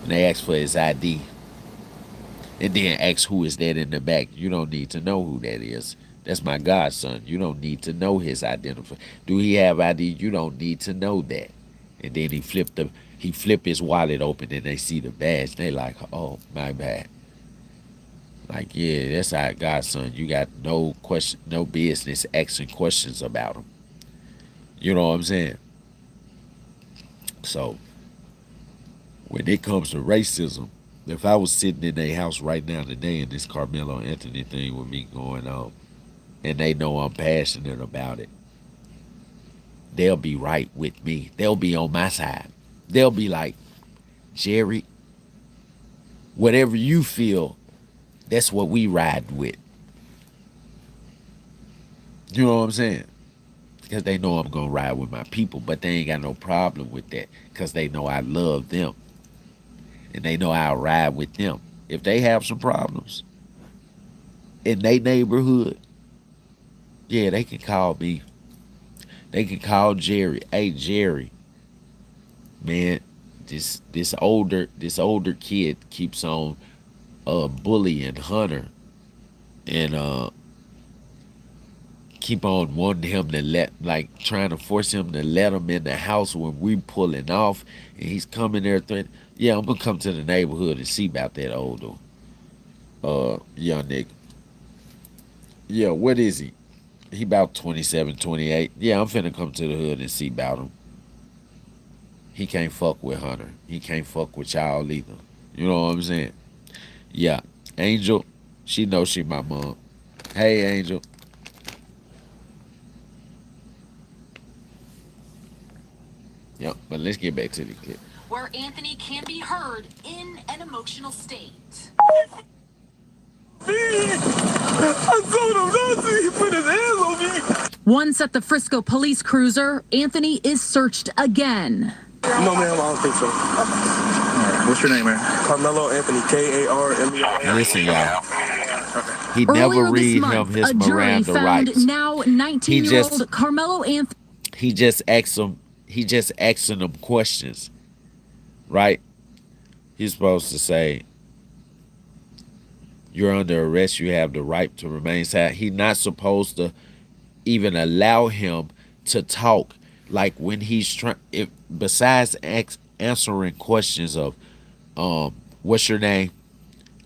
And they ask for his ID. And then ask who is that in the back. You don't need to know who that is. That's my godson. You don't need to know his identification. Do he have ID? You don't need to know that. And then he flip his wallet open and they see the badge. They like, oh, my bad. Like, yeah, that's our godson. You got no business asking questions about him. You know what I'm saying? So, when it comes to racism, if I was sitting in their house right now today and this Carmelo Anthony thing with me going on, and they know I'm passionate about it, they'll be right with me. They'll be on my side. They'll be like, Jerry, whatever you feel, that's what we ride with. You know what I'm saying? Because they know I'm going to ride with my people, but they ain't got no problem with that because they know I love them. And they know I'll ride with them. If they have some problems in their neighborhood, yeah, they can call me. They can call Jerry. Hey, Jerry, man, this older kid keeps on bullying Hunter and keep on wanting him to trying to force him to let him in the house when we pulling off, and he's coming there threatening. Yeah, I'm gonna come to the neighborhood and see about that older young nigga. Yeah, what is he? He about 27, 28. Yeah, I'm finna come to the hood and see about him. He can't fuck with Hunter. He can't fuck with y'all either. You know what I'm saying? Yeah, Angel, she knows she my mom. Hey, Angel. Yeah, but let's get back to the clip. Where Anthony can be heard in an emotional state. I told him not to. He put his hands on me. Once at the Frisco police cruiser, Anthony is searched again. No, ma'am, I don't think so. All right, what's your name, man? Carmelo Anthony, K-A-R-M-E-L. Listen, y'all. He Earlier never this read him month, his a jury Miranda found rights. now 19-year-old Carmelo Anthony. He just asking them questions, right? He's supposed to say, you're under arrest, you have the right to remain silent. He's not supposed to even allow him to talk. Like when he's trying, besides answering questions of, what's your name?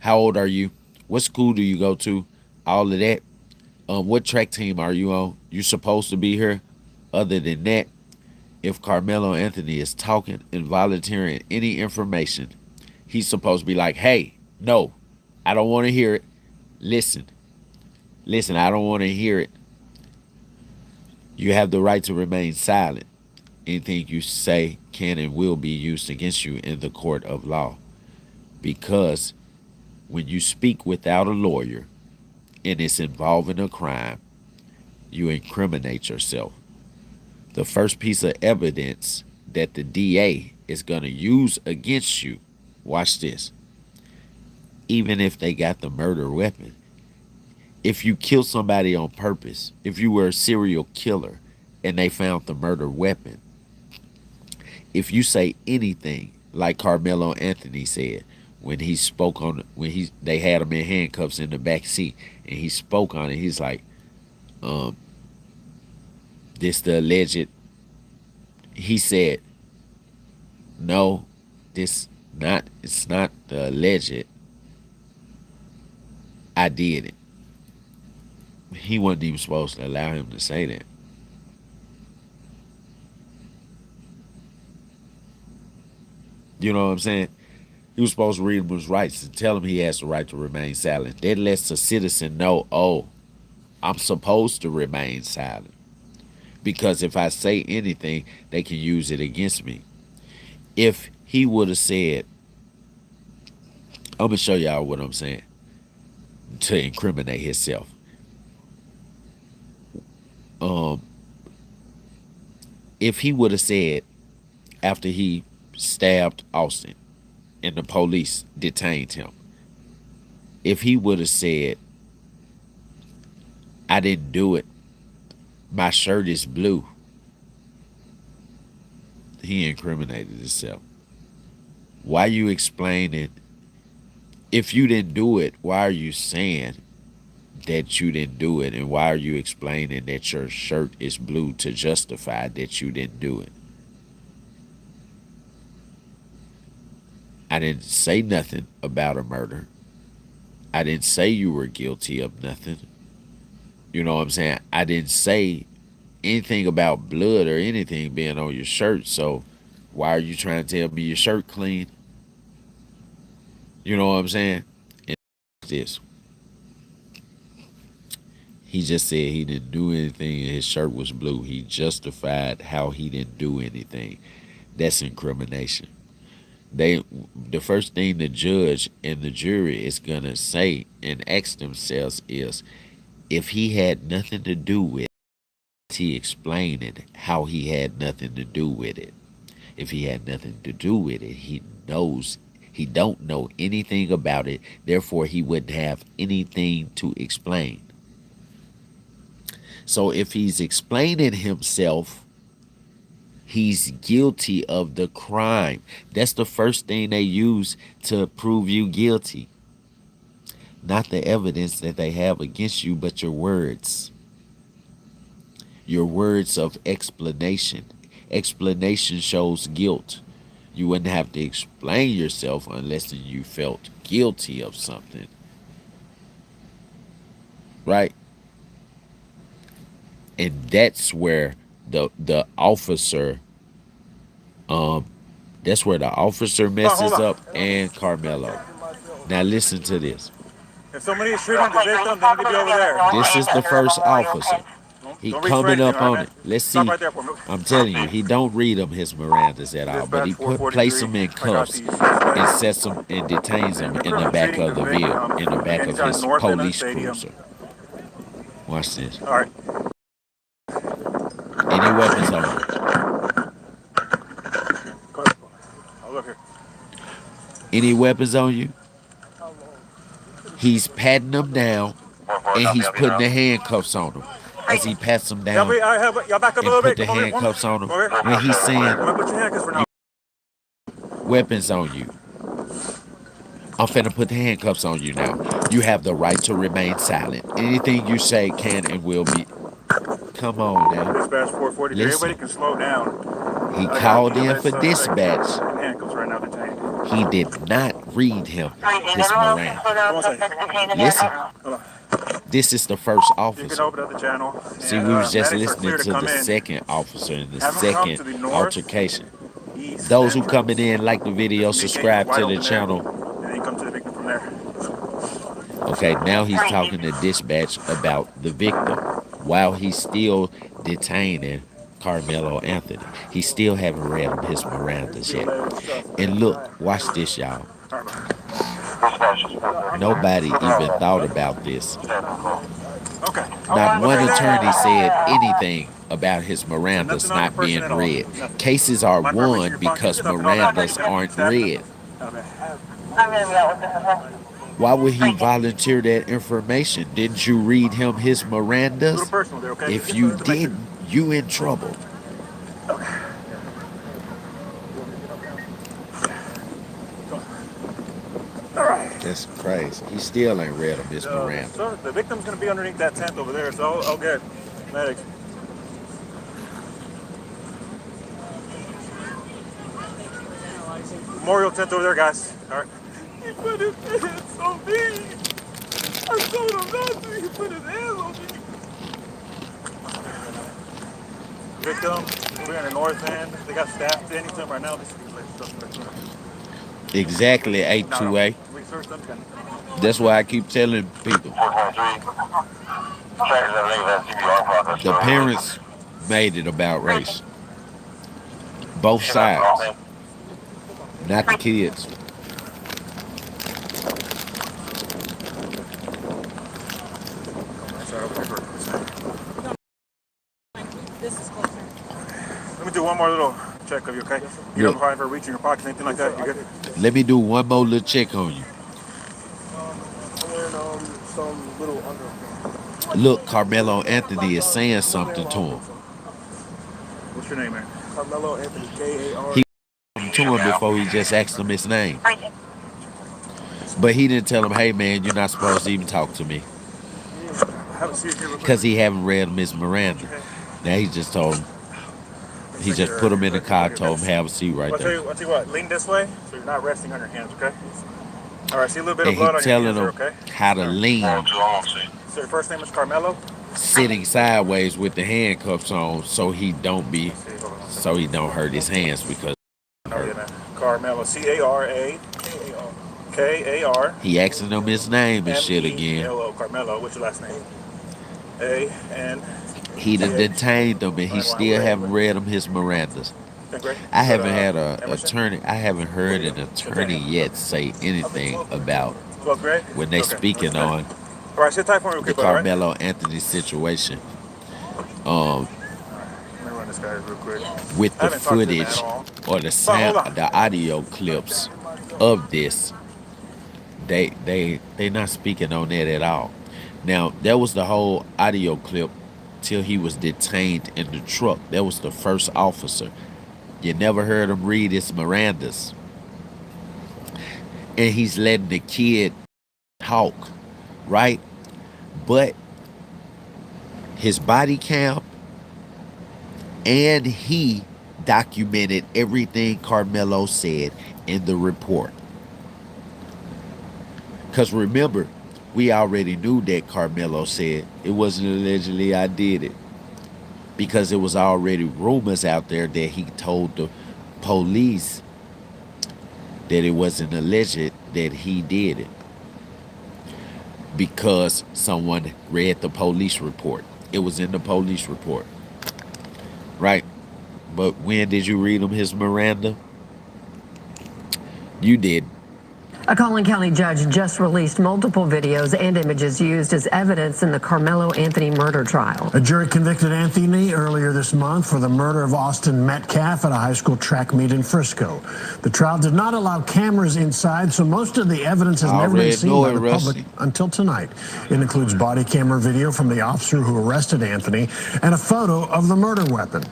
How old are you? What school do you go to? All of that. What track team are you on? You supposed to be here. Other than that, if Carmelo Anthony is talking and volunteering any information, he's supposed to be like, hey, no, I don't want to hear it. Listen, I don't want to hear it. You have the right to remain silent. Anything you say can and will be used against you in the court of law. Because when you speak without a lawyer and it's involving a crime, you incriminate yourself. The first piece of evidence that the DA is going to use against you, watch this, even if they got the murder weapon, if you kill somebody on purpose, if you were a serial killer and they found the murder weapon, if you say anything like Carmelo Anthony said when he spoke on they had him in handcuffs in the back seat and he spoke on it, he's like, this the alleged. He said, no, it's not the alleged. I did it. He wasn't even supposed to allow him to say that. You know what I'm saying? He was supposed to read him his rights and tell him he has the right to remain silent. That lets a citizen know, oh, I'm supposed to remain silent. Because if I say anything, they can use it against me. If he would have said, I'm going to show y'all what I'm saying, to incriminate himself. If he would have said, after he stabbed Austin and the police detained him, if he would have said, I didn't do it, my shirt is blue, he incriminated himself. Why are you explaining? If you didn't do it, why are you saying that you didn't do it? And why are you explaining that your shirt is blue to justify that you didn't do it? I didn't say nothing about a murder. I didn't say you were guilty of nothing. You know what I'm saying? I didn't say anything about blood or anything being on your shirt. So why are you trying to tell me your shirt clean? You know what I'm saying? And this. He just said he didn't do anything and his shirt was blue. He justified how he didn't do anything. That's incrimination. The first thing the judge and the jury is going to say and ask themselves is, if he had nothing to do with it, he explained it how he had nothing to do with it. If he had nothing to do with it, he don't know anything about it, therefore he wouldn't have anything to explain. So if he's explaining himself, he's guilty of the crime. That's the first thing they use to prove you guilty. Not the evidence that they have against you, but your words. Your words of explanation. Explanation shows guilt. You wouldn't have to explain yourself unless you felt guilty of something. Right? And that's where the officer messes up, and Karmelo. Now listen to this. If somebody is shooting the victim, they need to be over there. This is the first officer. He coming up on it. Let's see. Right there for me. I'm telling you, he don't read him his Mirandas at all, but he place him in cuffs and sets him and detains him in the back of the vehicle, in the back of his police cruiser. Watch this. All right. Any weapons on you? I'll look here. Any weapons on you? He's patting them down and he's putting the handcuffs on them. As he pats them down Y'all back up a and little put bit. the handcuffs on them, when he's saying weapons on you, I'm finna put the handcuffs on you now. You have the right to remain silent. Anything you say can and will be. Come on now. Dispatch 440. Everybody can slow down. He called in for dispatch. Handcuffs right now detained. He did not read him his Miranda. Listen. This is the first officer. See, we was just listening to the second officer in the second altercation. Those who coming in, like the video, subscribe to the channel. And then come to the victim from there. Okay, now he's talking to dispatch about the victim while he's still detaining Carmelo Anthony. He still haven't read him his Mirandas yet. And look, watch this, y'all. Nobody even thought about this. Not one attorney said anything about his Mirandas not being read. Cases are won because Mirandas aren't read. Why would he volunteer that information? Didn't you read him his Mirandas? If you didn't, you in trouble. That's crazy. He still ain't read him his Miranda. So the victim's going to be underneath that tent over there, so I'll get medics. Memorial tent over there, guys. All right. He put his hands on me. I told him not to. He put his hands on me. Victim, we're in the north end. They got staff standing to him right now. This is like suspect. Exactly, A2A. That's why I keep telling people. The parents made it about race. Both sides. Not the kids. Let me do one more little check of you, okay? You don't have ever reach in your pocket, anything like that? You good? Let me do one more little check on you. Look, Carmelo Anthony is saying something to him. What's your name, man? Carmelo Anthony, K-A-R. He to him before he just asked him his name. But he didn't tell him, hey man, you're not supposed to even talk to me. Because he haven't read him his Miranda. Now he just told him. He just put him in the car, told him, have a seat right there. I'll tell you what, lean this way so you're not resting on your hands, okay? All right, see a little bit of blood on your hands there, okay? How to lean. So your first name is Karmelo? Sitting sideways with the handcuffs on so he don't hurt his hands because Karmelo, C-A-R-A-K-A-R. He asking him his name and shit again. Hello, Karmelo. What's your last name? A-N. He done detained him and he still haven't read him his Mirandas. I haven't had an attorney. I haven't heard an attorney yet say anything about when they speaking on the Carmelo Anthony situation. With the footage or the sound, the audio clips of this, they not speaking on that at all. Now that was the whole audio clip till he was detained in the truck. That was the first officer. You never heard him read his Mirandas. And he's letting the kid talk, right? But his body cam and he documented everything Karmelo said in the report. Because remember, we already knew that Karmelo said it wasn't allegedly I did it. Because there was already rumors out there that he told the police that it wasn't alleged that he did it. Because someone read the police report. It was in the police report. Right? But when did you read him his Miranda? You did. A Collin County judge just released multiple videos and images used as evidence in the Carmelo Anthony murder trial. A jury convicted Anthony earlier this month for the murder of Austin Metcalf at a high school track meet in Frisco. The trial did not allow cameras inside, so most of the evidence has never been seen by the public until tonight. It includes body camera video from the officer who arrested Anthony and a photo of the murder weapon.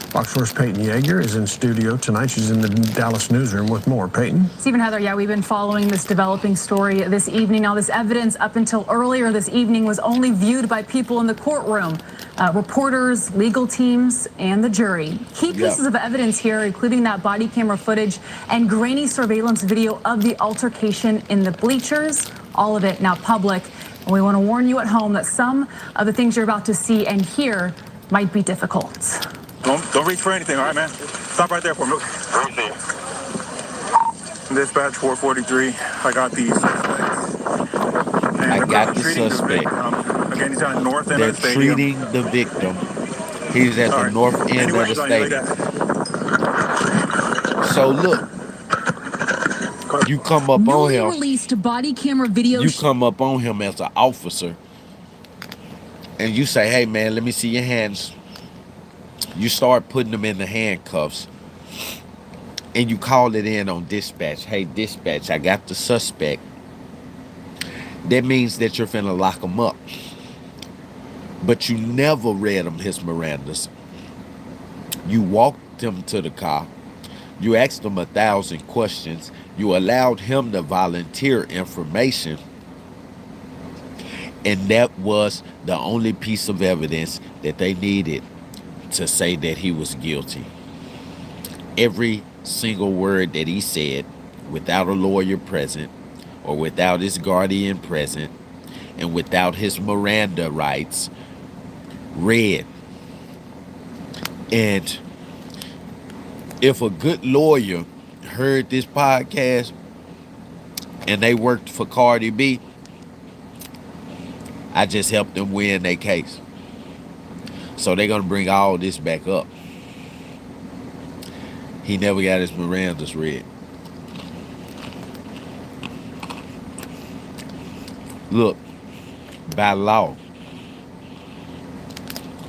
Fox 4's Peyton Yeager is in studio tonight. She's in the Dallas newsroom with more. Peyton? Stephen, Heather, yeah, we've been following this developing story this evening. Now, this evidence up until earlier this evening was only viewed by people in the courtroom, reporters, legal teams, and the jury. Key pieces of evidence here, including that body camera footage and grainy surveillance video of the altercation in the bleachers, all of it now public. And we want to warn you at home that some of the things you're about to see and hear might be difficult. Don't reach for anything, all right, man? Stop right there for me. Dispatch 443. I got the suspect. I got the suspect. Again, he's on the north end of the stadium. They're treating the victim. He's at the north end of the stadium. So look, you come up on him. Released body camera video. You come up on him as an officer, and you say, "Hey, man, let me see your hands." You start putting them in the handcuffs and you call it in on dispatch. Hey, dispatch, I got the suspect. That means that you're finna lock him up. But you never read him his Mirandas. You walked him to the car, You asked him 1,000 questions. You allowed him to volunteer information. And that was the only piece of evidence that they needed to say that he was guilty. Every single word that he said, without a lawyer present, or without his guardian present, and without his Miranda rights, read. And if a good lawyer heard this podcast and they worked for Cardi B, I just helped them win their case. So they're going to bring all this back up. He never got his Miranda's read. Look, by law,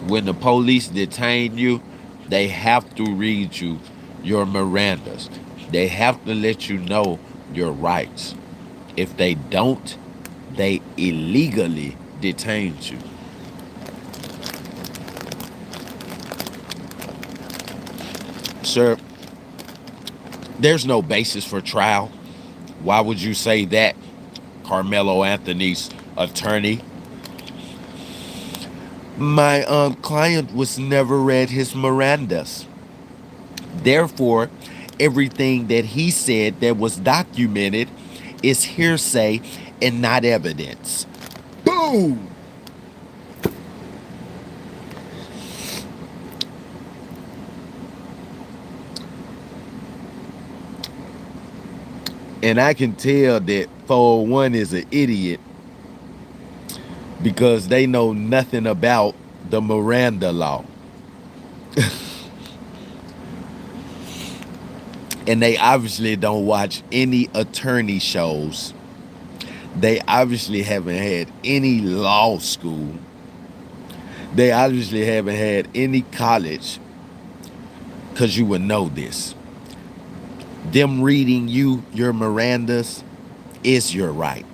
when the police detain you, they have to read you your Mirandas. They have to let you know your rights. If they don't, they illegally detain you. Sir, there's no basis for trial. Why would you say that? Carmelo Anthony's attorney. My client was never read his Mirandas. Therefore, everything that he said that was documented is hearsay and not evidence. Boom! And I can tell that 401 is an idiot because they know nothing about the Miranda law. And they obviously don't watch any attorney shows. They obviously haven't had any law school. They obviously haven't had any college, because you would know this. Them reading you your Mirandas is your right.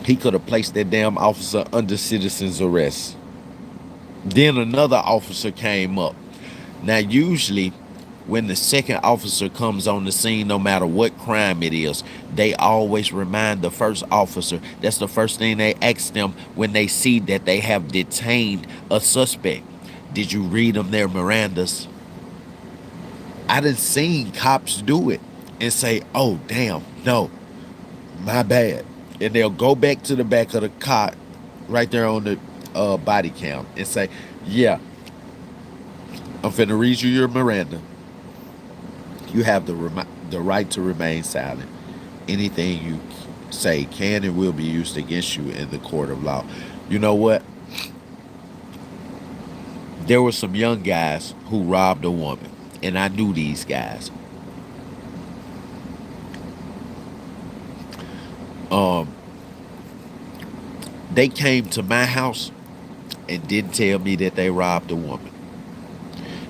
He could have placed that damn officer under citizen's arrest. Then another officer came up. Now, usually, when the second officer comes on the scene, no matter what crime it is, they always remind the first officer. That's the first thing they ask them when they see that they have detained a suspect. Did you read them their Mirandas? I done seen cops do it and say, oh, damn, no, my bad. And they'll go back to the back of the car right there on the body cam and say, yeah, I'm finna read you your Miranda. You have the right to remain silent. Anything you say can and will be used against you in the court of law. You know what? There were some young guys who robbed a woman, and I knew these guys. They came to my house and didn't tell me that they robbed a woman.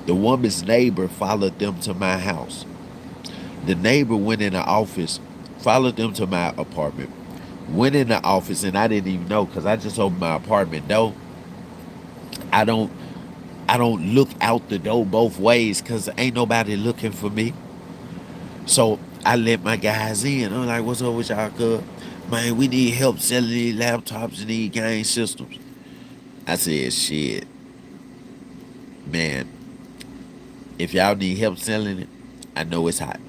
The woman's neighbor followed them to my house. The neighbor went in the office, followed them to my apartment, went in the office, and I didn't even know because I just opened my apartment door. I don't look out the door both ways because ain't nobody looking for me. So I let my guys in. I'm like, what's up with y'all, cuz? Man, we need help selling these laptops and these game systems. I said, shit. Man, if y'all need help selling it, I know it's hot.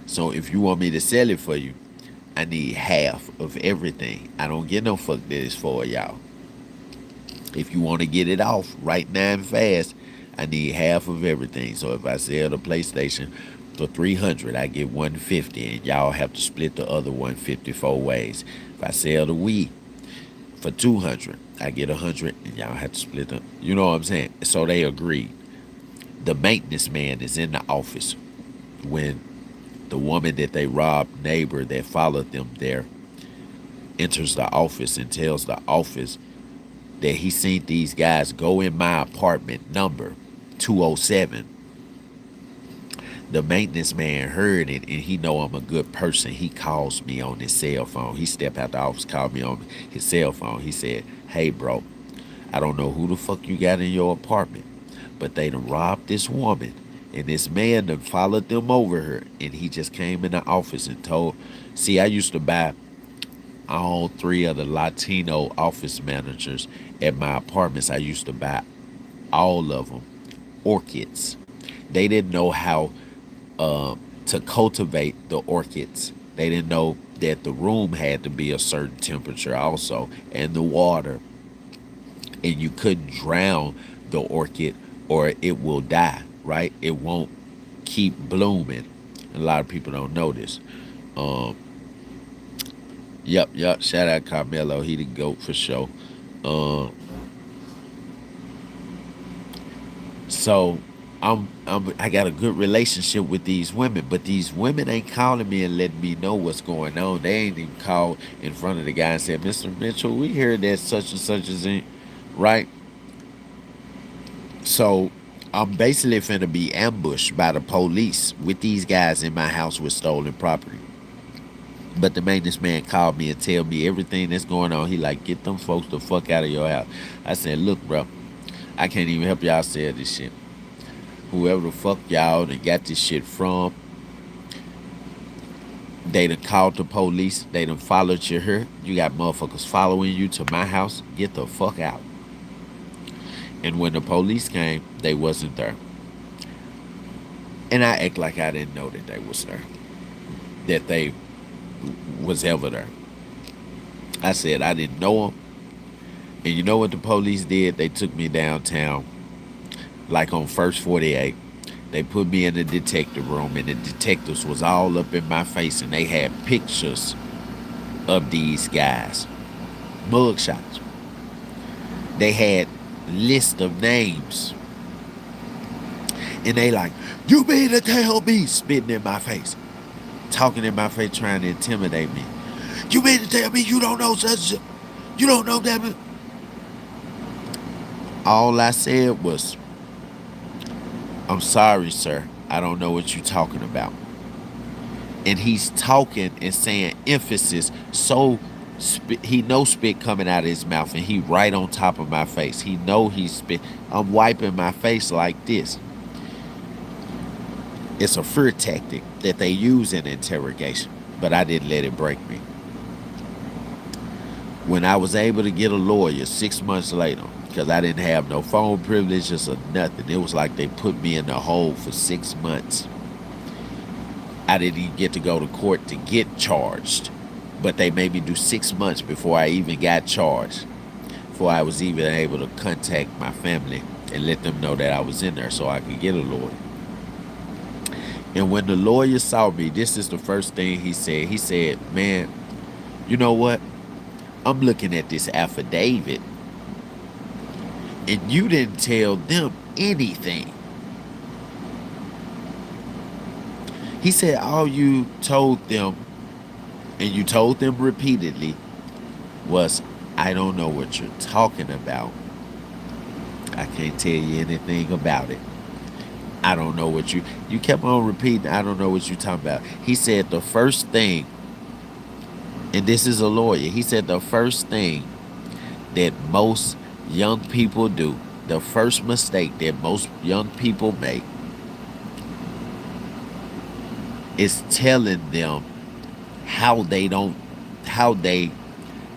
So if you want me to sell it for you, I need half of everything. I don't get no fuck this for y'all. If you want to get it off right now and fast, I need half of everything. So if I sell the PlayStation for $300, I get $150, and y'all have to split the other $150 4 ways. If I sell the Wii for $200, I get $100, and y'all have to split them. You know what I'm saying? So they agreed. The maintenance man is in the office when the woman that they robbed, neighbor that followed them there, enters the office and tells the office that he seen these guys go in my apartment number 207. The maintenance man heard it, and he know I'm a good person. He calls me on his cell phone. He stepped out the office, called me on his cell phone. He said, hey, bro, I don't know who the fuck you got in your apartment, But they done robbed this woman, and this man done followed them over her, and he just came in the office and told, see, I used to buy all 3 of the Latino office managers at my apartments. I used to buy all of them orchids. They didn't know how to cultivate the orchids. They didn't know that the room had to be a certain temperature also, and the water, and you couldn't drown the orchid or it will die, right? It won't keep blooming. A lot of people don't know this. Yep. Shout out Carmelo. He the GOAT for sure. So I got a good relationship with these women, but these women ain't calling me and letting me know what's going on. They ain't even called in front of the guy and said, Mr. Mitchell, we heard that such and such is in, right? So I'm basically finna be ambushed by the police with these guys in my house with stolen property. But the maintenance man called me and tell me everything that's going on. He like, get them folks the fuck out of your house. I said, look, bro, I can't even help y'all sell this shit. Whoever the fuck y'all that got this shit from, they done called the police. They done followed you here. You got motherfuckers following you to my house. Get the fuck out. And when the police came, they wasn't there. And I act like I didn't know that they was there. That they was ever there. I said I didn't know them. And you know what the police did? They took me downtown, like on First 48. They put me in the detective room, and the detectives was all up in my face, and they had pictures of these guys, mugshots. They had list of names, and they like, you mean to tell me, spitting in my face, talking in my face, trying to intimidate me. You mean to tell me you don't know such, you don't know that? All I said was, I'm sorry, sir, I don't know what you're talking about. And he's talking and saying emphasis, so he know spit coming out of his mouth, and he right on top of my face. He know he's spit. I'm wiping my face like this. It's a fear tactic that they use in interrogation, but I didn't let it break me. When I was able to get a lawyer 6 months later, because I didn't have no phone privileges or nothing, it was like they put me in the hole for 6 months. I didn't even get to go to court to get charged, but they made me do 6 months before I even got charged, before I was even able to contact my family and let them know that I was in there so I could get a lawyer. And when the lawyer saw me, this is the first thing he said. He said, man, you know what? I'm looking at this affidavit, and you didn't tell them anything. He said all you told them, and you told them repeatedly, was, I don't know what you're talking about. I can't tell you anything about it. I don't know what you kept on repeating, I don't know what you're talking about. He said the first thing, and this is a lawyer, he said the first thing that most young people do, the first mistake that most young people make, is telling them how they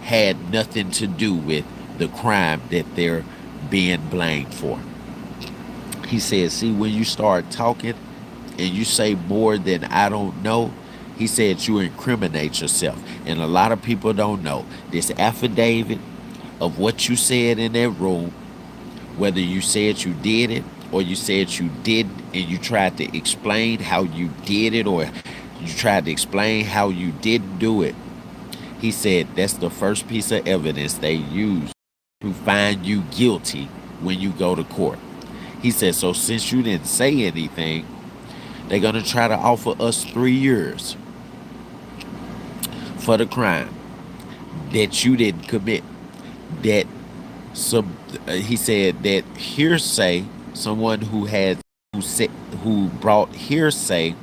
had nothing to do with the crime that they're being blamed for. He said, see, when you start talking and you say more than I don't know, he said you incriminate yourself. And a lot of people don't know. This affidavit of what you said in that room, whether you said you did it or you said you didn't, and you tried to explain how you did it, or you tried to explain how you didn't do it, he said that's the first piece of evidence they use to find you guilty when you go to court. He said, so since you didn't say anything, they're going to try to offer us 3 years for the crime that you didn't commit. That he said that hearsay, someone who brought hearsay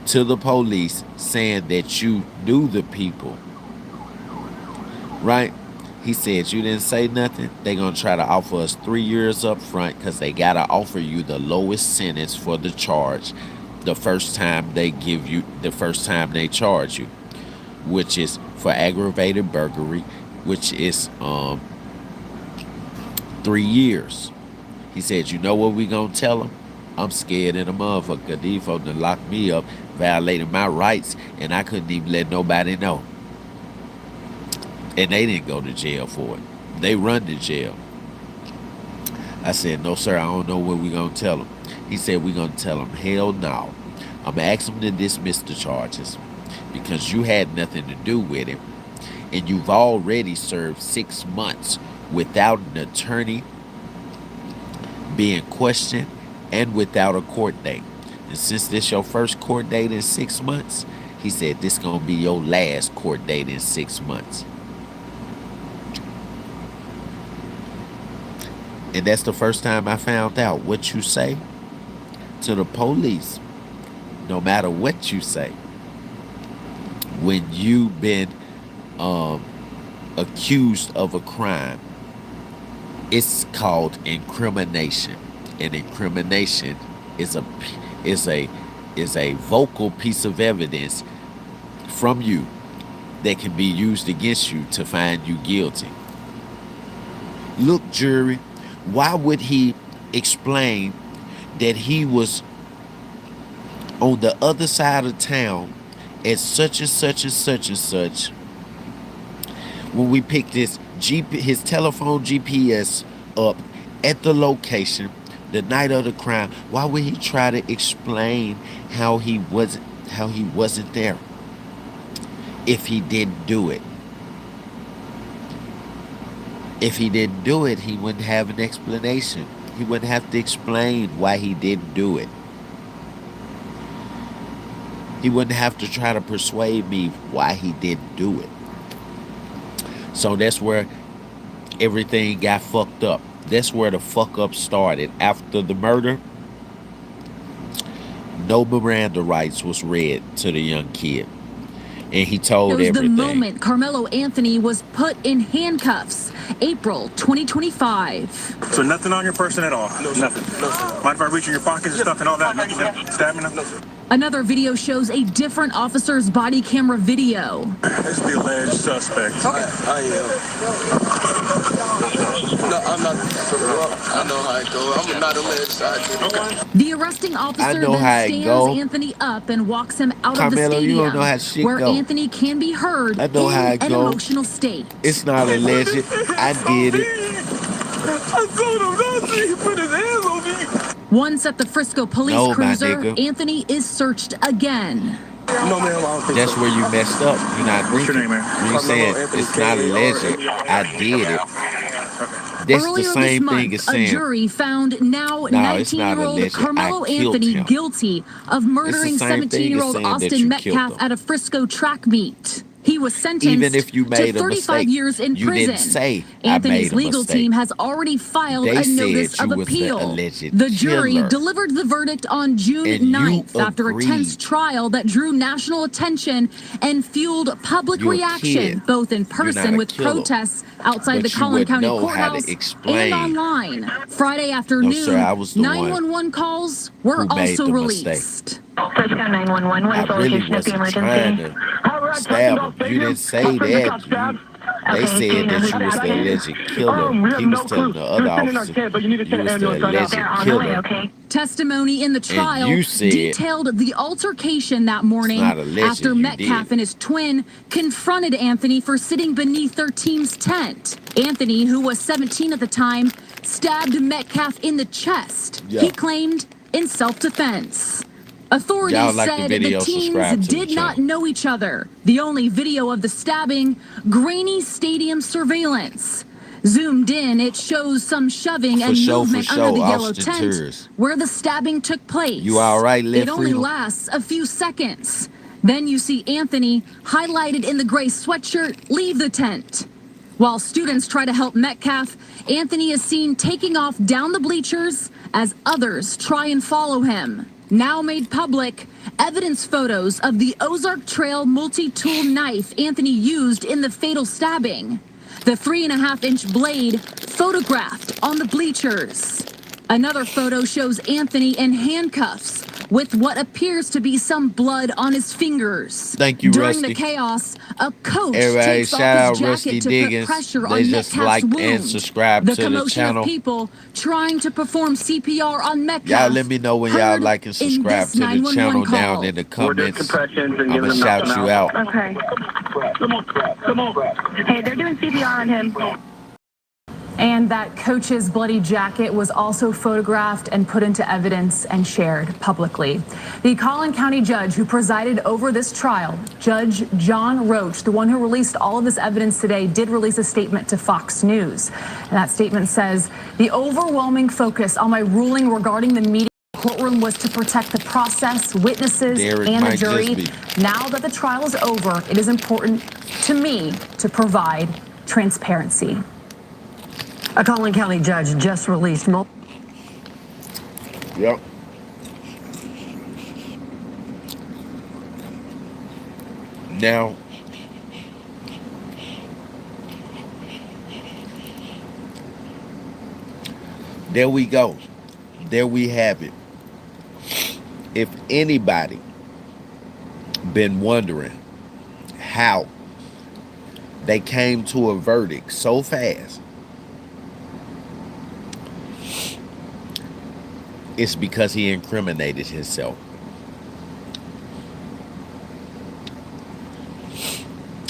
to the police saying that you knew the people, right? He said, you didn't say nothing. They're going to try to offer us 3 years up front because they got to offer you the lowest sentence for the charge the first time they charge you, which is for aggravated burglary, which is 3 years. He said, you know what we going to tell them? I'm scared in a motherfucker. These folks done locked me up, violated my rights, and I couldn't even let nobody know. And they didn't go to jail for it. They run to jail. I said, no, sir, I don't know what we're going to tell them. He said, we're going to tell them, hell no. I'm going to ask them to dismiss the charges because you had nothing to do with it. And you've already served 6 months without an attorney being questioned and without a court date. And since this your first court date in 6 months, he said, this going to be your last court date in 6 months. And that's the first time I found out what you say to the police, no matter what you say, when you've been accused of a crime, it's called incrimination. And incrimination is a vocal piece of evidence from you that can be used against you to find you guilty. Look, jury, why would he explain that he was on the other side of town at such and such and such and such when we picked his telephone GPS up at the location the night of the crime? Why would he try to explain how he wasn't there if he didn't do it? If he didn't do it, he wouldn't have an explanation. He wouldn't have to explain why he didn't do it. He wouldn't have to try to persuade me why he didn't do it. So that's where everything got fucked up. That's where the fuck up started. After the murder, no Miranda rights was read to the young kid. And he told everything. It was the moment Carmelo Anthony was put in handcuffs, April 2025. So nothing on your person at all? No, nothing. No, sir. Mind if I reach in your pockets and stuff and all that? Stabbing him? No, sir. Another video shows a different officer's body camera video. This is the alleged suspect. I am. No, I'm not. I know how it goes. I'm not alleged. Okay. The arresting officer then stands Anthony up and walks him out of the stadium, you don't know how shit where go. Anthony can be heard in an emotional state. It's not alleged. I did it. I told him not to. He put his hands on me. Once at the Frisco police cruiser, Anthony is searched again. No, ma'am, I don't think That's so. where you messed up. You're not. What's your name, man? You saying it's not alleged. I did it. That's Earlier the same this thing month, as saying. a jury found now 19-year-old Carmelo Anthony guilty of murdering 17-year-old Austin Metcalf at a Frisco track meet. He was sentenced to 35 years in prison. You didn't say Anthony's legal team has already filed a notice of appeal. The jury delivered the verdict on June 9th after a tense trial that drew national attention and fueled public reaction, both in person with protests outside the Collin County Courthouse and online. Friday afternoon, 911 calls were also released. Frisco 911, what is the location of the emergency? Stab him. You didn't say that. They said that you was the alleged killer. He was telling the other officer you was the alleged killer. Testimony in the trial detailed the altercation that morning after Metcalf and his twin confronted Anthony for sitting beneath their team's tent. Anthony, who was 17 at the time, stabbed Metcalf in the chest. He claimed in self-defense. Authorities said the teams did not know each other. The only video of the stabbing, grainy stadium surveillance. Zoomed in, it shows some shoving and movement under the yellow tent where the stabbing took place. You all right, It only lasts a few seconds. Then you see Anthony, highlighted in the gray sweatshirt, leave the tent. While students try to help Metcalf, Anthony is seen taking off down the bleachers as others try and follow him. Now made public, evidence photos of the Ozark Trail multi-tool knife Anthony used in the fatal stabbing. The 3.5-inch blade photographed on the bleachers. Another photo shows Anthony in handcuffs with what appears to be some blood on his fingers. Thank you, During Rusty. the chaos, a coach Everybody, takes shout off out his Rusty jacket to Diggins. put pressure They on just Metcalf's like wound. and subscribe the to the commotion channel. Of people trying to perform CPR on Metcalf. Y'all let me know when y'all like and subscribe to the channel down in the comments. I'm gonna shout you out. Okay. Come on. Hey, they're doing CPR on him. And that coach's bloody jacket was also photographed and put into evidence and shared publicly. The Collin County judge who presided over this trial, Judge John Roach, the one who released all of this evidence today, did release a statement to Fox News. And that statement says, the overwhelming focus on my ruling regarding the meeting in the courtroom was to protect the process, witnesses, and the jury. Now that the trial is over, it is important to me to provide transparency. A Collin County judge just released Yep. Now, there we go. There we have it. If anybody been wondering how they came to a verdict so fast, it's because he incriminated himself.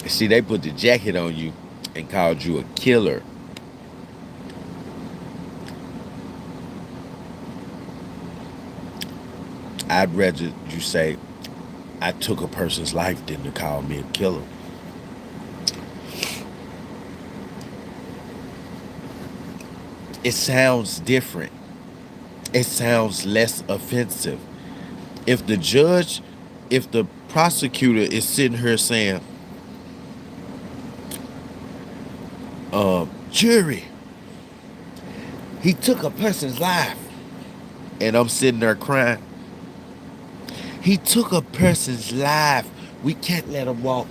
See, they put the jacket on you and called you a killer. I'd rather you say, I took a person's life than to call me a killer. It sounds different. It sounds less offensive. If the judge, if the prosecutor is sitting here saying, jury, he took a person's life, and I'm sitting there crying, he took a person's life, we can't let him walk.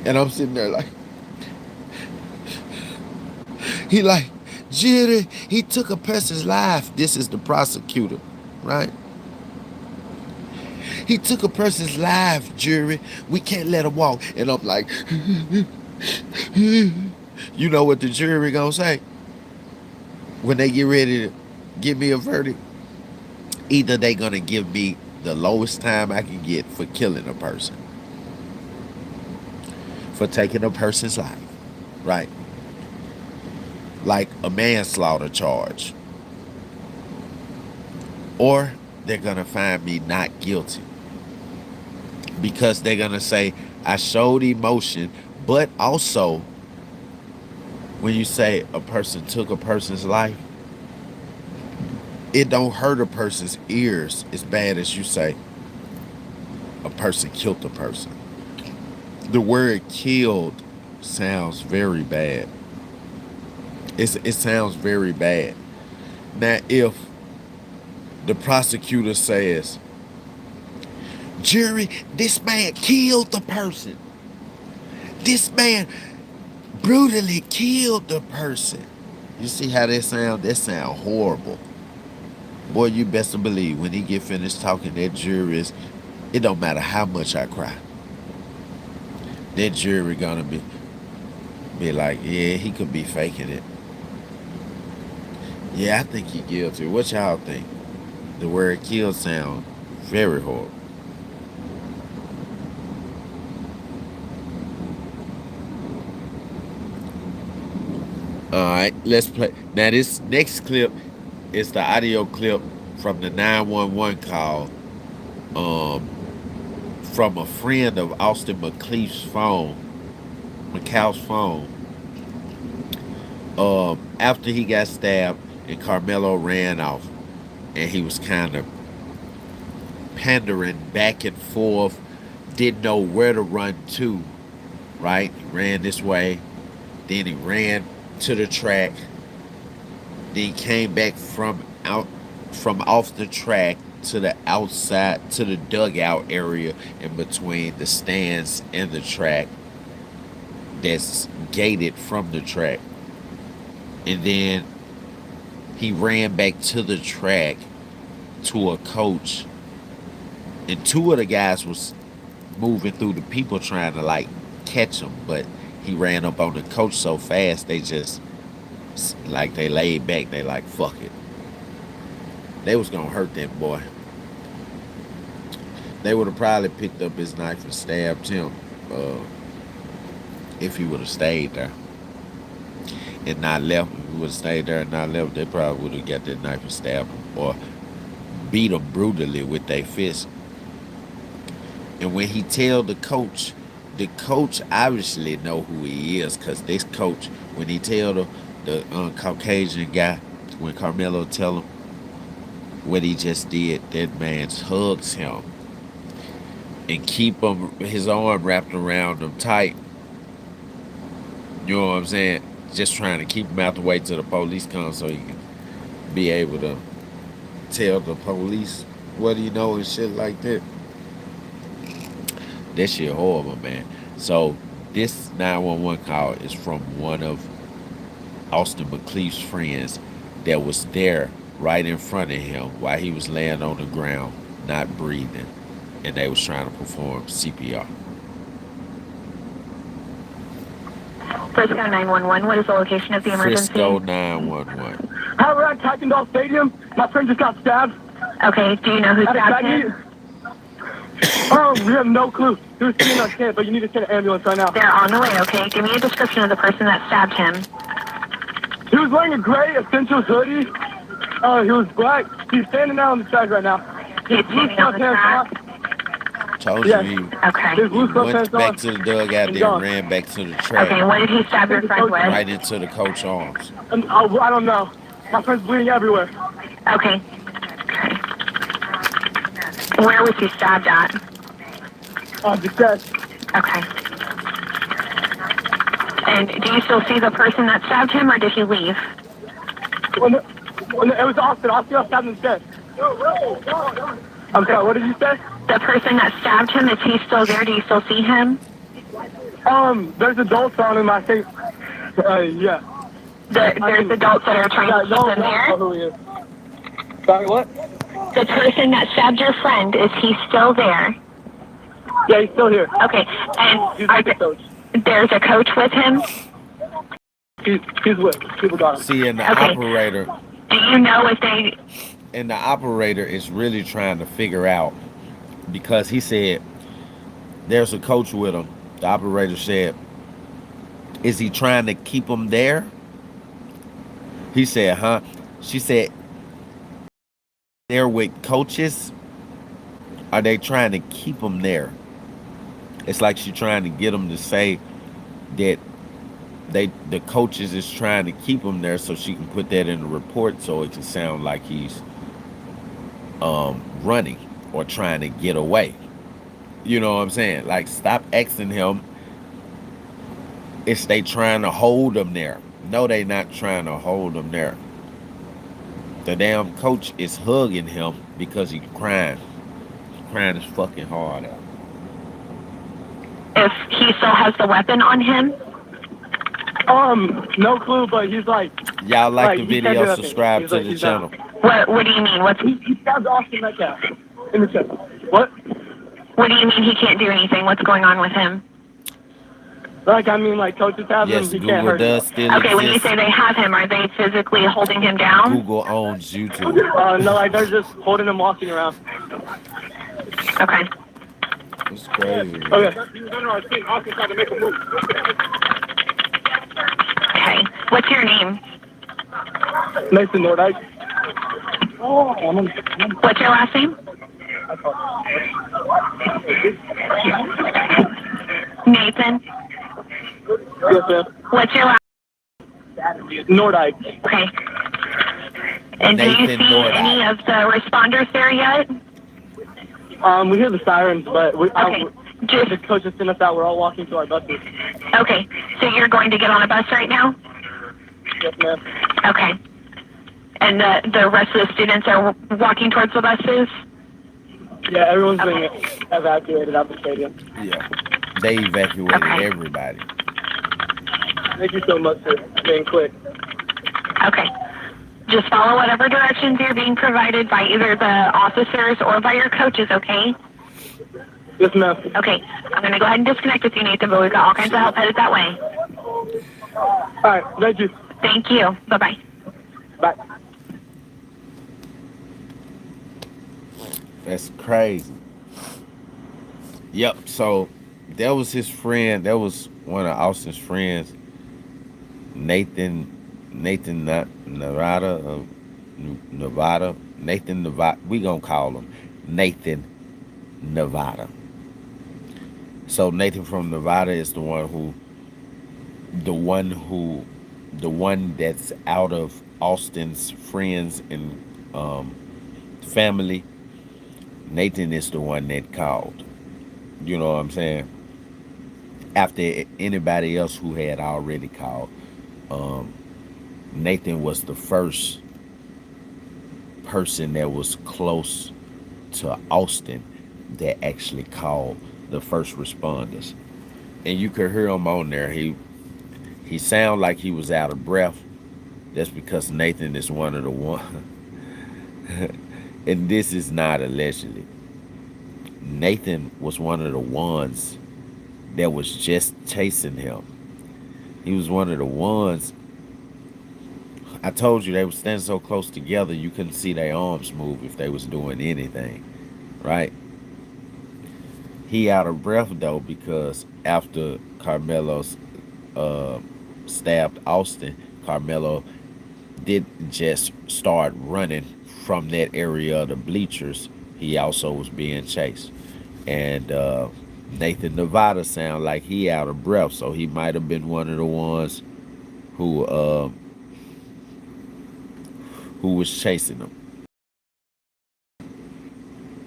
And I'm sitting there like, he like, jury, he took a person's life. This is the prosecutor, right? He took a person's life, jury. We can't let him walk. And I'm like, you know what the jury gonna say? When they get ready to give me a verdict, either they gonna give me the lowest time I can get for killing a person, for taking a person's life, right? Like a manslaughter charge. Or they're gonna find me not guilty. Because they're gonna say, I showed emotion, but also, when you say a person took a person's life, it don't hurt a person's ears as bad as you say a person killed a person. The word killed sounds very bad. It sounds very bad. Now, if the prosecutor says, jury, this man killed the person. This man brutally killed the person. You see how that sound? That sound horrible. Boy, you best to believe when he get finished talking, that jury is, it don't matter how much I cry. That jury gonna be like, yeah, he could be faking it. Yeah, I think he guilty. What y'all think? The word kill sound very horrible. All right, let's play. Now this next clip is the audio clip from the 911 call from a friend of Austin Metcalf's phone. After he got stabbed and Karmelo ran off, and he was kind of pandering back and forth, didn't know where to run to, right? He ran this way, then he ran to the track, then he came back from off the track to the outside, to the dugout area in between the stands and the track. that's gated from the track. And then he ran back to the track to a coach. And two of the guys was moving through the people trying to like catch him. But he ran up on the coach so fast, they just, like, they laid back. They like, fuck it. They was gonna hurt that boy. They would have probably picked up his knife and stabbed him if he would have stayed there and not left. If he would have stayed there and not left, they probably would have got that knife and stabbed him or beat him brutally with their fist. And when he tell the coach obviously know who he is, because this coach, when he tell the Caucasian guy, when Karmelo tell him what he just did, that man hugs him and keep him, his arm wrapped around him tight. You know what I'm saying? Just trying to keep him out the way till the police come so he can be able to tell the police what he know and shit like that. That shit horrible, man. So this 911 call is from one of Austin Metcalf's friends that was there right in front of him while he was laying on the ground, not breathing, and they was trying to perform CPR. Frisco 911, what is the location of the emergency? Frisco 911. Hi, we're at Taekwondo Stadium. My friend just got stabbed. Okay, do you know who stabbed him? We have no clue. He was sitting on camp, but you need to send an ambulance right now. They're on the way, okay? Give me a description of the person that stabbed him. He was wearing a gray Essentials hoodie. He was black. He's standing out on the side right now. He's standing on the side? Told you he Okay. went back to the dugout, then ran back to the track. Okay, what did he stab your friend with? Right into the coach's arms. I don't know. My friend's bleeding everywhere. Okay. Where was he stabbed at? The chest. Okay. And do you still see the person that stabbed him, or did he leave? It was Austin. Austin got stabbed in the chest. I'm sorry, what did you say? The person that stabbed him, is he still there? Do you still see him? There's adults on him, I think. Yeah. There's adults that are trying to keep him there? Who he is. Sorry, what? The person that stabbed your friend, is he still there? Yeah, he's still here. Okay, and He's with the coach. There's a coach with him? He's with. People got him. See, and the operator... Do you know if they... And the operator is really trying to figure out, because he said there's a coach with him. The operator said, is he trying to keep him there? He said, huh? She said, they're with coaches? Are they trying to keep him there? It's like she's trying to get him to say that the coaches is trying to keep him there so she can put that in the report so it can sound like he's running or trying to get away. You know what I'm saying? Like, stop asking him. It's they trying to hold him there. No, they not trying to hold him there. The damn coach is hugging him because he's crying. Crying his fucking heart out. If he still has the weapon on him? No clue, but he's like... Y'all like the video, subscribe to the channel. What do you mean? He stabbed Austin Metcalf in the chest. What? What do you mean he can't do anything? What's going on with him? Like, I mean, like, coaches have him, he can't hurt him. Okay, when you say they have him, are they physically holding him down? Google owns YouTube. No, like, they're just holding him walking around. Okay. It's crazy. Okay. Okay. What's your name? Nathan Nordyke. What's your last name? Nathan. Yes, ma'am. What's your last name? Nordyke. Okay. And do you see any of the responders there yet? We hear the sirens, but Okay. the coach just sent us out. We're all walking to our buses. Okay. So you're going to get on a bus right now? Yes, ma'am. Okay. And the rest of the students are walking towards the buses? Yeah, everyone's being evacuated out the stadium. Yeah. They evacuated everybody. Thank you so much for being quick. Okay. Just follow whatever directions you're being provided by either the officers or by your coaches, okay? Yes, ma'am. Okay. I'm going to go ahead and disconnect with you, Nathan, but we've got all kinds of help headed that way. All right. Thank you. Thank you. Bye-bye. Bye. That's crazy. Yep. So that was his friend. That was one of Austin's friends, Nathan Nevada. Nathan Nevada. We gonna call him Nathan Nevada. So Nathan from Nevada is the one that's out of Austin's friends and family. Nathan is the one that called. You know what I'm saying? After anybody else who had already called, Nathan was the first person that was close to Austin that actually called the first responders. And you could hear him on there. He sounded like he was out of breath. That's because Nathan is one of the ones. And this is not allegedly. Nathan was one of the ones that was just chasing him. He was one of the ones. I told you they were standing so close together you couldn't see their arms move if they was doing anything, right? He out of breath though because after Karmelo stabbed Austin, Karmelo didn't just start running from that area of the bleachers. He also was being chased. And Nathan Nevada sound like he out of breath, so he might have been one of the ones who was chasing him.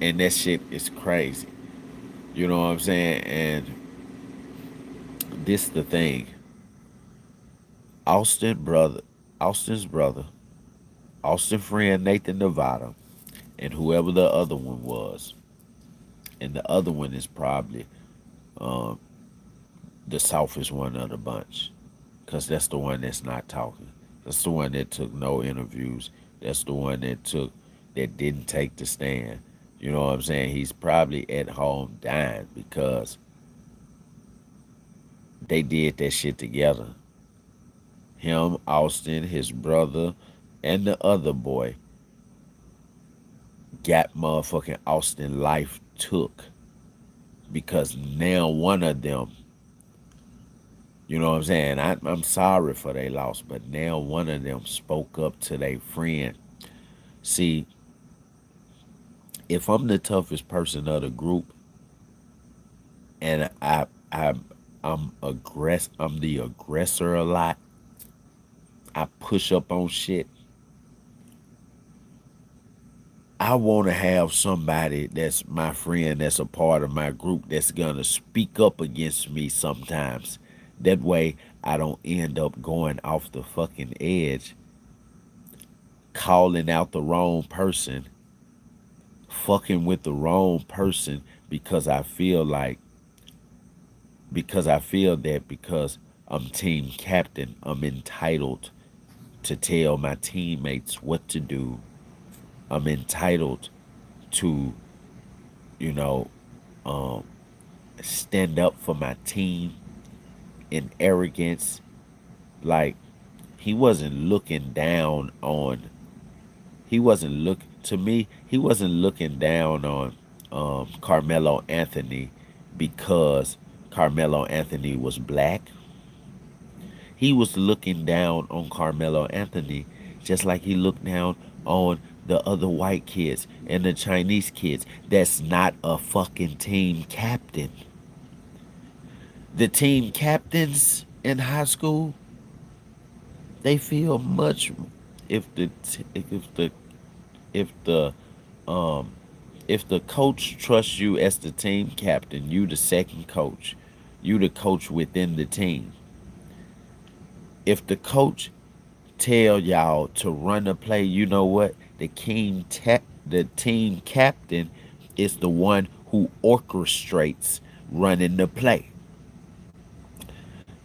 And that shit is crazy. You know what I'm saying? And this the thing. Austin's brother, Austin friend Nathan Nevada, and whoever the other one was. And the other one is probably the softest one of the bunch. Because that's the one that's not talking. That's the one that took no interviews. That's the one that didn't take the stand. You know what I'm saying? He's probably at home dying because they did that shit together. Him, Austin, his brother, and the other boy got motherfucking Austin life took because now one of them, you know what I'm saying? I'm sorry for their loss, but now one of them spoke up to their friend. See, if I'm the toughest person of the group and I'm the aggressor a lot, I push up on shit, I want to have somebody that's my friend, that's a part of my group, that's going to speak up against me sometimes. That way I don't end up going off the fucking edge, calling out the wrong person, fucking with the wrong person because I feel that because I'm team captain, I'm entitled to tell my teammates what to do. I'm entitled to, stand up for my team in arrogance. Like, he wasn't looking down on Carmelo Anthony because Carmelo Anthony was black. He was looking down on Carmelo Anthony just like he looked down on the other white kids and the Chinese kids. That's not a fucking team captain. The team captains in high school, they feel much if the coach trusts you as the team captain, you the second coach, you the coach within the team. If the coach tell y'all to run a play, you know what? The team captain is the one who orchestrates running the play.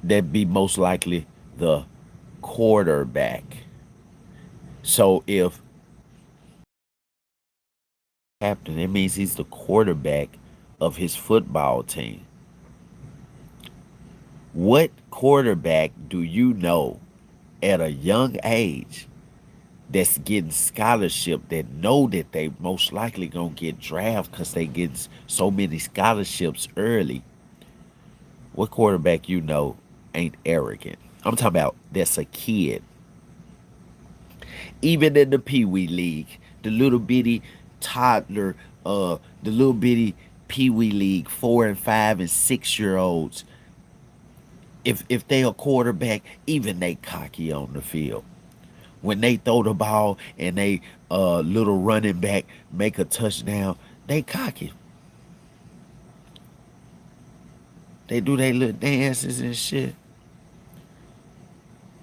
That be most likely the quarterback. So if captain, it means he's the quarterback of his football team. What quarterback do you know at a young age that's getting scholarship, that know that they most likely gonna get drafted because they get so many scholarships early? What quarterback you know ain't arrogant? I'm talking about that's a kid. Even in the Pee Wee League, the little bitty toddler, the little bitty Pee Wee League, 4 and 5 and 6-year-olds, if they a quarterback, even they cocky on the field. When they throw the ball and they little running back make a touchdown, they cocky. They do their little dances and shit.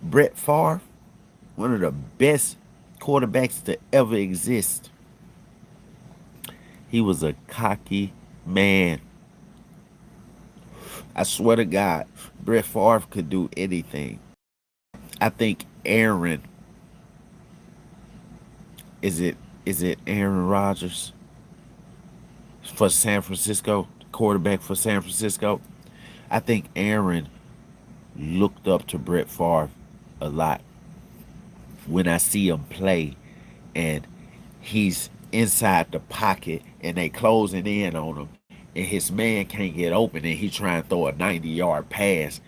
Brett Favre, one of the best quarterbacks to ever exist. He was a cocky man. I swear to God, Brett Favre could do anything. I think Aaron, is it Aaron Rodgers for San Francisco, quarterback for San Francisco? I think Aaron looked up to Brett Favre a lot. When I see him play and he's inside the pocket and they closing in on him and his man can't get open and he trying to throw a 90-yard pass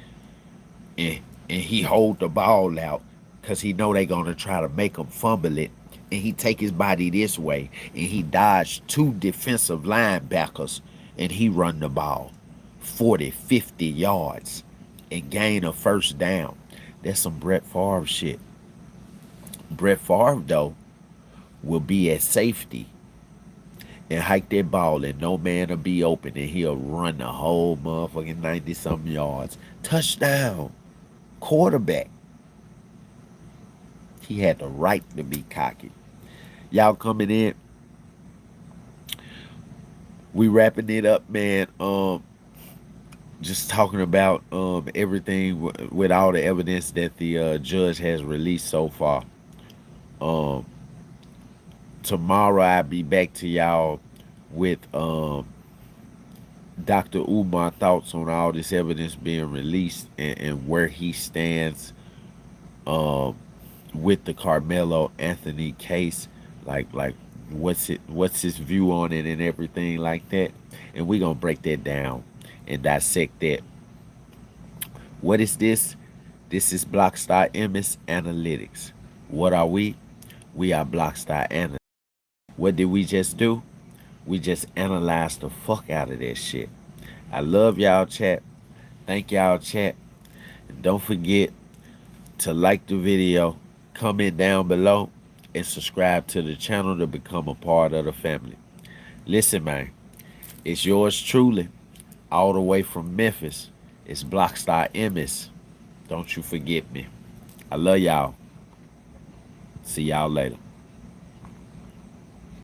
and he hold the ball out because he know they gonna try to make him fumble it, and he take his body this way and he dodged 2 defensive linebackers and he run the ball 40, 50 yards and gain a first down. That's some Brett Favre shit. Brett Favre, though, will be at safety and hike that ball and no man will be open and he'll run the whole motherfucking 90-something yards. Touchdown. Quarterback. He had the right to be cocky. Y'all coming in. We wrapping it up, man. Just talking about everything with all the evidence that the judge has released so far. Tomorrow I'll be back to y'all with Dr. Umar thoughts on all this evidence being released and where he stands with the Carmelo Anthony case, like what's his view on it and everything like that. And we're gonna break that down and dissect that. What is this? This is Blocstarr Imis Analytics. What are we? We are Blocstarr Analysts. What did we just do? We just analyzed the fuck out of that shit. I love y'all, chat. Thank y'all, chat. And don't forget to like the video, comment down below, and subscribe to the channel to become a part of the family. Listen, man, it's yours truly, all the way from Memphis. It's Blocstarr Imis. Don't you forget me. I love y'all. See y'all later.